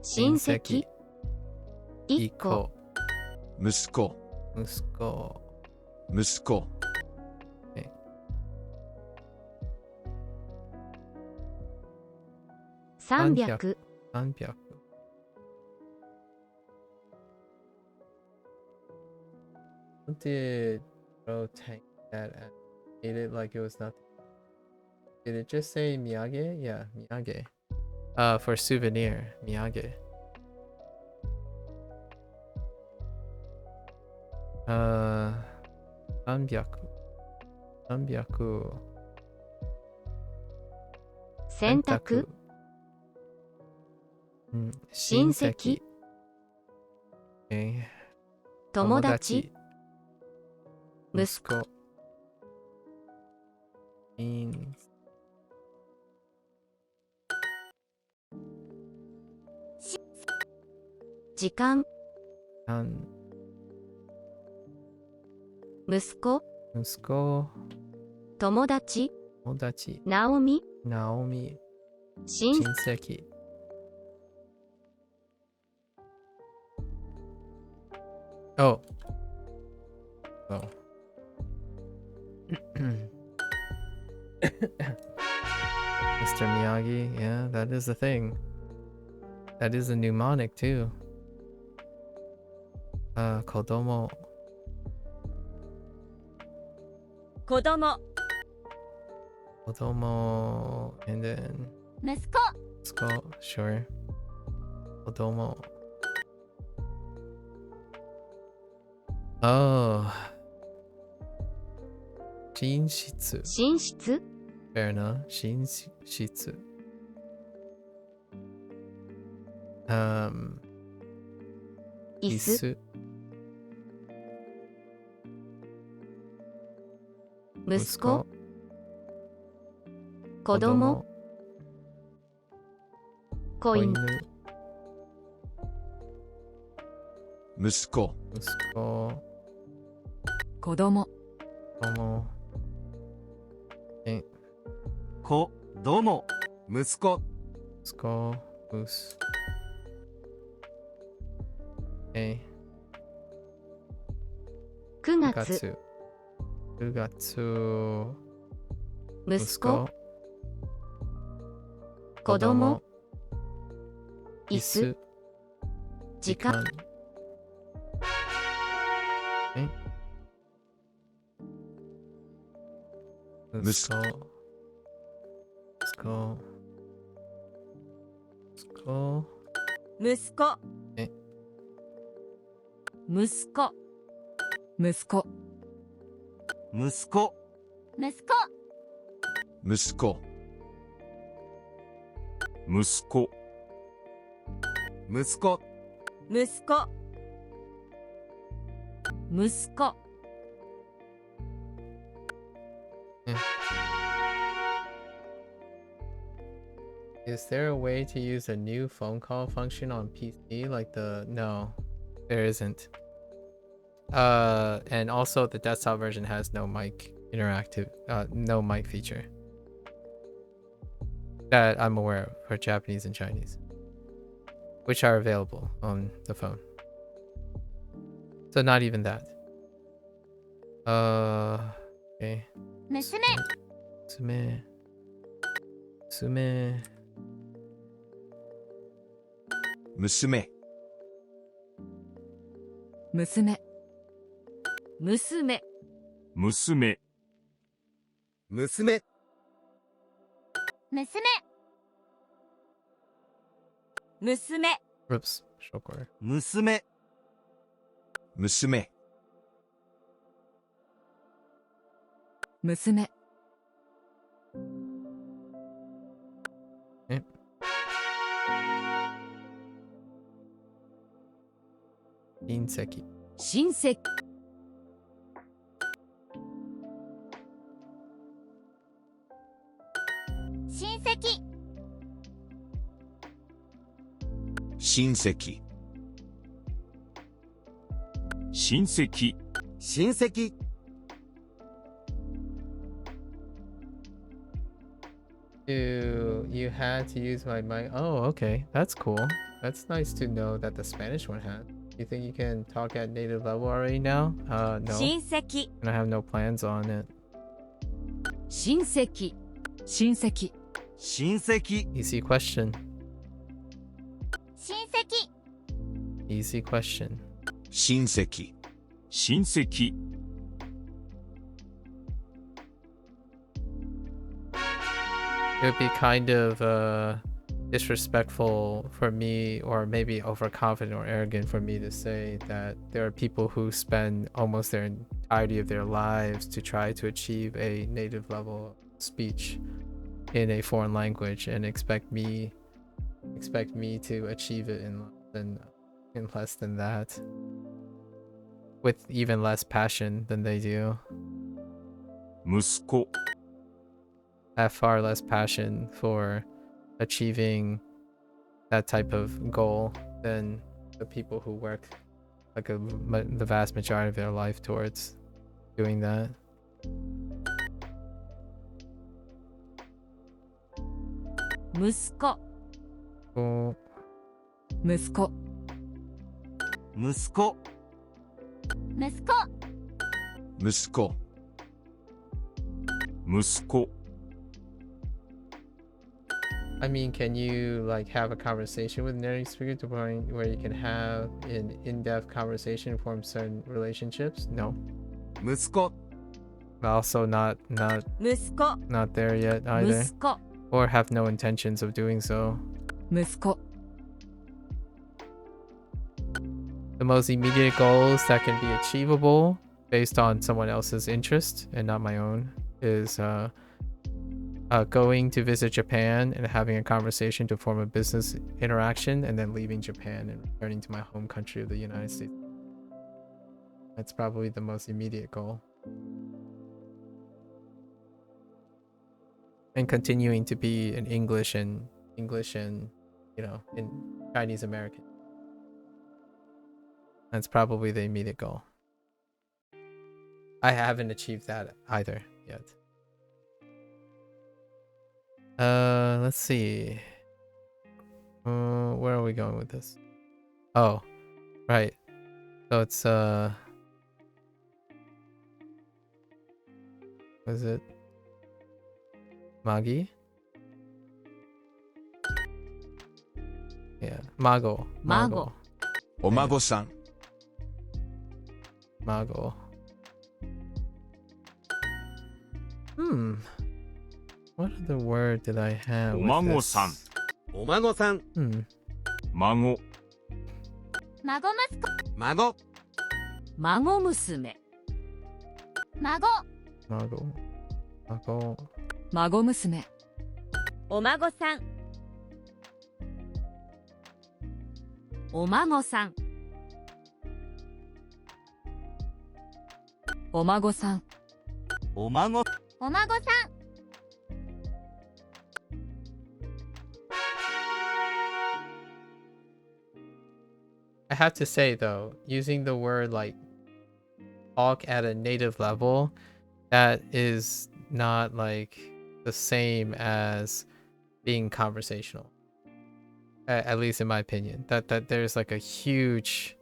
親戚、一個、息子。300、 300 What did Bro tank that and made it like it was nothing? Did it just say miyage? Yeah, miyage. For souvenir, miyage. 300 洗濯、親戚、友達、息子、時間、息子、友達、ナオミ、親戚。Oh. Mr. Miyagi, yeah, that is a thing. That is a mnemonic too. Kodomo. 子供、 Kodomo, and then 息子、 sure. Kodomo. Oh. 寝室。寝室、 Fair enough. 寝室。椅子、息子、子供、子犬、息子、子供、子供、息子、9月、息子、子供、椅子、時間、息子、息子、息子、息子、息子、息子、息子、息子、息子、息子、息子、息子。Is there a way to use a new phone call function on PC like the... No, there isn't. And also the desktop version has no mic no mic feature that I'm aware of for Japanese and Chinese, which are available on the phone. So not even that. Okay. 娘、娘、娘、娘、娘、娘、娘、 Oops, shokor. 娘、娘、娘、親戚、親戚、親戚、親戚、親戚、親戚、 You had to use my mic. Oh, okay. That's cool. That's nice to know that the Spanish one had. You think you can talk at native level already now? No. 親戚、 And I have no plans on it. 親戚、親戚、親戚、 Easy question. 親戚、 Easy question. 親戚、親戚 It would be kind of disrespectful for me, or maybe overconfident or arrogant for me to say that there are people who spend almost their entirety of their lives to try to achieve a native level speech in a foreign language and expect me to achieve it in less than that, with even less passion than they do. 息子 Have far less passion for achieving that type of goal than the people who work like the vast majority of their life towards doing that. 息子 Cool. 息子息子息子息子息子 I mean, can you like have a conversation with a native speaker to the point where you can have an in-depth conversation, form certain relationships? No. 息子 Also not 息子 there yet either. 息子 Or have no intentions of doing so. 息子 The most immediate goals that can be achievable based on someone else's interest and not my own is going to visit Japan and having a conversation to form a business interaction, and then leaving Japan and returning to my home country of the United States. That's probably the most immediate goal. And continuing to be in English and you know, in Chinese American. That's probably the immediate goal. I haven't achieved that either yet. Let's see. Where are we going with this? Oh, right. So it's what is it? Magi? Yeah, Mago. Mago. お孫さん Mago. What other word did I have? お with 孫 this? さんお孫さん Hmm. 孫孫息子孫孫娘孫 Mago. Mago. 孫娘お孫さんお孫さんお孫さんお孫お孫さん I have to say though, using the word like talk at a native level, that is not like the same as being conversational. At least in my opinion, that there's like a huge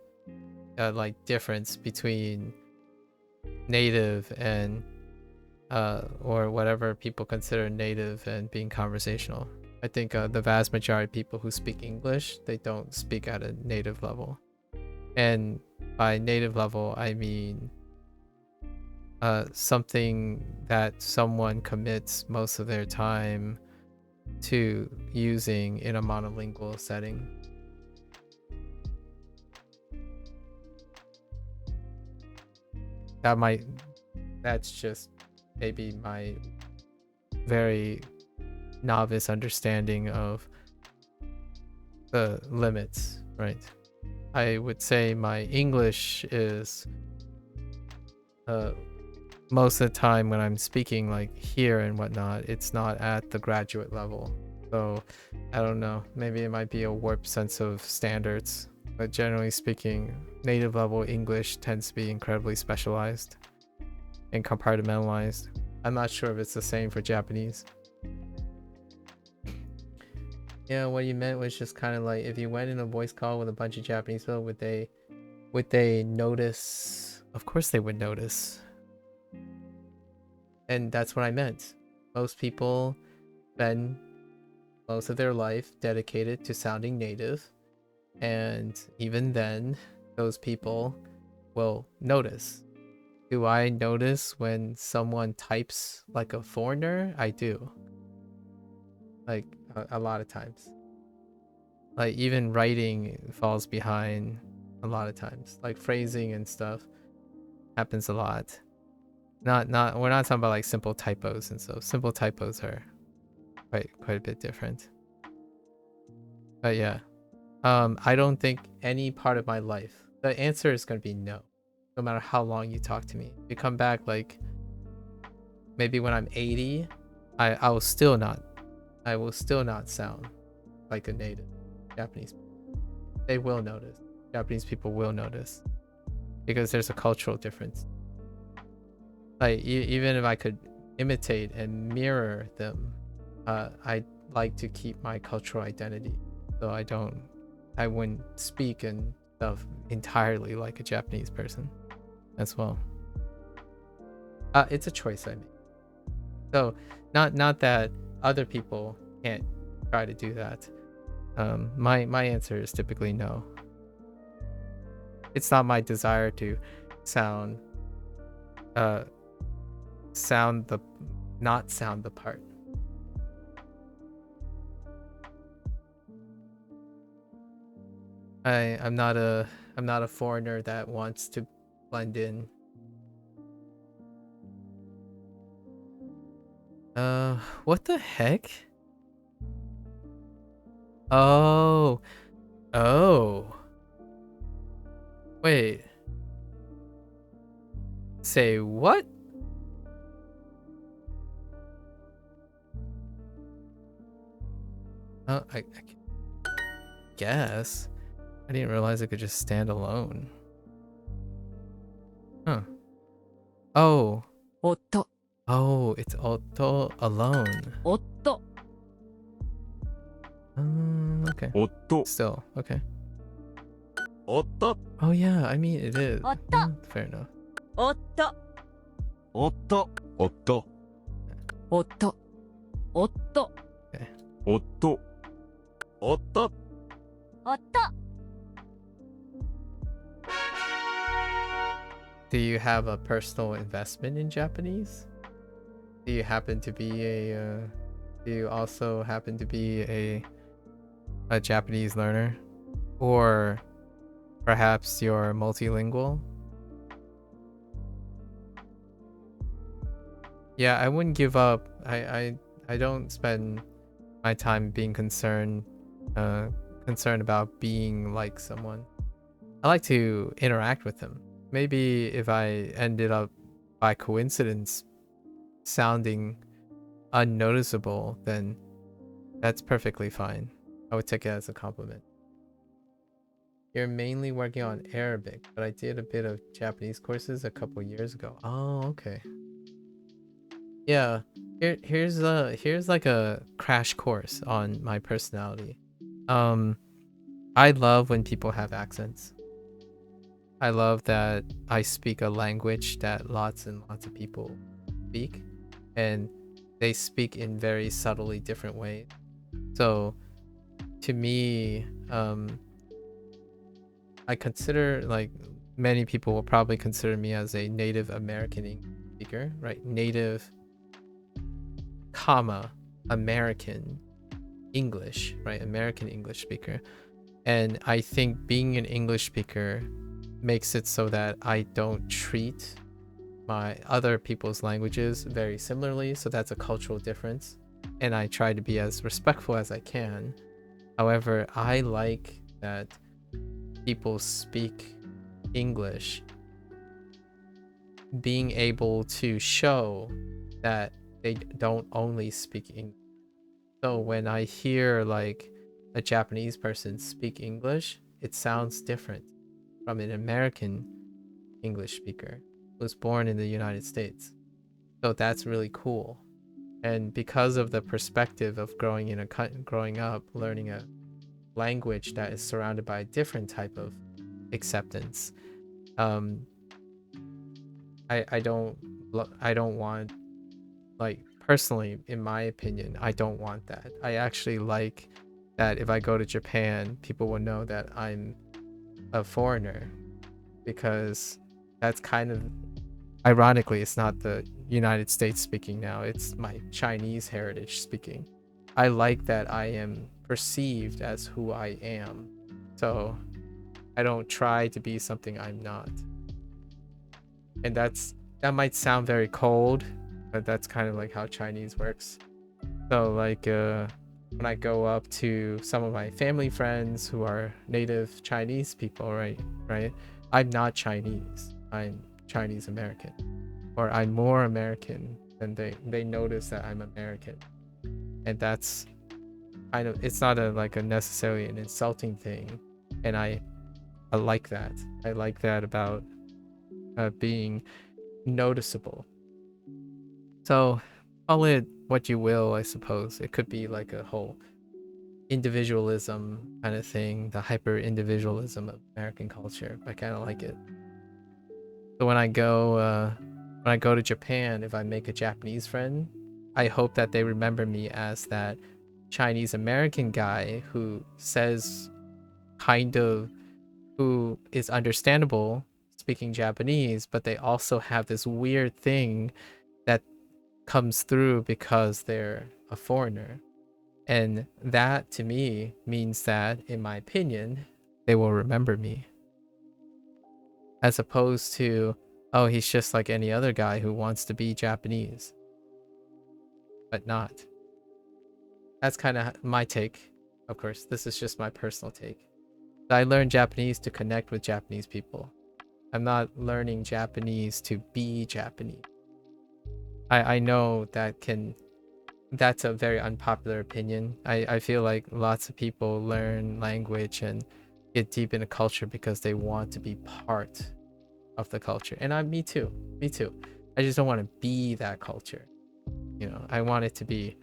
like difference between native and or whatever people consider native and being conversational. I think the vast majority of people who speak English, they don't speak at a native level. And by native level, I mean something that someone commits most of their time to using in a monolingual setting. That's just maybe my very novice understanding of the limits, right? I would say my English is most of the time when I'm speaking like here and whatnot, it's not at the graduate level. So I don't know, maybe it might be a warped sense of standards, but generally speaking, native level English tends to be incredibly specialized and compartmentalized. I'm not sure if it's the same for Japanese. Yeah, what you meant was just kind of like if you went in a voice call with a bunch of Japanese people, would they notice? Of course they would notice. And that's what I meant. Most people spend most of their life dedicated to sounding native, and even then, those people will notice. Do I notice when someone types like a foreigner? I do. Like a lot of times. Like even writing falls behind a lot of times. Like phrasing and stuff happens a lot. We're not talking about like simple typos and so simple typos are quite a bit different. But yeah. I don't think any part of my life. The answer is gonna be no. No matter how long you talk to me. If you come back like maybe when I'm 80, I will still not sound like a native Japanese. They will notice. Japanese people will notice. Because there's a cultural difference. Like even if I could imitate and mirror them, I like to keep my cultural identity. So I wouldn't speak and stuff entirely like a Japanese person as well. It's a choice I make. So not that other people can't try to do that. My answer is typically no. It's not my desire to sound the part. I'm not a foreigner that wants to blend in. What the heck? Oh. Wait. Say what? I guess. I didn't realize it could just stand alone. Huh. Oh. 夫 Oh, it's otto alone. 夫 Okay. 夫 Still, okay. 夫 Oh yeah, I mean it is. Otto. Fair enough. 夫夫夫。夫夫夫夫 夫 Do you have a personal investment in Japanese? Do you happen to be do you also happen to be a Japanese learner? Or perhaps you're multilingual? Yeah, I wouldn't give up. I don't spend my time being concerned about being like someone. I like to interact with them. Maybe if I ended up by coincidence sounding unnoticeable, then that's perfectly fine. I would take it as a compliment. You're mainly working on Arabic, but I did a bit of Japanese courses a couple years ago. Oh, okay. Yeah, here's like a crash course on my personality. I love when people have accents. I love that I speak a language that lots and lots of people speak, and they speak in very subtly different ways. So to me, I consider, like, many people will probably consider me as a native American English speaker, right? Native, comma, American English, right? American English speaker. And I think being an English speaker makes it so that I don't treat my other people's languages very similarly. So that's a cultural difference. And I try to be as respectful as I can. However, I like that people speak English being able to show that they don't only speak English. So when I hear like a Japanese person speak English, it sounds different from an American English speaker who was born in the United States. So that's really cool. And because of the perspective of growing up learning a language that is surrounded by a different type of acceptance, I don't want, like, personally, in my opinion, I don't want that. I actually like that if I go to Japan, people will know that I'm a foreigner, because that's kind of ironically, it's not the United States speaking now, it's my Chinese heritage speaking. I like that I am perceived as who I am. So I don't try to be something I'm not. And that might sound very cold, but that's kind of like how Chinese works. So like when I go up to some of my family friends who are native Chinese people, right? I'm not Chinese. I'm Chinese American. Or I'm more American than they notice that I'm American. And that's kind of, it's not like a necessarily an insulting thing. And I like that. I like that about being noticeable. So call it what you will, I suppose. It could be like a whole individualism kind of thing, the hyper individualism of American culture. I kind of like it. So when I go to Japan, if I make a Japanese friend, I hope that they remember me as that Chinese American guy who says kind of, who is understandable speaking Japanese, but they also have this weird thing that comes through because they're a foreigner. And that to me means that, in my opinion, they will remember me. As opposed to, oh, he's just like any other guy who wants to be Japanese. But not. That's kind of my take. Of course, this is just my personal take. I learned Japanese to connect with Japanese people. I'm not learning Japanese to be Japanese. I know that's a very unpopular opinion. I feel like lots of people learn language and get deep into culture because they want to be part of the culture. And me too. I just don't want to be that culture. I want it to be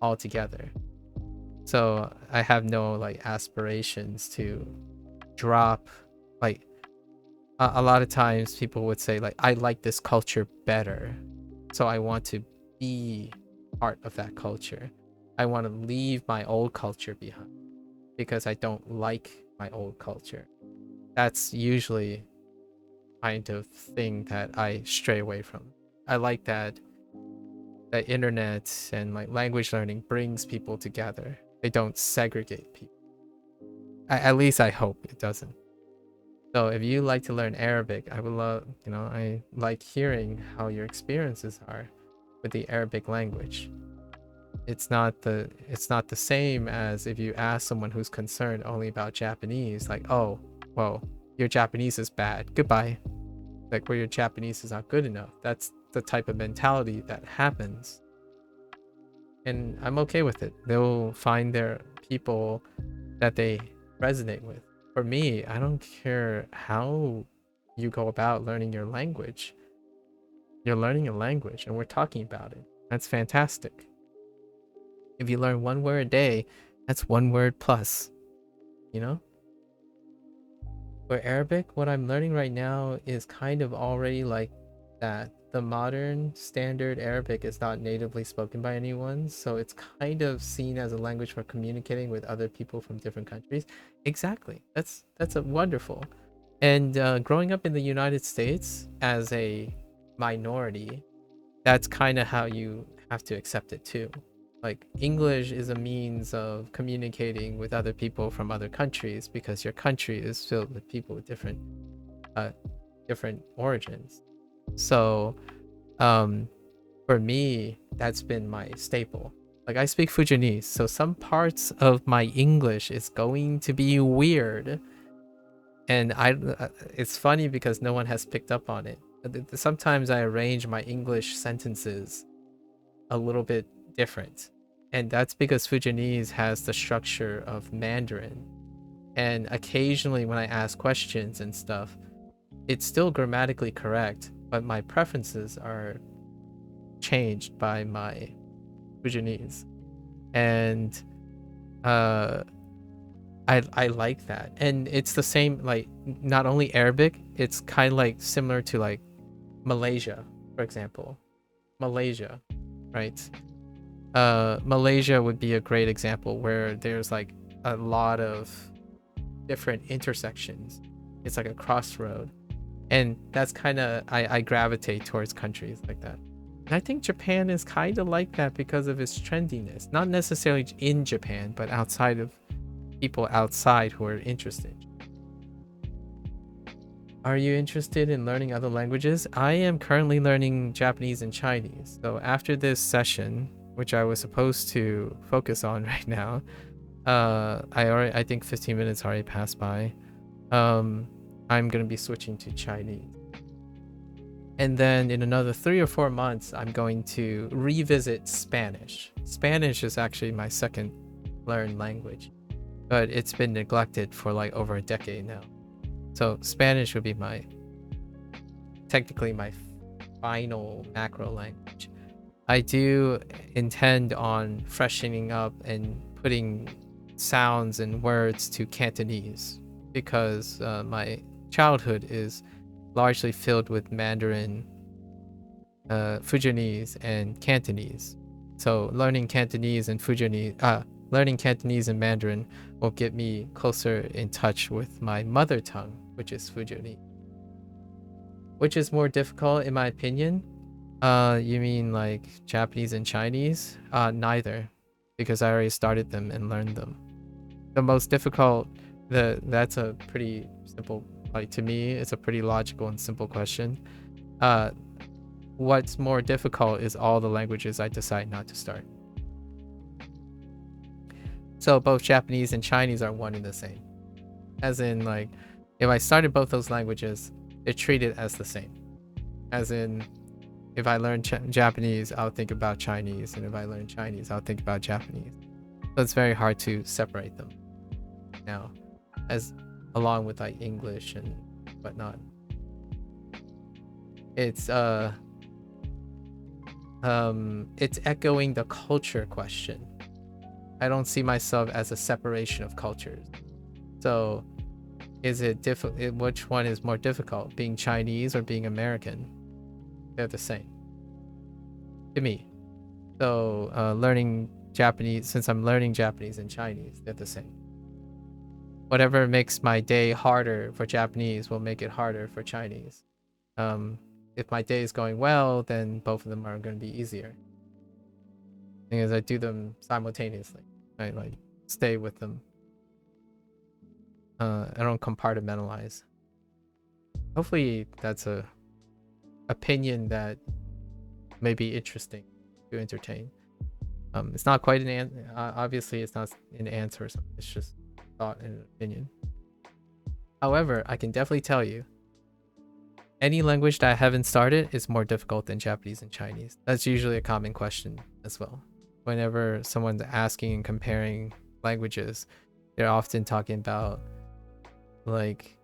all together. So I have no like aspirations to drop, like a lot of times people would say like, I like this culture better, so I want to be part of that culture. I want to leave my old culture behind because I don't like my old culture. That's usually kind of thing that I stray away from. I like that the internet and like language learning brings people together. They don't segregate people. At least I hope it doesn't. So if you like to learn Arabic, I would love, I like hearing how your experiences are with the Arabic language. It's not the same as if you ask someone who's concerned only about Japanese, like, oh, well, your Japanese is bad. Goodbye. Like, where your Japanese is not good enough. That's the type of mentality that happens. And I'm okay with it. They'll find their people that they resonate with. For me, I don't care how you go about learning your language. You're learning a language and we're talking about it. That's fantastic. If you learn one word a day, that's one word plus. For Arabic, what I'm learning right now is kind of already like that. The modern standard Arabic is not natively spoken by anyone, so it's kind of seen as a language for communicating with other people from different countries. Exactly. That's a wonderful. And growing up in the United States as a minority, that's kind of how you have to accept it too. Like, English is a means of communicating with other people from other countries because your country is filled with people with different origins. So for me, that's been my staple. Like, I speak Fujianese, so some parts of my English is going to be weird. And it's funny because no one has picked up on it. Sometimes I arrange my English sentences a little bit different. And that's because Fujianese has the structure of Mandarin. And occasionally when I ask questions and stuff, it's still grammatically correct, but my preferences are changed by my Fujianese. And I like that. And it's the same, like, not only Arabic, it's kind of like similar to like Malaysia, for example. Malaysia, right? Malaysia would be a great example where there's like a lot of different intersections. It's like a crossroad. And that's kind of, I gravitate towards countries like that. And I think Japan is kind of like that because of its trendiness. Not necessarily in Japan, but outside of people outside who are interested. Are you interested in learning other languages? I am currently learning Japanese and Chinese. So after this session, which I was supposed to focus on right now, I think 15 minutes already passed by. I'm gonna be switching to Chinese. And then in another 3 or 4 months, I'm going to revisit Spanish. Spanish is actually my second learned language, but it's been neglected for like over a decade now. So Spanish would be technically my final macro language. I do intend on freshening up and putting sounds and words to Cantonese because my childhood is largely filled with Mandarin, Fujianese, and Cantonese. So learning Cantonese and Mandarin will get me closer in touch with my mother tongue, which is Fujianese. Which is more difficult in my opinion? You mean like Japanese and Chinese? Neither, because I already started them and learned them. The most difficult, that's a pretty simple, like to me, it's a pretty logical and simple question. What's more difficult is all the languages I decide not to start. So both Japanese and Chinese are one and the same. As in, like, if I started both those languages, they're treated as the same. As in, if I learn Japanese, I'll think about Chinese, and if I learn Chinese, I'll think about Japanese. So it's very hard to separate them now, as along with like English and whatnot. It's echoing the culture question. I don't see myself as a separation of cultures. So is it which one is more difficult, being Chinese or being American? They're the same to me. So learning Japanese, since I'm learning Japanese and Chinese, they're the same. Whatever makes my day harder for Japanese will make it harder for Chinese. If my day is going well, then both of them are going to be easier. Thing is, I do them simultaneously. I like stay with them. I don't compartmentalize. Hopefully that's a opinion that may be interesting to entertain. It's not quite an obviously it's not an answer or something. It's just thought and opinion. However, I can definitely tell you, any language that I haven't started is more difficult than Japanese and Chinese. That's usually a common question as well. Whenever someone's asking and comparing languages, they're often talking about like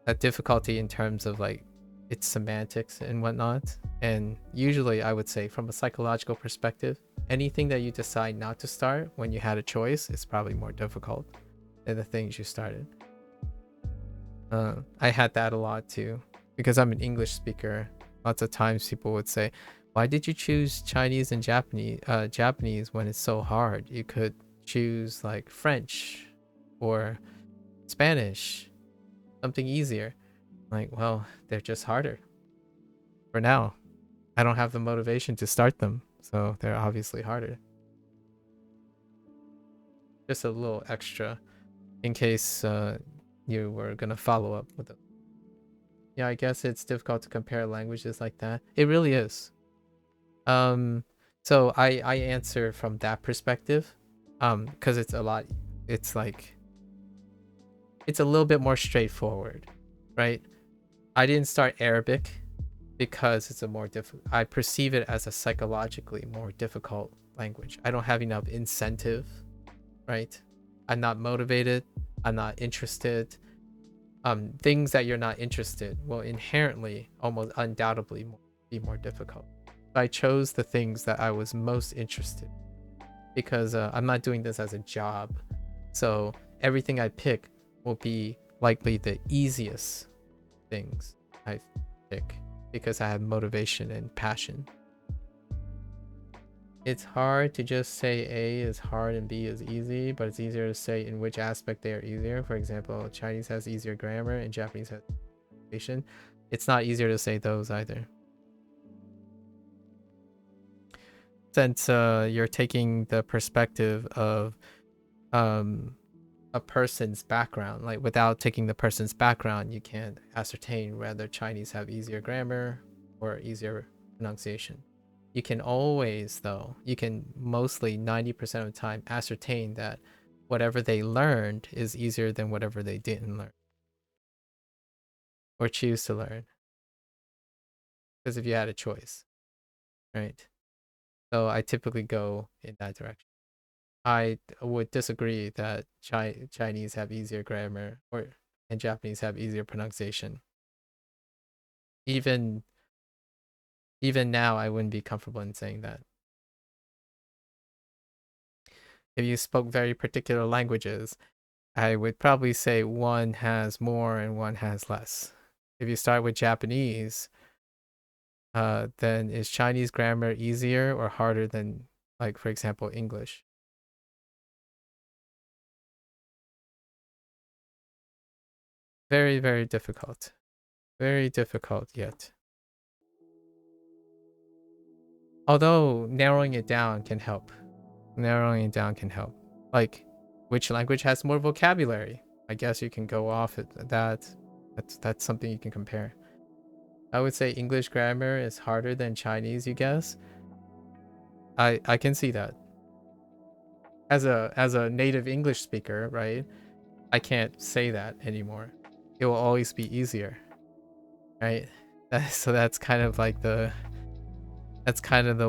a difficulty in terms of like its semantics and whatnot. And usually I would say from a psychological perspective, anything that you decide not to start when you had a choice is probably more difficult than the things you started. I had that a lot too, because I'm an English speaker. Lots of times people would say, why did you choose Chinese and Japanese when it's so hard? You could choose like French or Spanish, something easier. Like, well, they're just harder. For now, I don't have the motivation to start them, so they're obviously harder. Just a little extra in case you were gonna follow up with it. Yeah, I guess it's difficult to compare languages like that. It really is. So I answer from that perspective, because it's a little bit more straightforward, right? I didn't start Arabic because it's a more difficult, I perceive it as a psychologically more difficult language. I don't have enough incentive, right? I'm not motivated, I'm not interested. Things that you're not interested will inherently, almost undoubtedly, be more difficult. I chose the things that I was most interested in because I'm not doing this as a job. So everything I pick will be likely the easiest things I pick because I have motivation and passion. It's hard to just say A is hard and B is easy, but it's easier to say in which aspect they are easier. For example, Chinese has easier grammar and Japanese has pronunciation, it's not easier to say those either. Since you're taking the perspective of a person's background, like without taking the person's background, you can't ascertain whether Chinese have easier grammar or easier pronunciation. You can always, though, you can mostly 90% of the time ascertain that whatever they learned is easier than whatever they didn't learn or choose to learn. Because if you had a choice, right? So I typically go in that direction. I would disagree that Chinese have easier grammar and Japanese have easier pronunciation. Even now, I wouldn't be comfortable in saying that. If you spoke very particular languages, I would probably say one has more and one has less. If you start with Japanese, then is Chinese grammar easier or harder than, like, for example, English? Very, very difficult. Very difficult yet. Although narrowing it down can help. Like, which language has more vocabulary? I guess you can go off at that. That's something you can compare. I would say English grammar is harder than Chinese, you guess? I can see that. As a native English speaker, right? I can't say that anymore. It will always be easier. Right? So that's kind of like the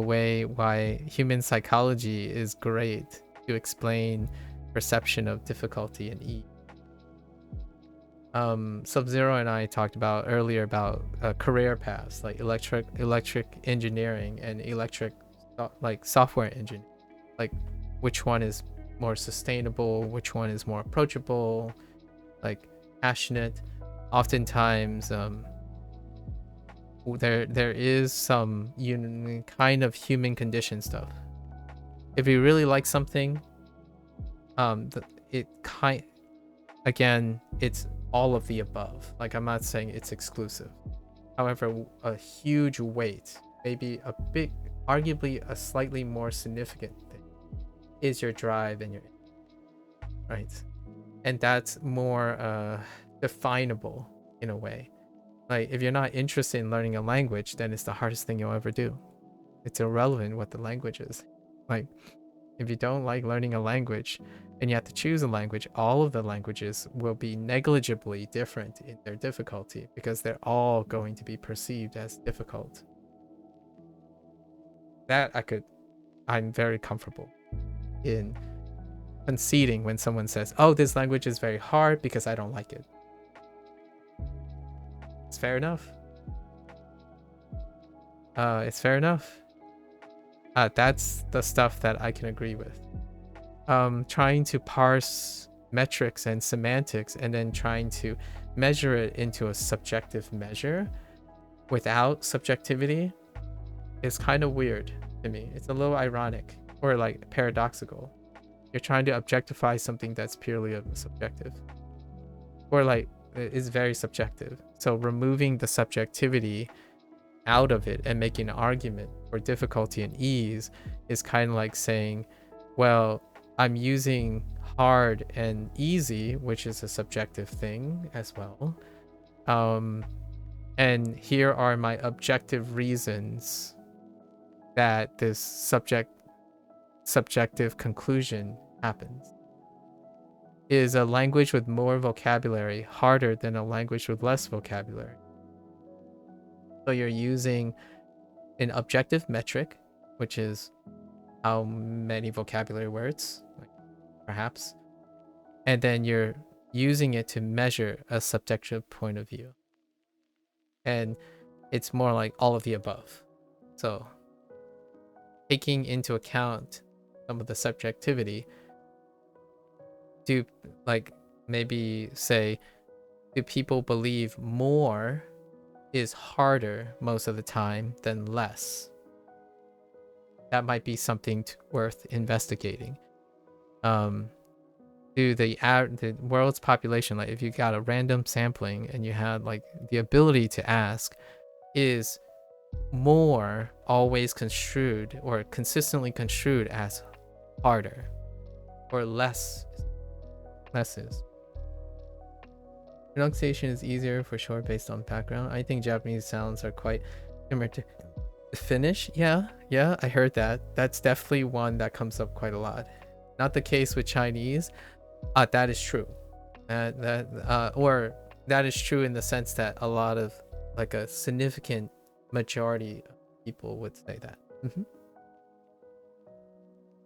way why human psychology is great to explain perception of difficulty and ease. Sub-Zero and I talked about earlier about career paths like electric engineering and software engineering, like which one is more sustainable, which one is more approachable, like passionate. Oftentimes there is some kind of human condition stuff. If you really like something, it's all of the above. Like, I'm not saying it's exclusive. However, a huge weight, maybe arguably a slightly more significant thing, is your drive and your, right? And that's more definable in a way. Like, if you're not interested in learning a language, then it's the hardest thing you'll ever do. It's irrelevant what the language is. Like, if you don't like learning a language and you have to choose a language, all of the languages will be negligibly different in their difficulty because they're all going to be perceived as difficult. I'm very comfortable in conceding when someone says, oh, this language is very hard because I don't like it. It's fair enough. That's the stuff that I can agree with. Trying to parse metrics and semantics and then trying to measure it into a subjective measure without subjectivity is kind of weird to me. It's a little ironic or like paradoxical. You're trying to objectify something that's purely subjective, or like is very subjective. So removing the subjectivity out of it and making an argument for difficulty and ease is kind of like saying, well, I'm using hard and easy, which is a subjective thing as well. And here are my objective reasons that this subjective conclusion happens. Is a language with more vocabulary harder than a language with less vocabulary? So you're using an objective metric, which is how many vocabulary words, perhaps, and then you're using it to measure a subjective point of view. And it's more like all of the above. So taking into account some of the subjectivity, do like maybe say, do people believe more is harder most of the time than less? That might be something worth investigating. to the world's population, like if you got a random sampling and you had like the ability to ask, is more always construed or consistently construed as harder, or less is. Pronunciation is easier for sure based on background. I think Japanese sounds are quite similar to Finnish. Yeah, I heard that. That's definitely one that comes up quite a lot. Not the case with Chinese. That is true. Or that is true in the sense that a lot of, like a significant majority of people would say that.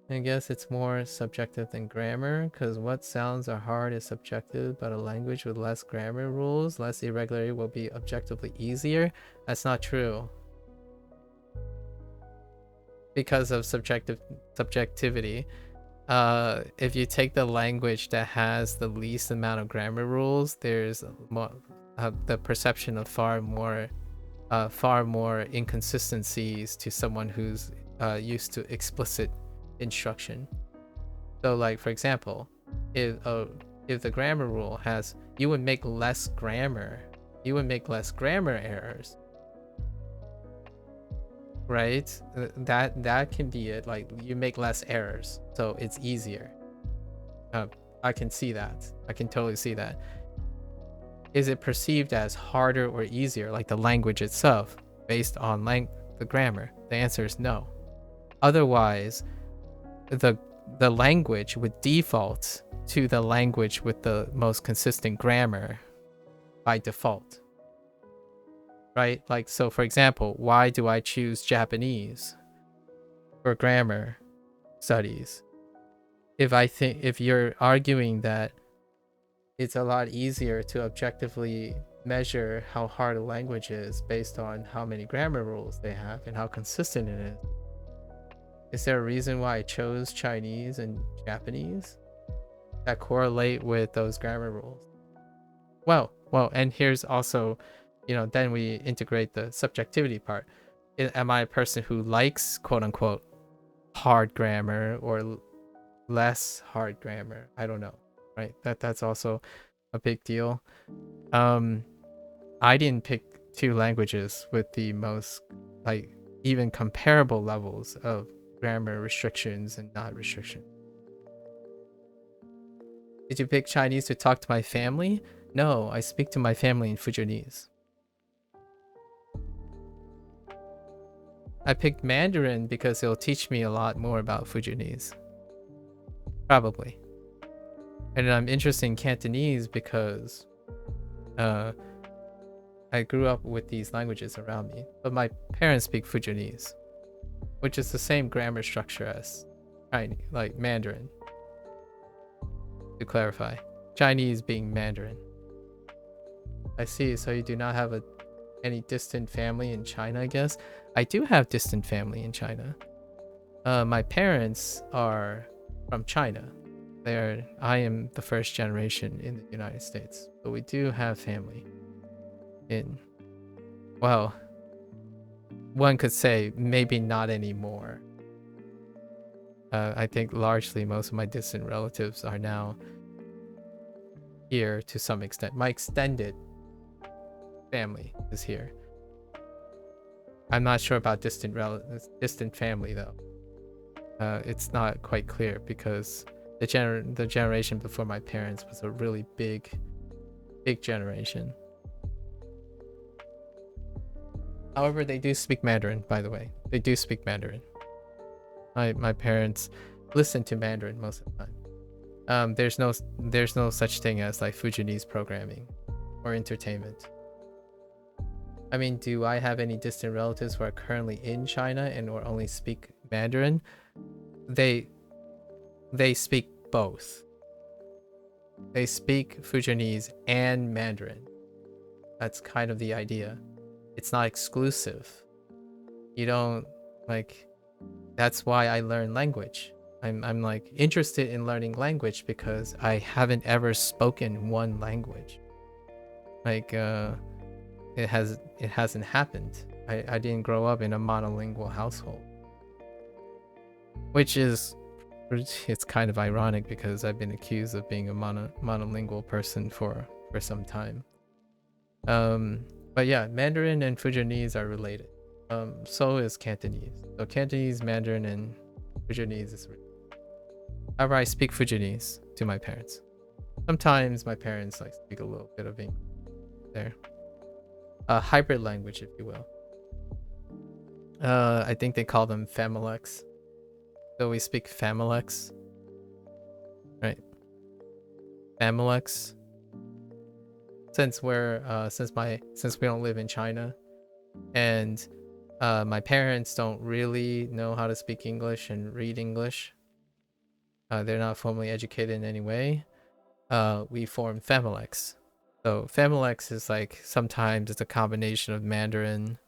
I guess it's more subjective than grammar, because what sounds are hard is subjective, but a language with less grammar rules, less irregularity will be objectively easier. That's not true. Because of subjectivity. If you take the language that has the least amount of grammar rules, there's more, the perception of far more inconsistencies to someone who's used to explicit instruction. So like, for example, if the grammar rule has, you would make less grammar errors, right? That can be it. Like, you make less errors, so it's easier. I can see that. I can totally see that. Is it perceived as harder or easier, like the language itself, based on the grammar? The answer is no. Otherwise, the language would default to the language with the most consistent grammar by default. Right? Like, so for example, why do I choose Japanese for grammar studies? If you're arguing that it's a lot easier to objectively measure how hard a language is based on how many grammar rules they have and how consistent it is there a reason why I chose Chinese and Japanese that correlate with those grammar rules? Well, and here's also, then we integrate the subjectivity part. Am I a person who likes, quote unquote, hard grammar or less hard grammar? I don't know, right? That's also a big deal. I didn't pick two languages with the most, like, even comparable levels of grammar restrictions and not restrictions. Did you pick Chinese to talk to my family? No, I speak to my family in Fujianese. I picked Mandarin because it'll teach me a lot more about Fujianese. Probably. And I'm interested in Cantonese because I grew up with these languages around me. But my parents speak Fujianese, which is the same grammar structure as Chinese, like Mandarin. To clarify, Chinese being Mandarin. I see, so you do not have any distant family in China, I guess. I do have distant family in China. My parents are from China. I am the first generation in the United States, but we do have family in, well, one could say maybe not anymore. I think largely most of my distant relatives are now here to some extent. My extended family is here. I'm not sure about distant family though. It's not quite clear because the generation before my parents was a really big generation. However, they do speak Mandarin, by the way. They do speak Mandarin. My parents listen to Mandarin most of the time. There's no such thing as like Fujianese programming or entertainment. I mean, do I have any distant relatives who are currently in China and or only speak Mandarin? They speak both. They speak Fujianese and Mandarin. That's kind of the idea. It's not exclusive. You don't, like, that's why I learn language. I'm like interested in learning language because I haven't ever spoken one language. Like it hasn't happened. I didn't grow up in a monolingual household, which is It's kind of ironic because I've been accused of being a monolingual person for some time. But yeah, Mandarin and Fujianese are related. So is Cantonese. So Cantonese, Mandarin, and Fujianese is related. However, I speak Fujianese to my parents. Sometimes my parents like speak a little bit of English there. A hybrid language, if you will. I think they call them Familex. So we speak Familex. Right. Familex. Since we don't live in China, and my parents don't really know how to speak English and read English. They're not formally educated in any way. We form Familex. So Familex is like sometimes it's a combination of Mandarin,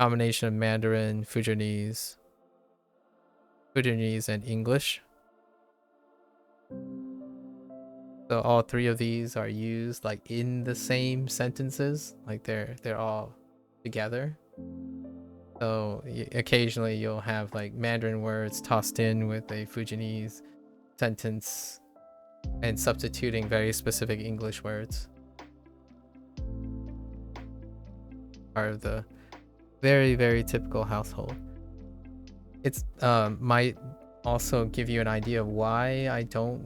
Fujianese, and English. So all three of these are used like in the same sentences, like they're all together. So occasionally you'll have like Mandarin words tossed in with a Fujianese sentence and substituting very specific English words. Part of the very, very typical household. It's might also give you an idea of why I don't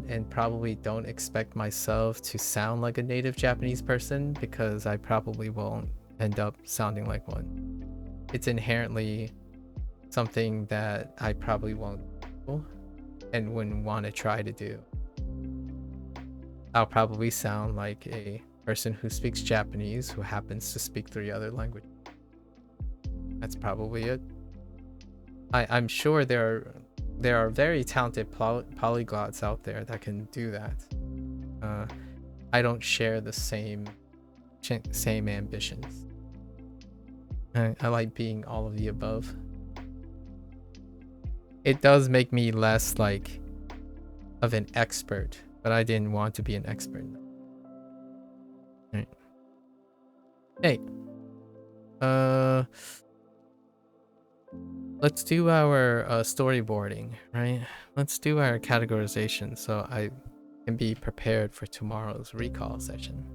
and probably don't expect myself to sound like a native Japanese person, because I probably won't end up sounding like one. It's inherently something that I probably won't do and wouldn't want to try to do. I'll probably sound like a person who speaks Japanese who happens to speak 3 other languages. That's probably it. I'm sure there are very talented polyglots out there that can do that. I don't share the same ambitions. I like being all of the above. It does make me less like of an expert, but I didn't want to be an expert. Right. Hey. Let's do our storyboarding, right? Let's do our categorization so I can be prepared for tomorrow's recall session.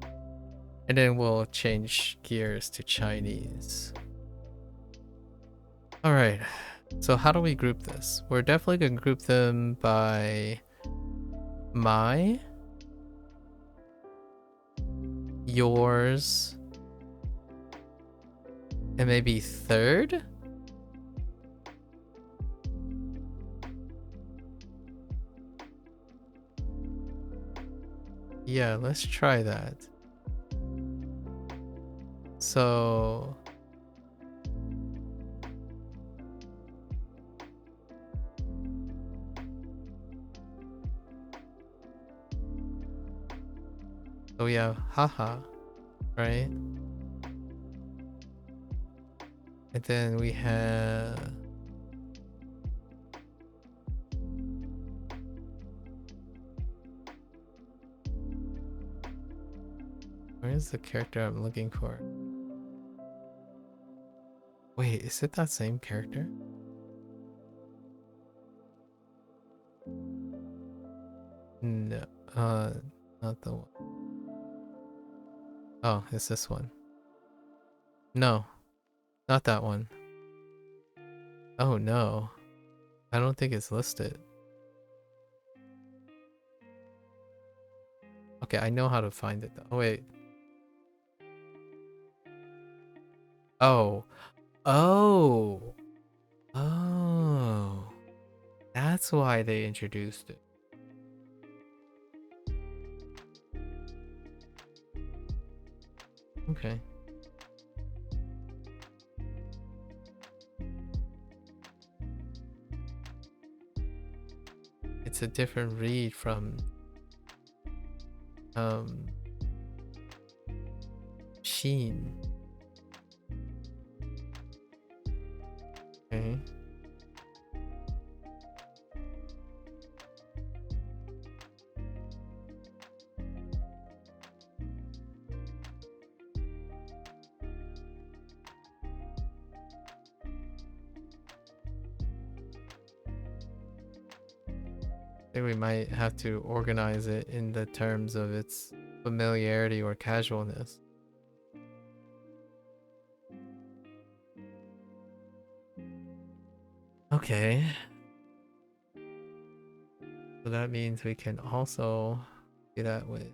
And then we'll change gears to Chinese. All right. So how do we group this? We're definitely going to group them by my, yours, and maybe third? Yeah, let's try that. So we have haha, right? And then we have where's the character I'm looking for? Wait, is it that same character? No, not the one. Oh, it's this one. No, not that one. Oh no, I don't think it's listed. Okay, I know how to find it though. Oh wait. Oh. Oh. Oh. That's why they introduced it. Okay. It's a different read from Sheen. Okay. think we might have to organize it in the terms of its familiarity or casualness. Okay. So that means we can also do that with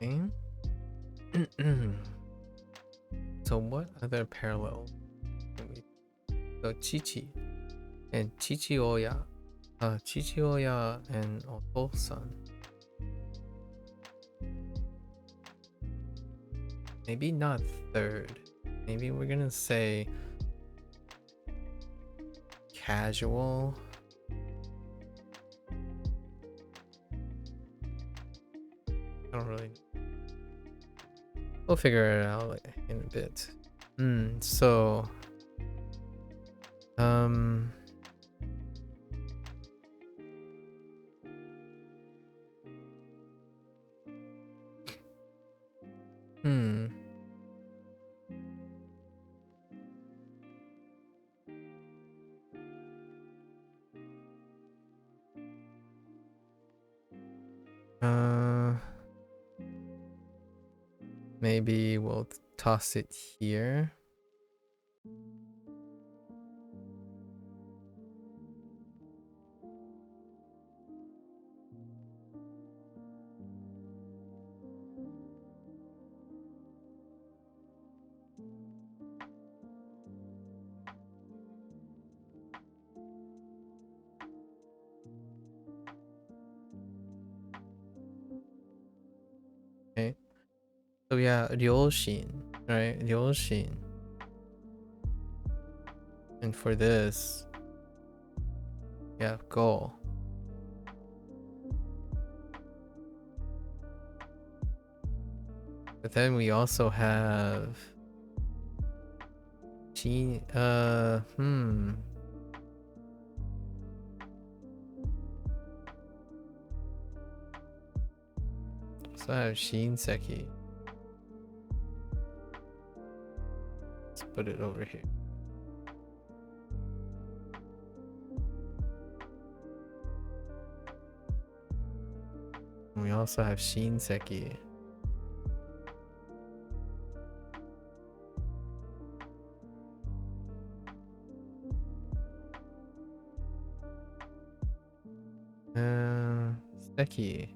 game. So what other parallel can we? So Chichi and Chichioya, Chichioya and Otosan. Maybe not third. Maybe we're gonna say casual. I don't really. We'll figure it out in a bit. So maybe we'll toss it here. Okay. So yeah, Ryoshin, right? Ryoshin. And for this, yeah, go. But then we also have Shin, So I have Shinseki. Let's put it over here. And we also have Shinseki. Seki.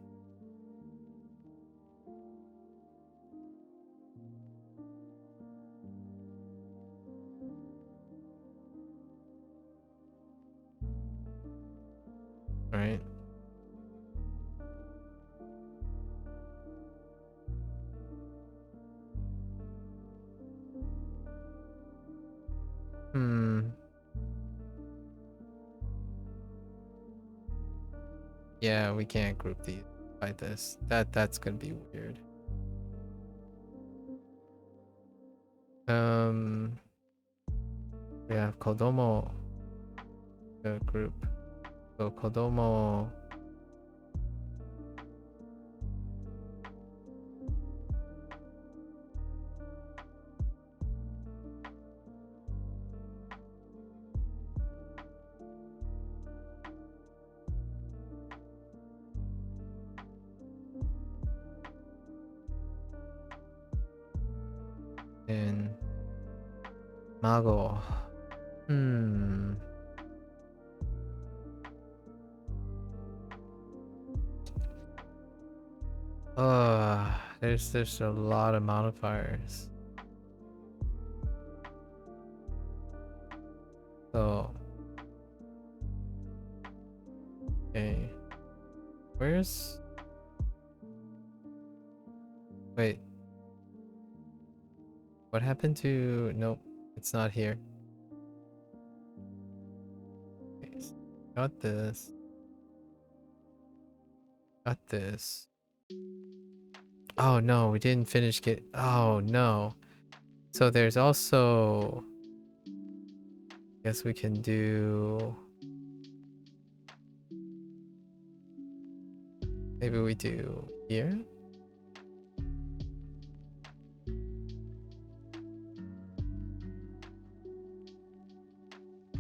Right. Yeah, we can't group these by this. That's gonna be weird. We have Kodomo group. So Kodomo. And Mago. There's a lot of modifiers. So okay. Where's wait. What happened to nope, it's not here. Got this. Got this. Oh no, we didn't finish oh no. So there's also, guess we can do, maybe we do here.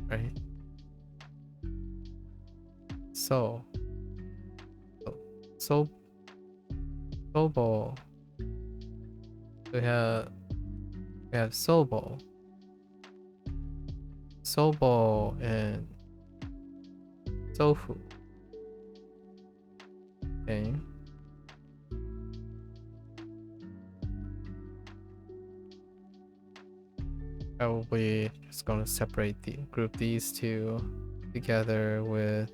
Right. So Sobo. We have Sobo. Sobo and Sofu. Okay. Probably just gonna separate group these two together with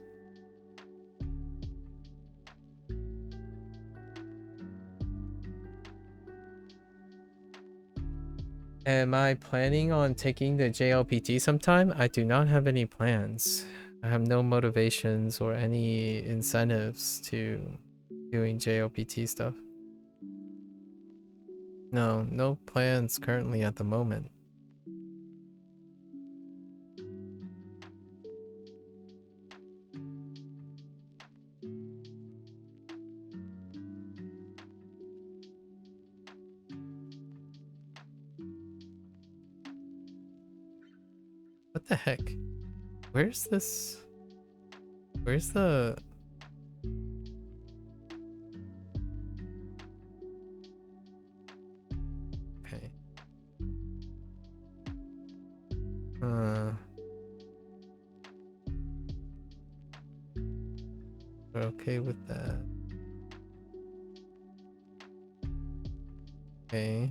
Am I planning on taking the JLPT sometime? I do not have any plans. I have no motivations or any incentives to doing JLPT stuff. No plans currently at the moment. What the heck? Where's this? Where's the... Okay. We're okay with that. Okay.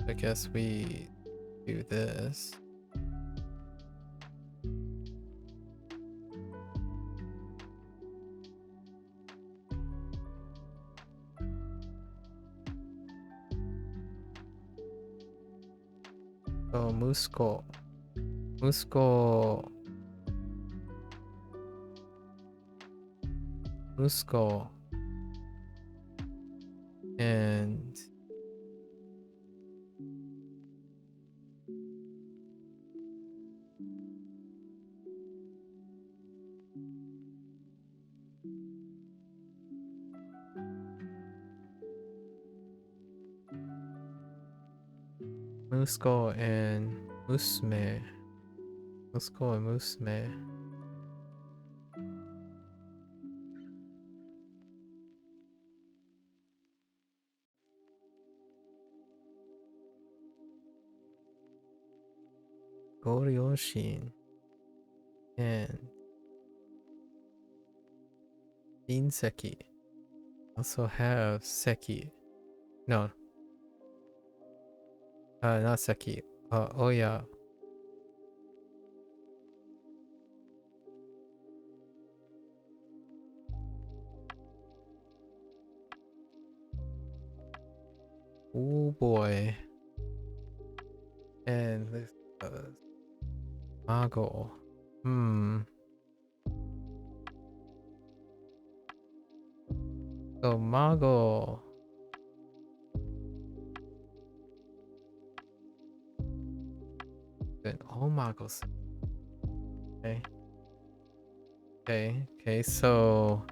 I guess we do this. Oh, Musco. And Musco and Musme. Musco and Musme. Goryoshin and Inseki also have Seki. No. Not Seki. Oya. Oh boy. And this Mago. So Mago. Then Omagos. Okay. Okay, so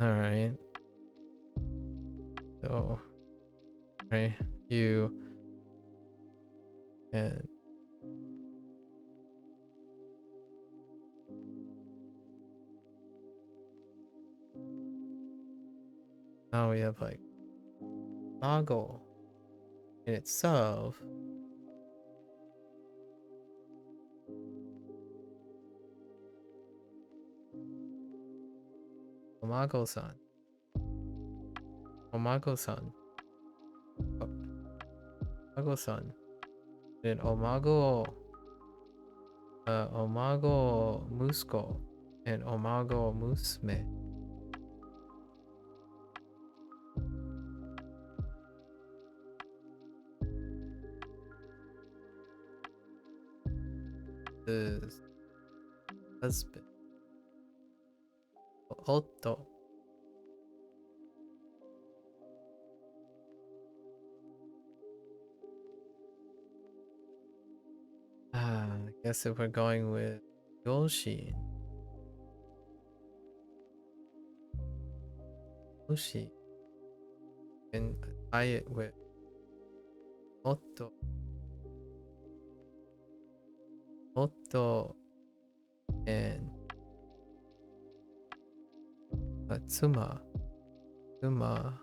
alright. So right, you and now we have like Mago in itself. Omago-san. Omago-san. Omago-san. Then Omago Musco and Omago Musme. is husband. Otto. I guess if we're going with Yoshi. Yoshi. And tie it with Otto. Otto and Tsuma. Tsuma.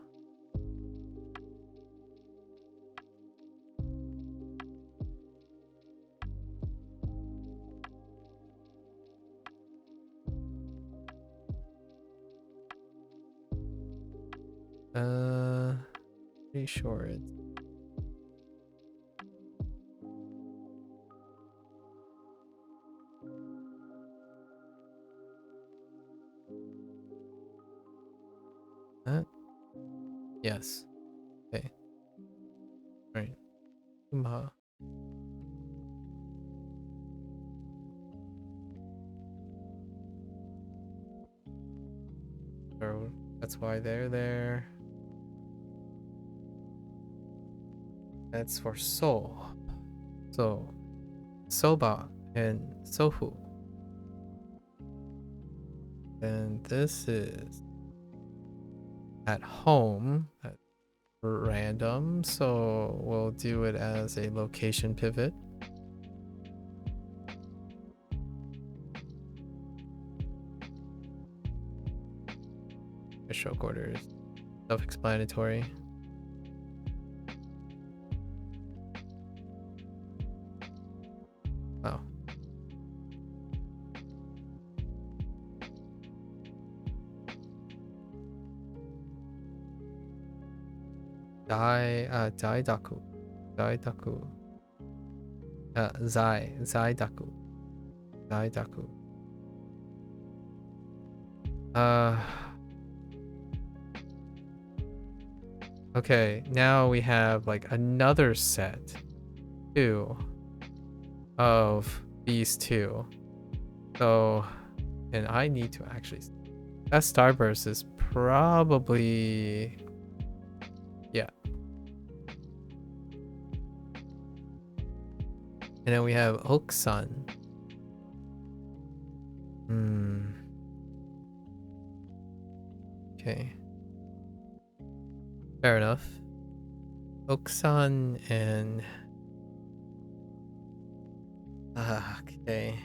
Pretty sure it's that. Yes. Okay. Right. Tsuma. So that's why they're there. That's for soul. So soba and sofu. And this is at home. That's random. So we'll do it as a location pivot. The stroke order is self-explanatory. Wow. Daidaku. Daidaku. Zaidaku. Zaidaku. Okay, now we have like another set too of these two. So, and I need to actually that starburst is probably, yeah. And then we have Oksan. Okay. Fair enough. Oksan and okay.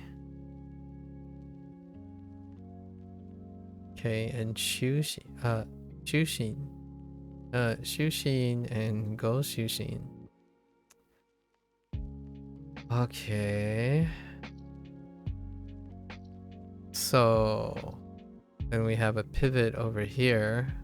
Okay, and Shushin. Shushin and Go Shushin. Okay. So then we have a pivot over here.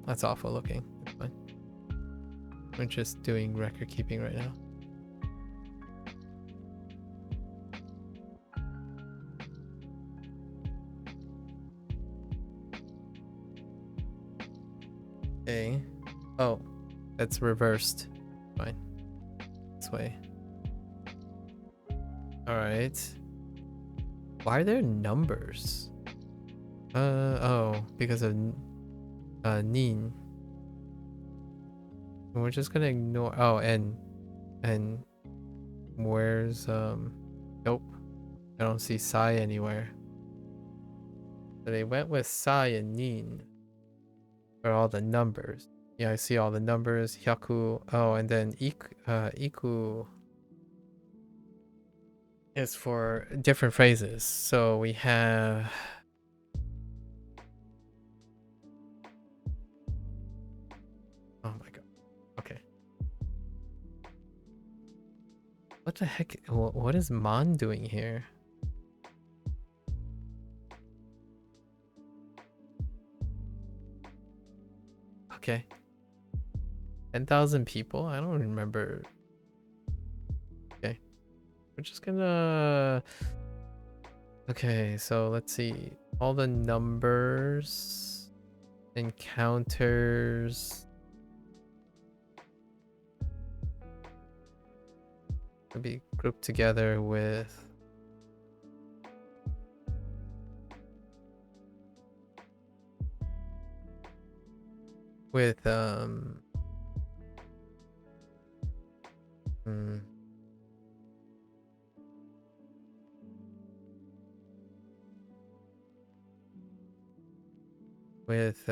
That's awful looking. It's fine. We're just doing record keeping right now. Okay. Oh, that's reversed. Fine. This way. Alright. Why are there numbers? Oh, because of Nin. We're just gonna ignore. Oh, and where's nope, I don't see Sai anywhere. So they went with Sai and Nin for all the numbers. Yeah, I see all the numbers. Hyaku. Oh, and then Iku is for different phrases. So we have oh my god. Okay. What the heck? What is Mon doing here? Okay. 10,000 people? I don't remember. Okay. we're just gonna... Okay, so let's see. All the numbers, encounters, will be grouped together with hmm, with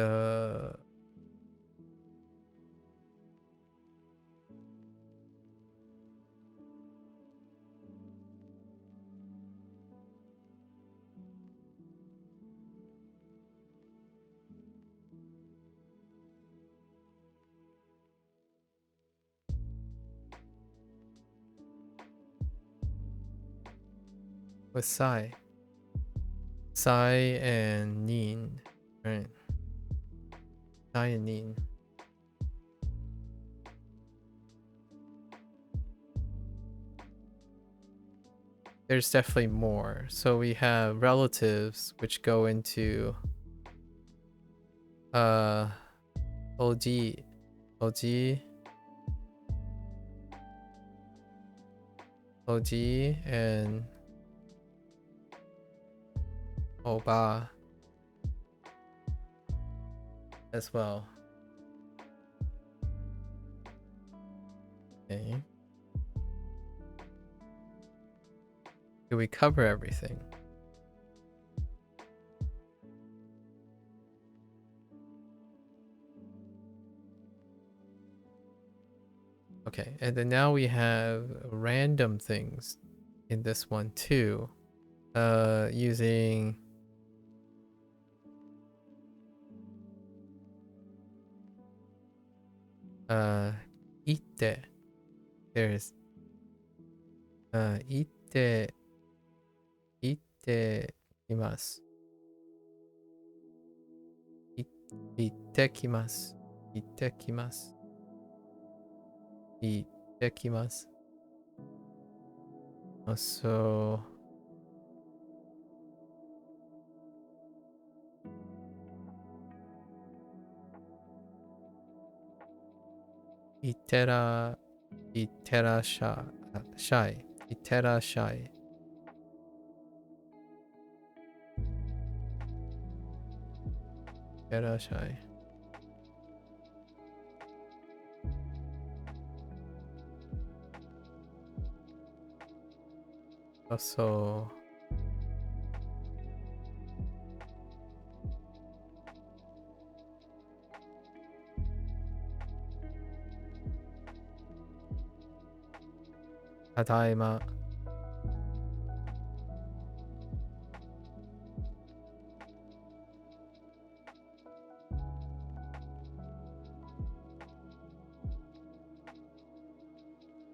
Sai. Sai and Nin. Right. Sai and Nin. There's definitely more. So we have relatives, which go into OG, and Oba as well. Okay. Do we cover everything? Okay, and then now we have random things in this one too. Using ite. There's ite kimasu. Ite kimasu. Ite kimasu. Ite kimasu. So Itera Shai. Itera Shai. Itera Shai. Also Tadaima.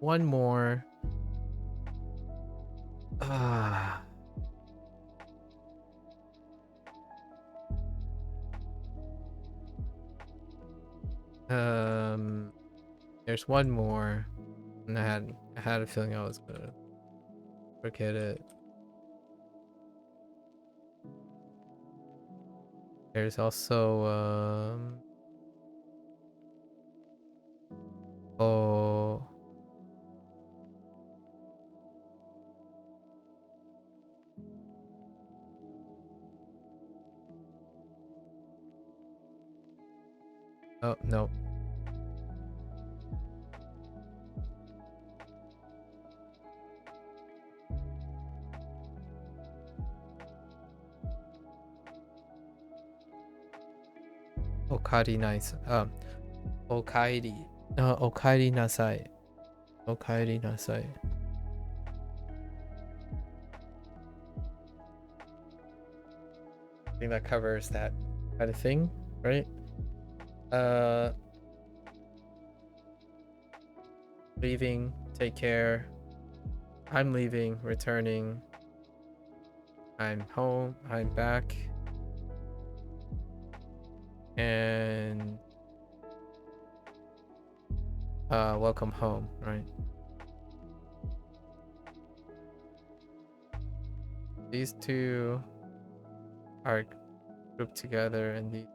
One more. There's one more, and I had a feeling I was gonna forget it. There's also oh. Oh, no. Okari nice. Okairi. Okairi nasai. Okairi nasai. I think that covers that kind of thing, right? Leaving, take care. I'm leaving, returning. I'm home, I'm back. And welcome home, right? these two are grouped together, and these.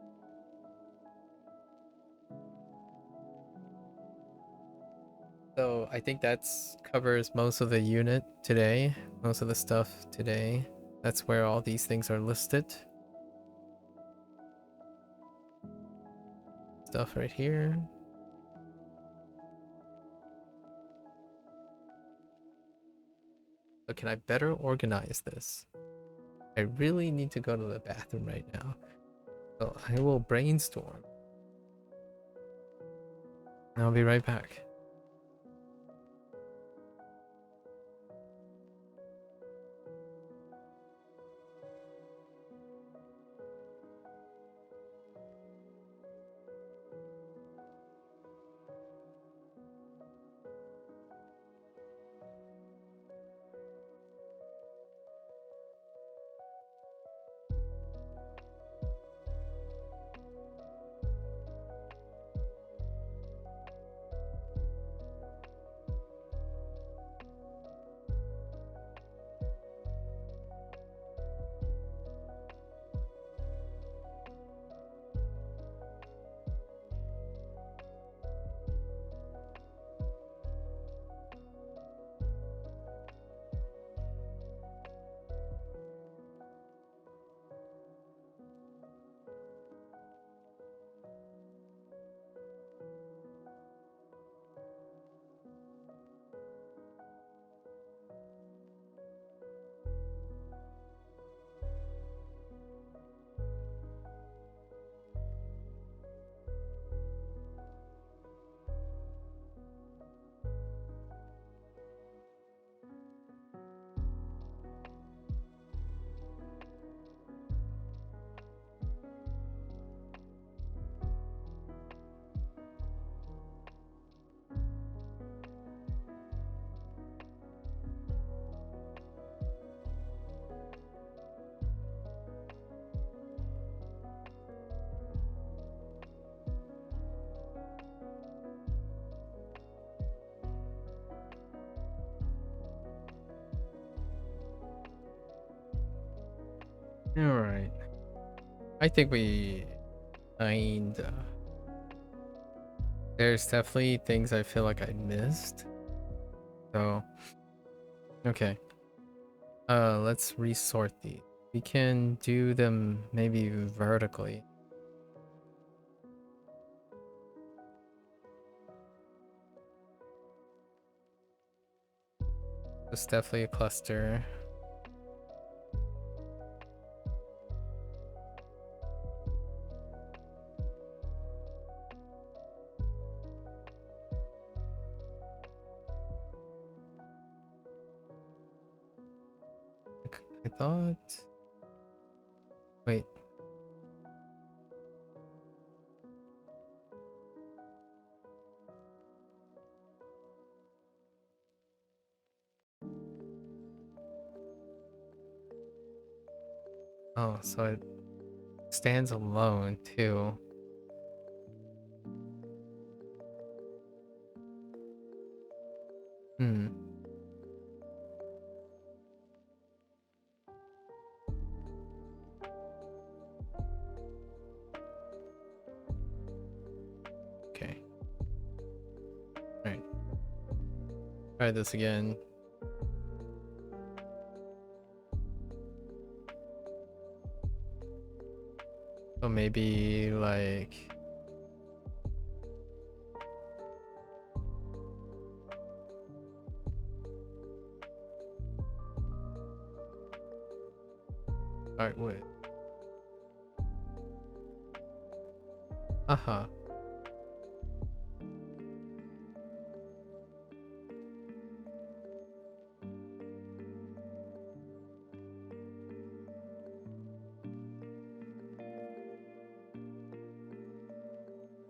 So I think that's covers most of the unit today, most of the stuff today. That's where all these things are listed. Stuff right here. So can I better organize this? I really need to go to the bathroom right now. So I will brainstorm. I'll be right back. All right. I think we kind of. There's definitely things I feel like I missed. So, okay. Let's resort these. We can do them maybe vertically. It's definitely a cluster. I thought. Wait. Oh, so it stands alone too. Hmm. Okay. Alright. Try this again. So maybe like. Start with. Uh-huh.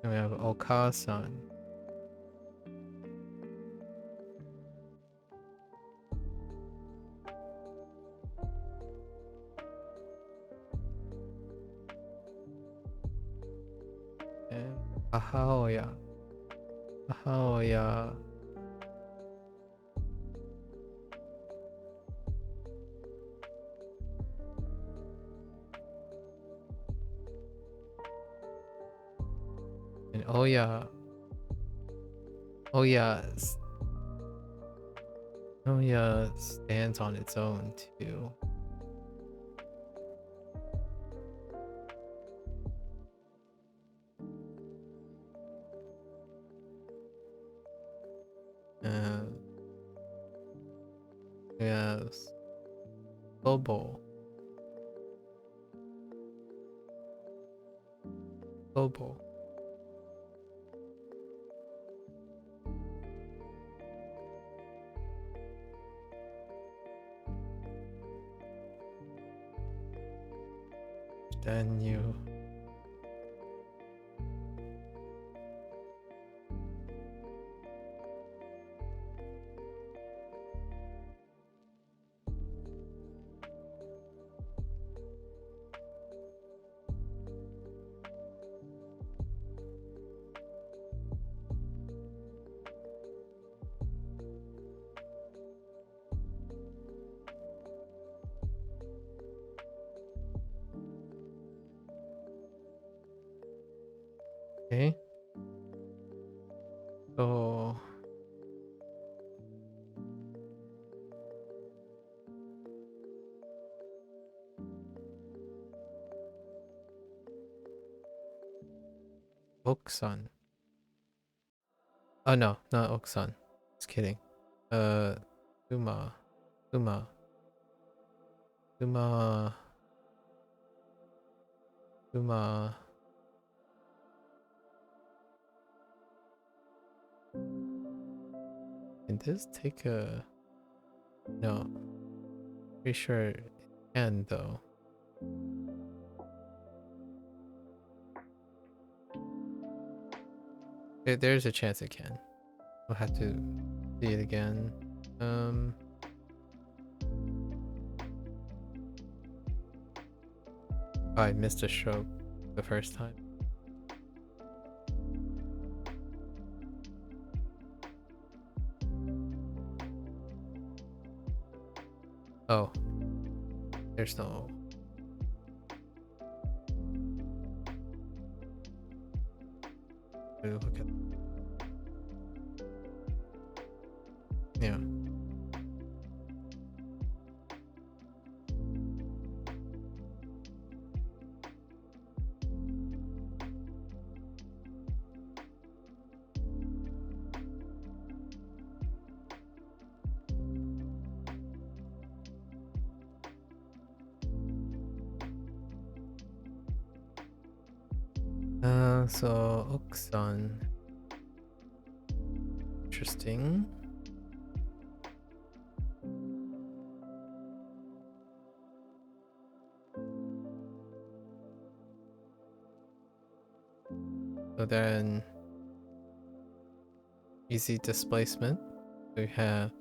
And we have Okasan. And Ahaoya. Ahaoya. And Oya. Oya stands on its own too. Yes. Bobo. Then you. Okay. So Oksan. Oh no, not Oksan. Just kidding. Uma. Can this take a... No. Pretty sure it can though. There's a chance it can. We'll have to see it again. I missed a stroke the first time. Oh. There's no... Look at... Yeah. So Oksan. Interesting. So then easy displacement. We have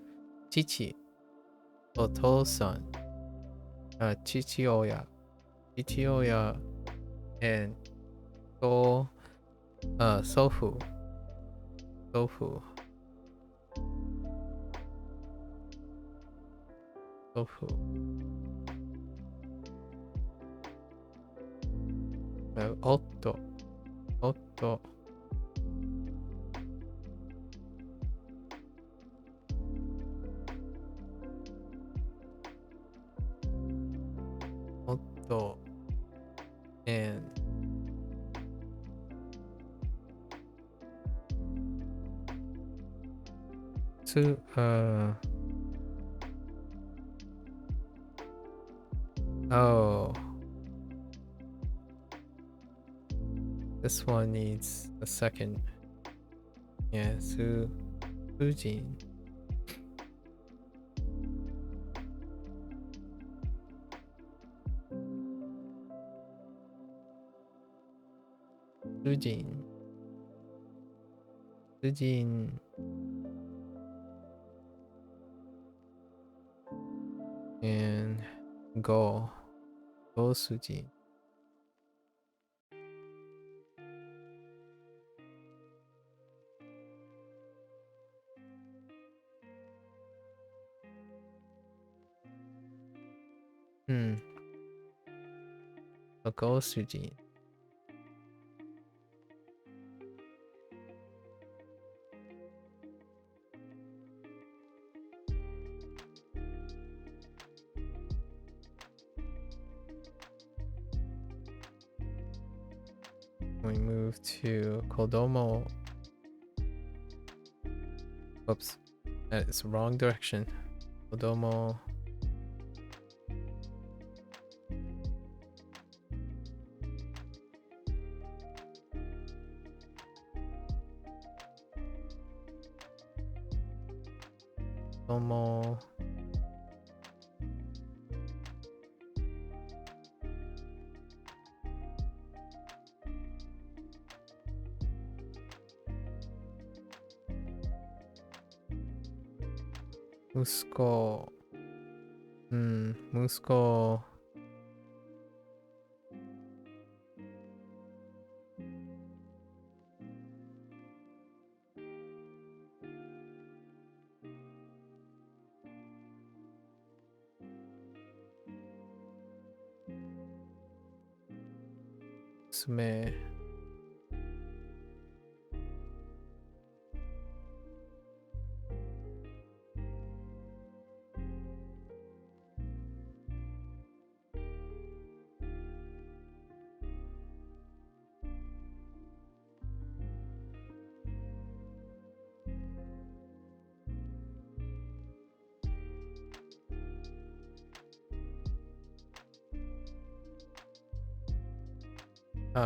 Chichi, Otosan, Chichioya, and Sofu. Otto. And oh, this one needs a second. Yeah, Sujin. And Go Sujin. Go Sujin. We move to Kodomo. Oops. That is the wrong direction. Kodomo. Kodomo. Musko. Musko. Musume.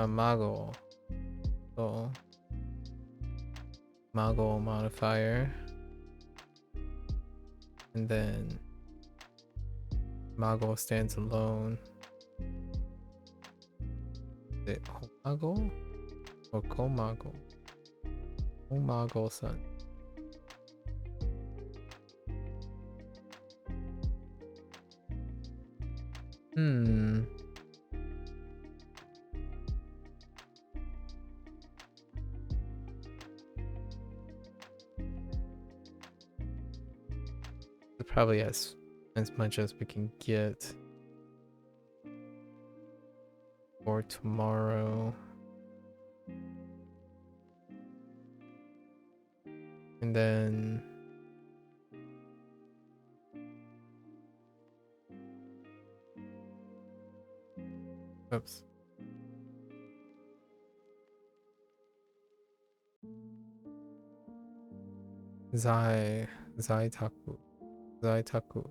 Mago. So, Mago modifier. And then Mago stands alone. Is it Homago or Komago? Homago-san. Probably as much as we can get for tomorrow. And then oops. Zaitaku. Zaitaku.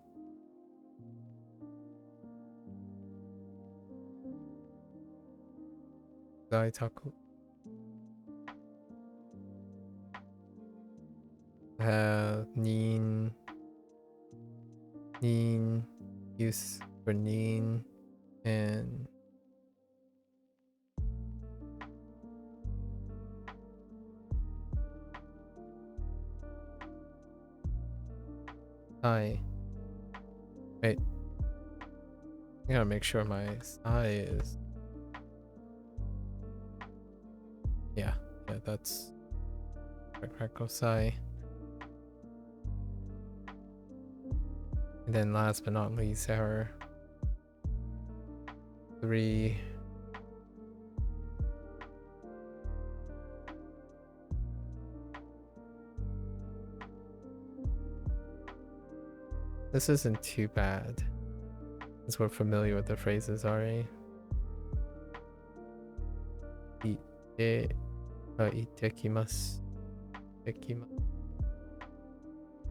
Zaitaku. Nin use for nin and sai. Wait. I gotta make sure my sai is. Yeah, that's sai. And then last but not least, our 3 This isn't too bad, since we're familiar with the phrases already. Itekimasu.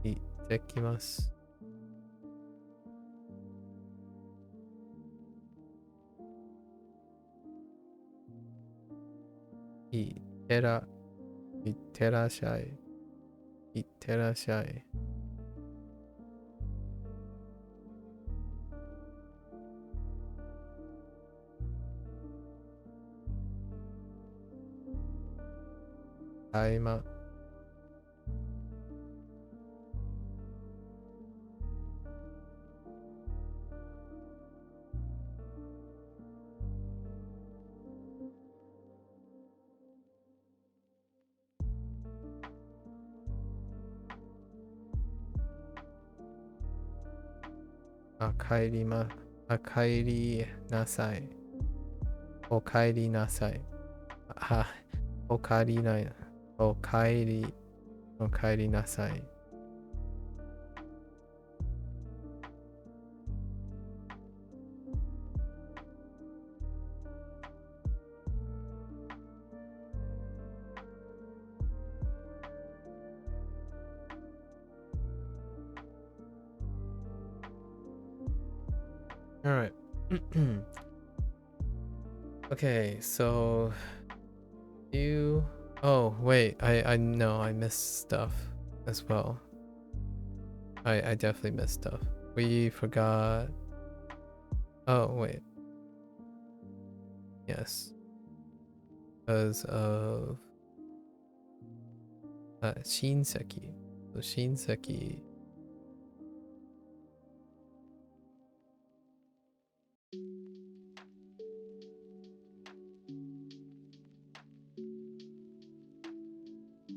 Itekimasu. Iterashai. Iterashai. Taima. Akairi nasai. Okairi nasai. Okairi nasai. All right. Okay, so you. Oh wait, I know I missed stuff as well. I definitely missed stuff. We forgot. Oh wait. Yes. Because of Shinseki. So Shinseki.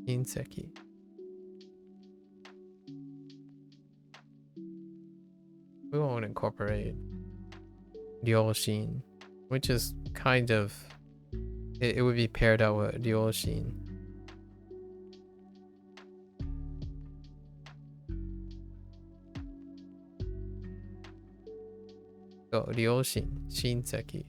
Shinseki. We won't incorporate Ryoshin, which is kind of it would be paired out with Ryoshin. So Ryoshin, Shinseki.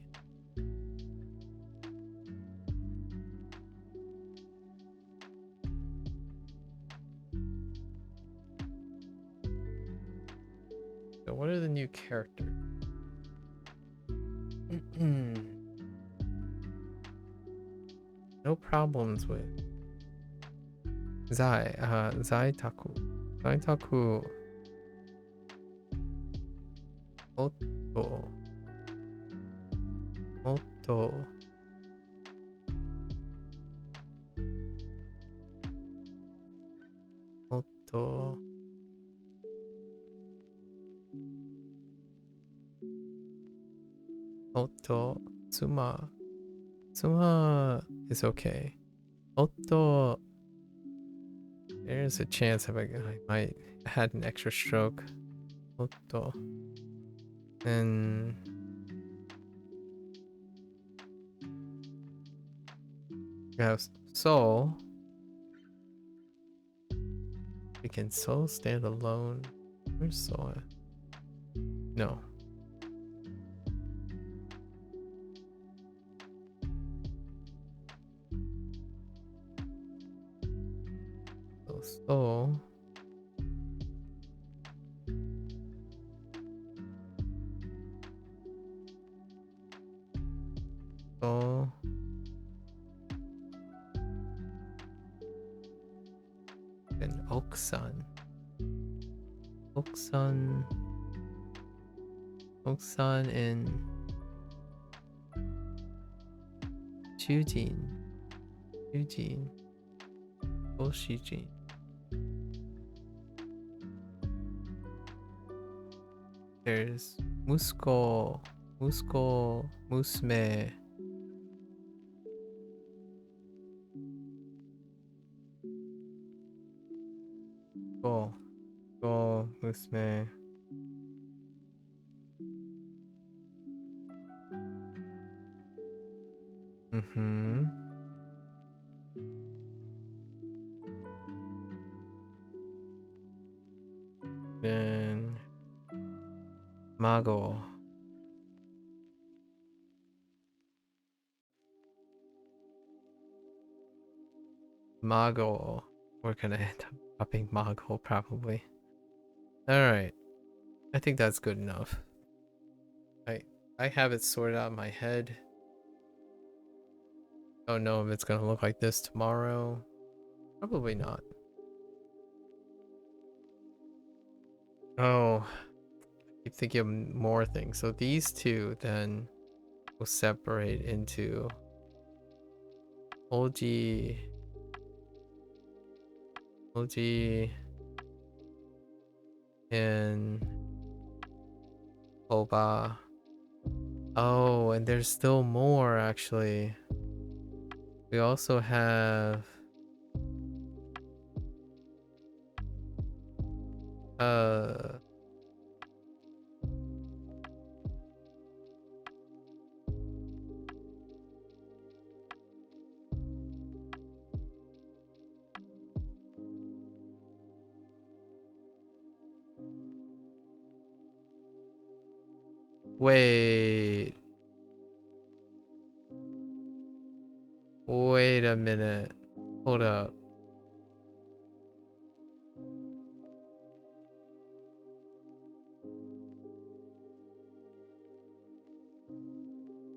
So what are the new characters? No problems with Zaitaku. Zaitaku. Otto. Otto. Otto. Otto. Tsuma. Tsuma is okay. Otto. There's a chance I might had an extra stroke. Otto. And we have Soul. We can Soul stand alone. Where's Soul at? No. So Soul. Soul. And Oksan. Oksan. Oksan and Chujin. Chujin. Oshijin. There's Musko. Musko. Musume. Go. Go. Musume. Mm-hmm. Then Mago. Mago. We're gonna end up dropping Mago probably. Alright. I think that's good enough. I have it sorted out in my head. Don't know if it's gonna look like this tomorrow. Probably not. Oh, I keep thinking of more things. So these two then will separate into Oji, and Oba. Oh, and there's still more actually. We also have wait. Wait a minute. Hold up.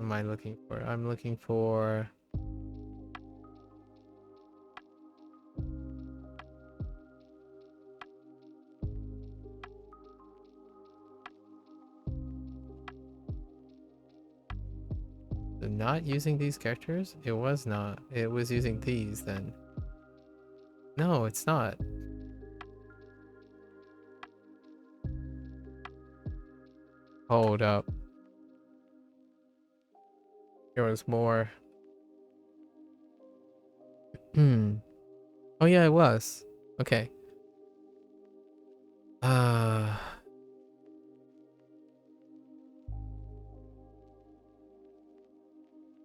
What am I looking for? I'm looking for... Not using these characters? It was not. It was using these then. No, it's not. Hold up. There was more. Oh yeah, it was. Okay.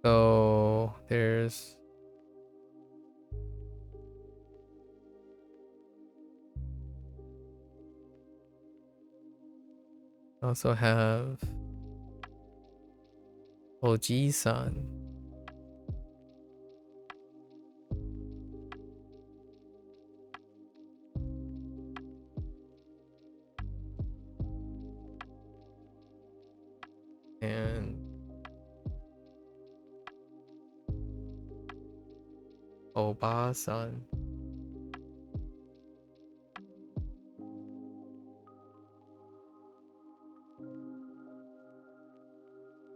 So there's also have Oji-san. And Oba-san.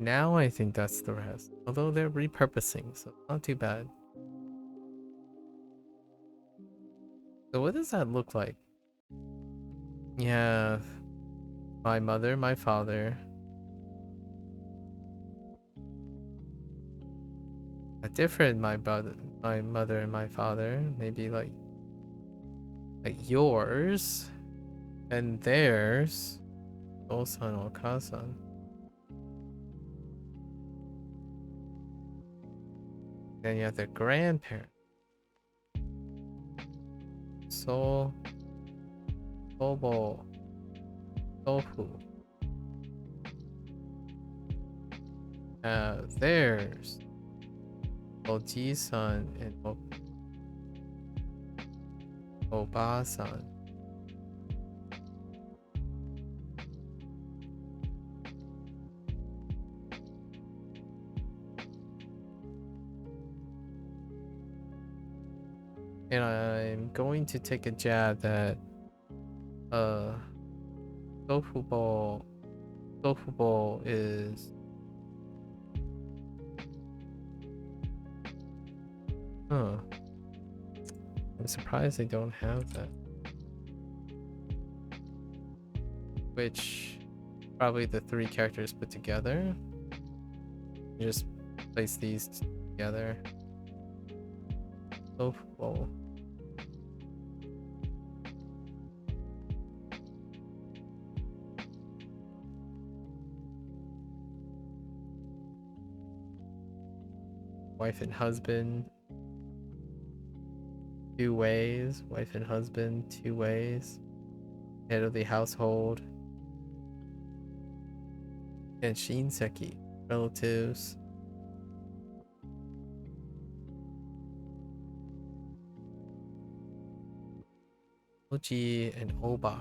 Now I think that's the rest. Although they're repurposing, so not too bad. So what does that look like? You have my mother, my father. A different my mother and my father. Maybe like yours and theirs. Osan or Kasan. Then you have the grandparent. So Sobo. Tofu. Theirs. Oji-san and Oba-san. And I'm going to take a jab that tofu bowl is I'm surprised they don't have that. Which probably the three characters put together. You just place these together. Tofu bowl. Wife and husband. 2 ways. Wife and husband, 2 ways. Head of the household. And Shinseki, relatives. Oji and Oba.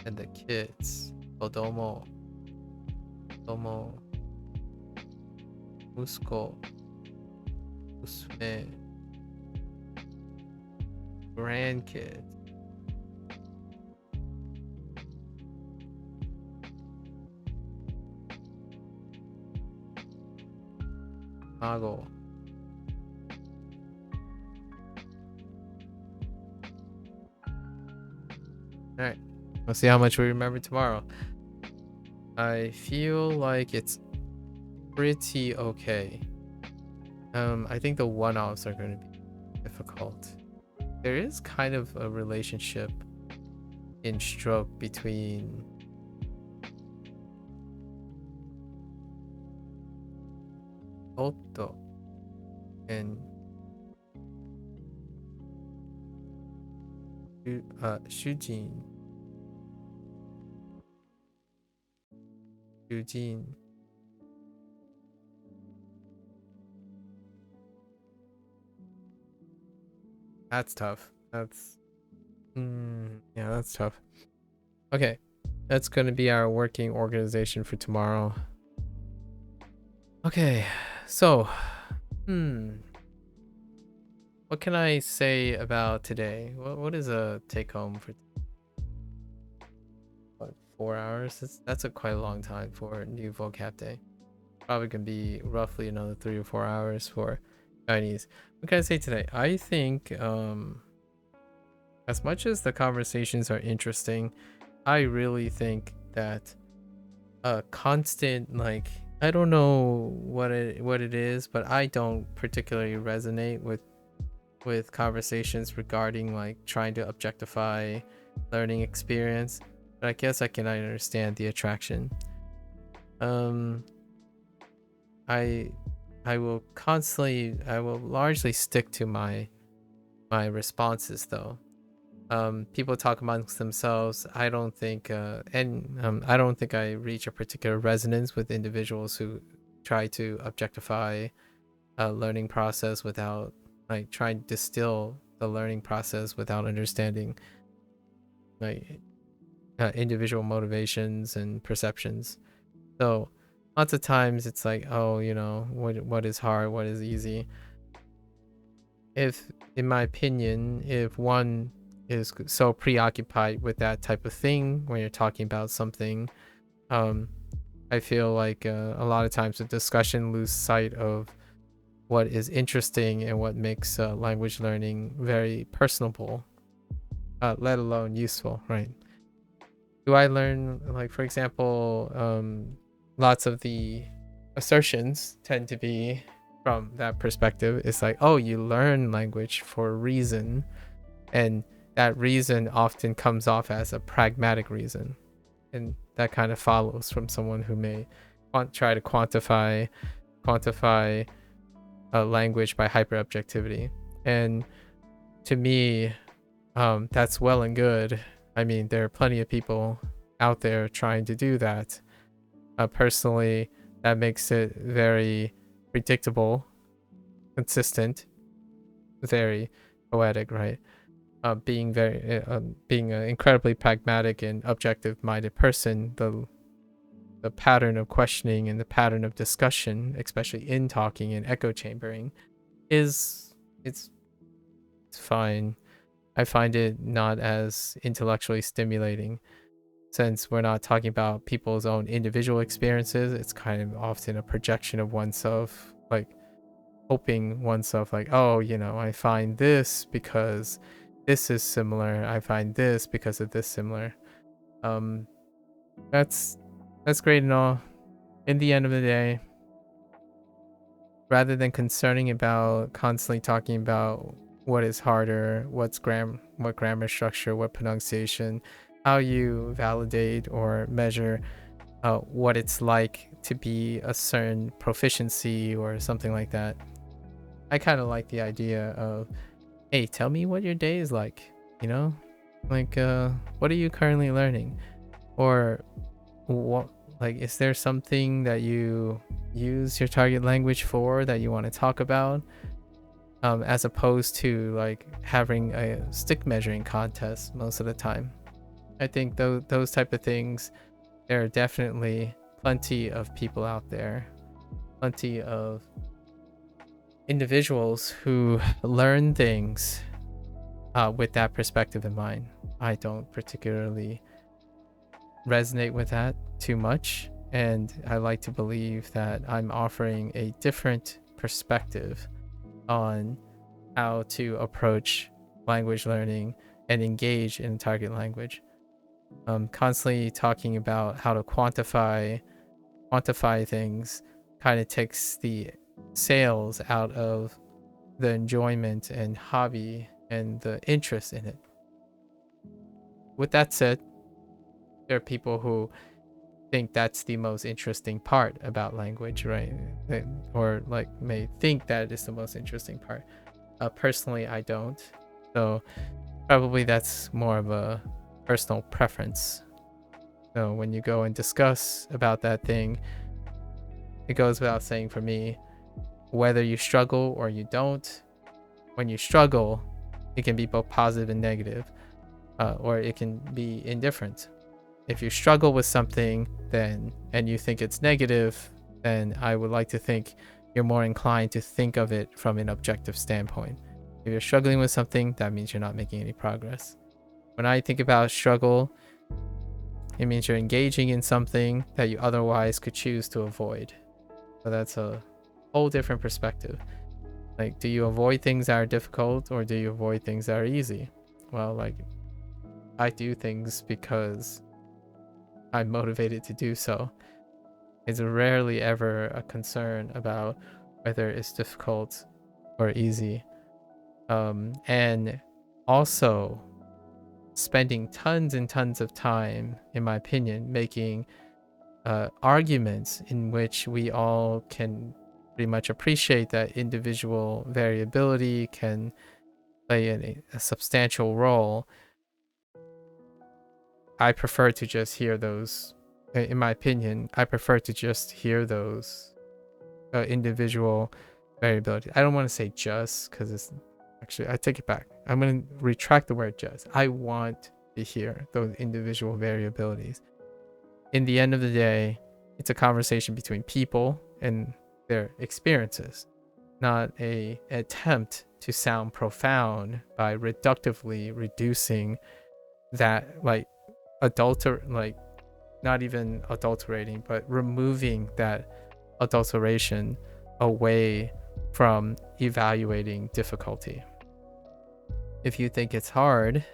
And the kids. Odomo. Odomo. Musko. Usume. Grandkids. Mago. Alright. We'll see how much we remember tomorrow. I feel like it's pretty okay. I think the one-offs are going to be difficult. There is kind of a relationship in stroke between Otto and Shujin. That's tough. That's yeah, that's tough. Okay. That's going to be our working organization for tomorrow. Okay, so, what can I say about today? What is a take home for 4 hours? That's a quite a long time for new vocab day. Probably gonna be roughly another 3 or 4 hours for Chinese. What can I say today? I think as much as the conversations are interesting, I really think that a constant, like, I don't know what it is, but I don't particularly resonate with conversations regarding like trying to objectify learning experience, but I guess I can understand the attraction. I will largely stick to my responses though. People talk amongst themselves. I don't think I don't think I reach a particular resonance with individuals who try to objectify a learning process without like trying to distill the learning process without understanding like individual motivations and perceptions. So lots of times it's like, oh, you know, what is hard, what is easy. If, in my opinion, if one is so preoccupied with that type of thing when you're talking about something, I feel like a lot of times the discussion lose sight of what is interesting and what makes language learning very personable, let alone useful, right? Do I learn, like, for example, lots of the assertions tend to be from that perspective. It's like, oh, you learn language for a reason, and that reason often comes off as a pragmatic reason, and that kind of follows from someone who may try to quantify a language by hyperobjectivity. And to me, that's well and good. I mean, there are plenty of people out there trying to do that. Personally, that makes it very predictable, consistent, very poetic, right? Being being an incredibly pragmatic and objective-minded person, the pattern of questioning and the pattern of discussion, especially in talking and echo chambering, it's fine. I find it not as intellectually stimulating, since we're not talking about people's own individual experiences. It's kind of often a projection of oneself, like hoping oneself, like, oh, you know, I find this because this is similar. I find this because of this similar. That's great and all. In the end of the day, rather than concerning about constantly talking about what is harder, what grammar structure, what pronunciation, how you validate or measure what it's like to be a certain proficiency or something like that. I kind of like the idea of, hey, tell me what your day is like, you know? Like, what are you currently learning? Or what, like, is there something that you use your target language for that you want to talk about? As opposed to like having a stick measuring contest most of the time. I think those type of things, there are definitely plenty of people out there, plenty of individuals who learn things with that perspective in mind. I don't particularly resonate with that too much, and I like to believe that I'm offering a different perspective on how to approach language learning and engage in target language. Constantly talking about how to quantify things kind of takes the sales out of the enjoyment and hobby and the interest in it. With that said, there are people who think that's the most interesting part about language, right? Or like may think that is the most interesting part. Personally, I don't. So probably that's more of a personal preference. So when you go and discuss about that thing, it goes without saying for me, whether you struggle or you don't, when you struggle, it can be both positive and negative, or it can be indifferent. if you struggle with something and you think it's negative, then I would like to think you're more inclined to think of it from an objective standpoint. If you're struggling with something, that means you're not making any progress. When I think about struggle, it means you're engaging in something that you otherwise could choose to avoid. So that's a whole different perspective. Like, do you avoid things that are difficult, or do you avoid things that are easy? Well, like, I do things because I'm motivated to do so. It's rarely ever a concern about whether it's difficult or easy. And also spending tons and tons of time, in my opinion, making arguments in which we all can pretty much appreciate that individual variability can play a substantial role. I prefer to just hear those, in my opinion, I prefer to just hear those individual variability. I don't want to say just, because it's actually, I take it back. I'm going to retract the word just. I want to hear those individual variabilities. In the end of the day, it's a conversation between people and their experiences, not an attempt to sound profound by reductively reducing that, like, not even adulterating, but removing that adulteration away from evaluating difficulty. If you think it's hard,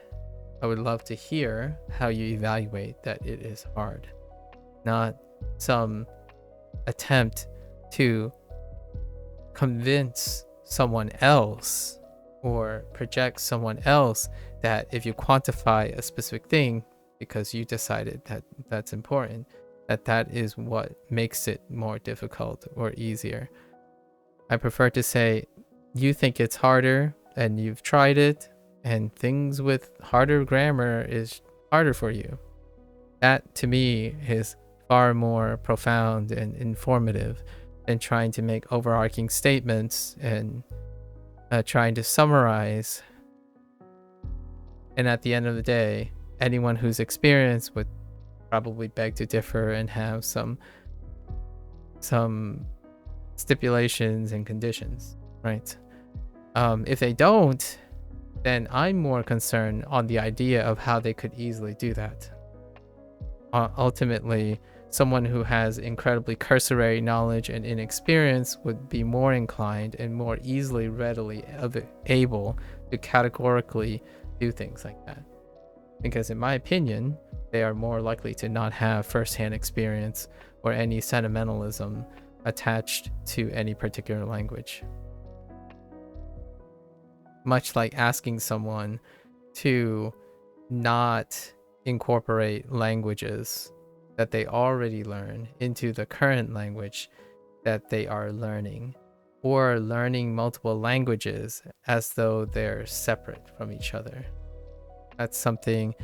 I would love to hear how you evaluate that it is hard, not some attempt to convince someone else or project someone else that if you quantify a specific thing because you decided that that's important, that is what makes it more difficult or easier. I prefer to say, you think it's harder and you've tried it, and things with harder grammar is harder for you. That to me is far more profound and informative than trying to make overarching statements and trying to summarize. And at the end of the day, anyone who's experienced would probably beg to differ and have some stipulations and conditions, right? If they don't, then I'm more concerned on the idea of how they could easily do that. Ultimately, someone who has incredibly cursory knowledge and inexperience would be more inclined and more readily able to categorically do things like that. Because in my opinion, they are more likely to not have firsthand experience or any sentimentalism attached to any particular language. Much like asking someone to not incorporate languages that they already learn into the current language that they are learning, or learning multiple languages as though they're separate from each other. That's something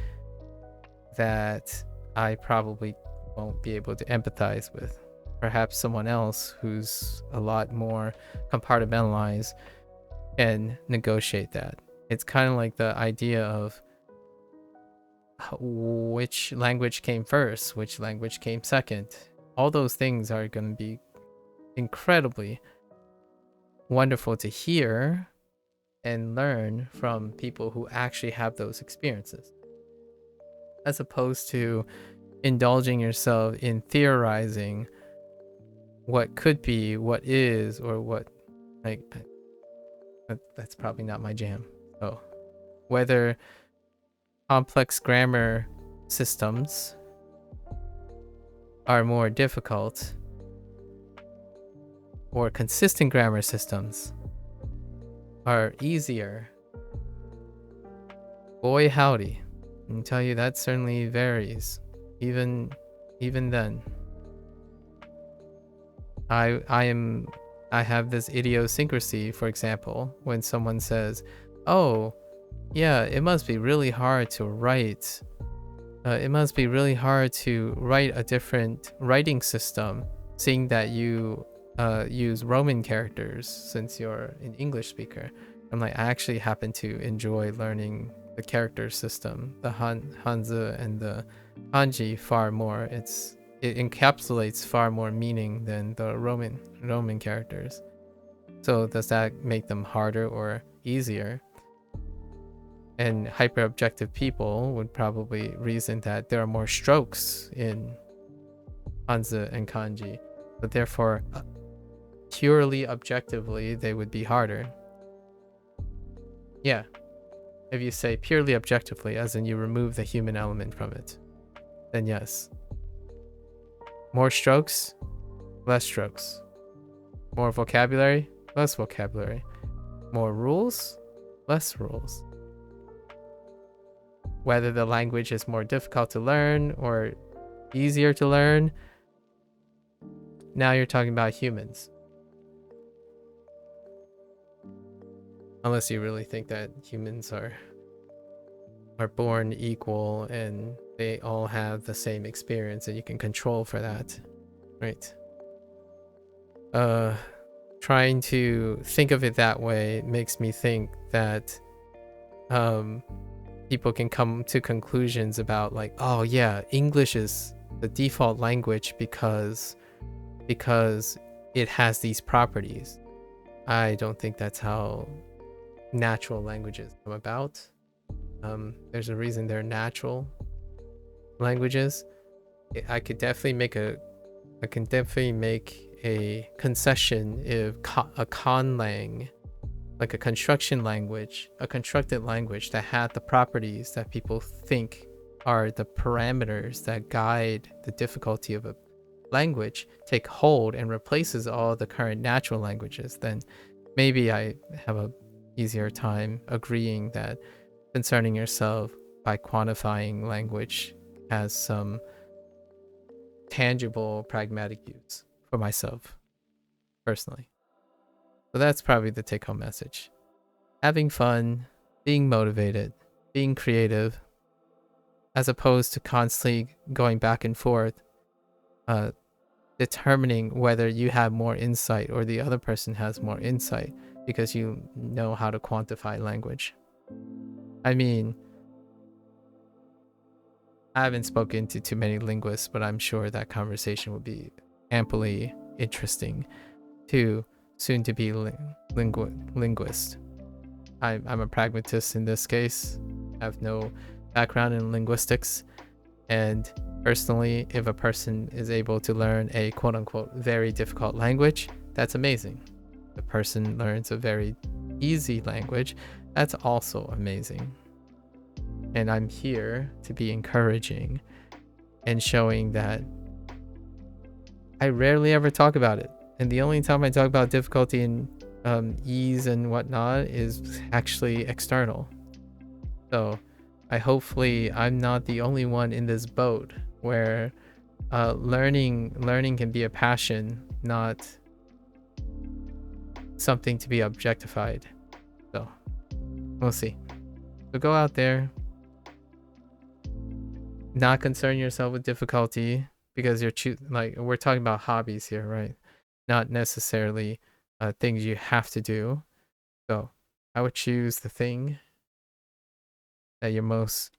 that I probably won't be able to empathize with. Perhaps someone else who's a lot more compartmentalized can negotiate that. It's kind of like the idea of which language came first, which language came second. All those things are going to be incredibly wonderful to hear and learn from people who actually have those experiences, as opposed to indulging yourself in theorizing what could be, what is, or what, like, that's probably not my jam. So whether complex grammar systems are more difficult or consistent grammar systems are easier, boy howdy, I can tell you that certainly varies. Even then, I have this idiosyncrasy, for example, when someone says, oh yeah, it must be really hard to write. It must be really hard to write a different writing system, seeing that you use Roman characters since you're an English speaker. I'm like, I actually happen to enjoy learning the character system, the Hanzi and the kanji far more. It encapsulates far more meaning than the Roman characters. So does that make them harder or easier? And hyper-objective people would probably reason that there are more strokes in Hanzi and kanji, but therefore purely objectively they would be harder. Yeah, if you say purely objectively, as in you remove the human element from it, then yes. More strokes, less strokes. More vocabulary, less vocabulary. More rules, less rules. Whether the language is more difficult to learn or easier to learn, now you're talking about humans. Unless you really think that humans are born equal and they all have the same experience and you can control for that, right? Trying to think of it that way makes me think that people can come to conclusions about like, oh yeah, English is the default language because it has these properties. I don't think that's how natural languages come about. There's a reason they're natural languages. I can definitely make a concession if a conlang, like a constructed language that had the properties that people think are the parameters that guide the difficulty of a language, take hold and replaces all the current natural languages, then maybe I have a easier time agreeing that concerning yourself by quantifying language has some tangible pragmatic use for myself personally. So that's probably the take-home message. Having fun, being motivated, being creative, as opposed to constantly going back and forth, determining whether you have more insight or the other person has more insight because you know how to quantify language. I mean, I haven't spoken to too many linguists, but I'm sure that conversation will be amply interesting to soon-to-be linguist. I'm a pragmatist in this case. I have no background in linguistics, and personally, if a person is able to learn a quote-unquote very difficult language, that's amazing. If a person learns a very easy language, that's also amazing. And I'm here to be encouraging and showing that I rarely ever talk about it. And the only time I talk about difficulty and ease and whatnot is actually external. So hopefully I'm not the only one in this boat where learning can be a passion, not something to be objectified. So we'll see. So go out there, not concern yourself with difficulty because you're like we're talking about hobbies here, right? Not necessarily things you have to do. So I would choose the thing that you're most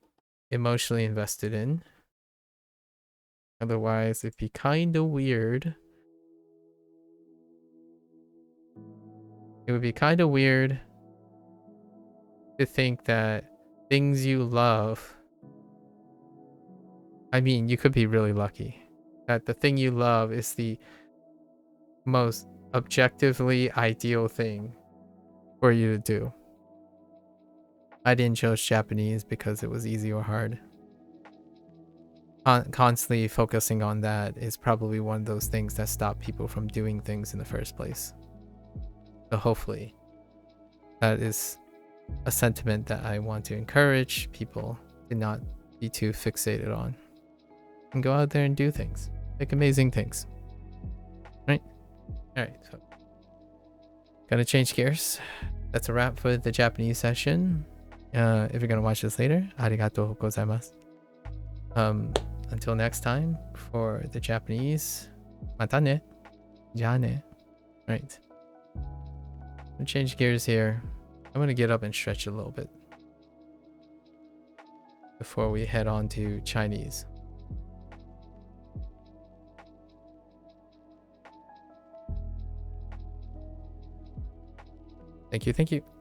emotionally invested in. Otherwise, it'd be kind of weird. It would be kind of weird to think that things you love, I mean, you could be really lucky that the thing you love is the most objectively ideal thing for you to do. I didn't choose Japanese because it was easy or hard. Constantly focusing on that is probably one of those things that stop people from doing things in the first place. So hopefully that is a sentiment that I want to encourage people to not be too fixated on and go out there and do things, make amazing things, right? All right, so gonna change gears. That's a wrap for the Japanese session. If you're gonna watch this later, arigatou gozaimasu. Until next time for the Japanese, mata ne, ja ne. Right. I'm gonna change gears here. I'm gonna get up and stretch a little bit before we head on to Chinese. Thank you, thank you.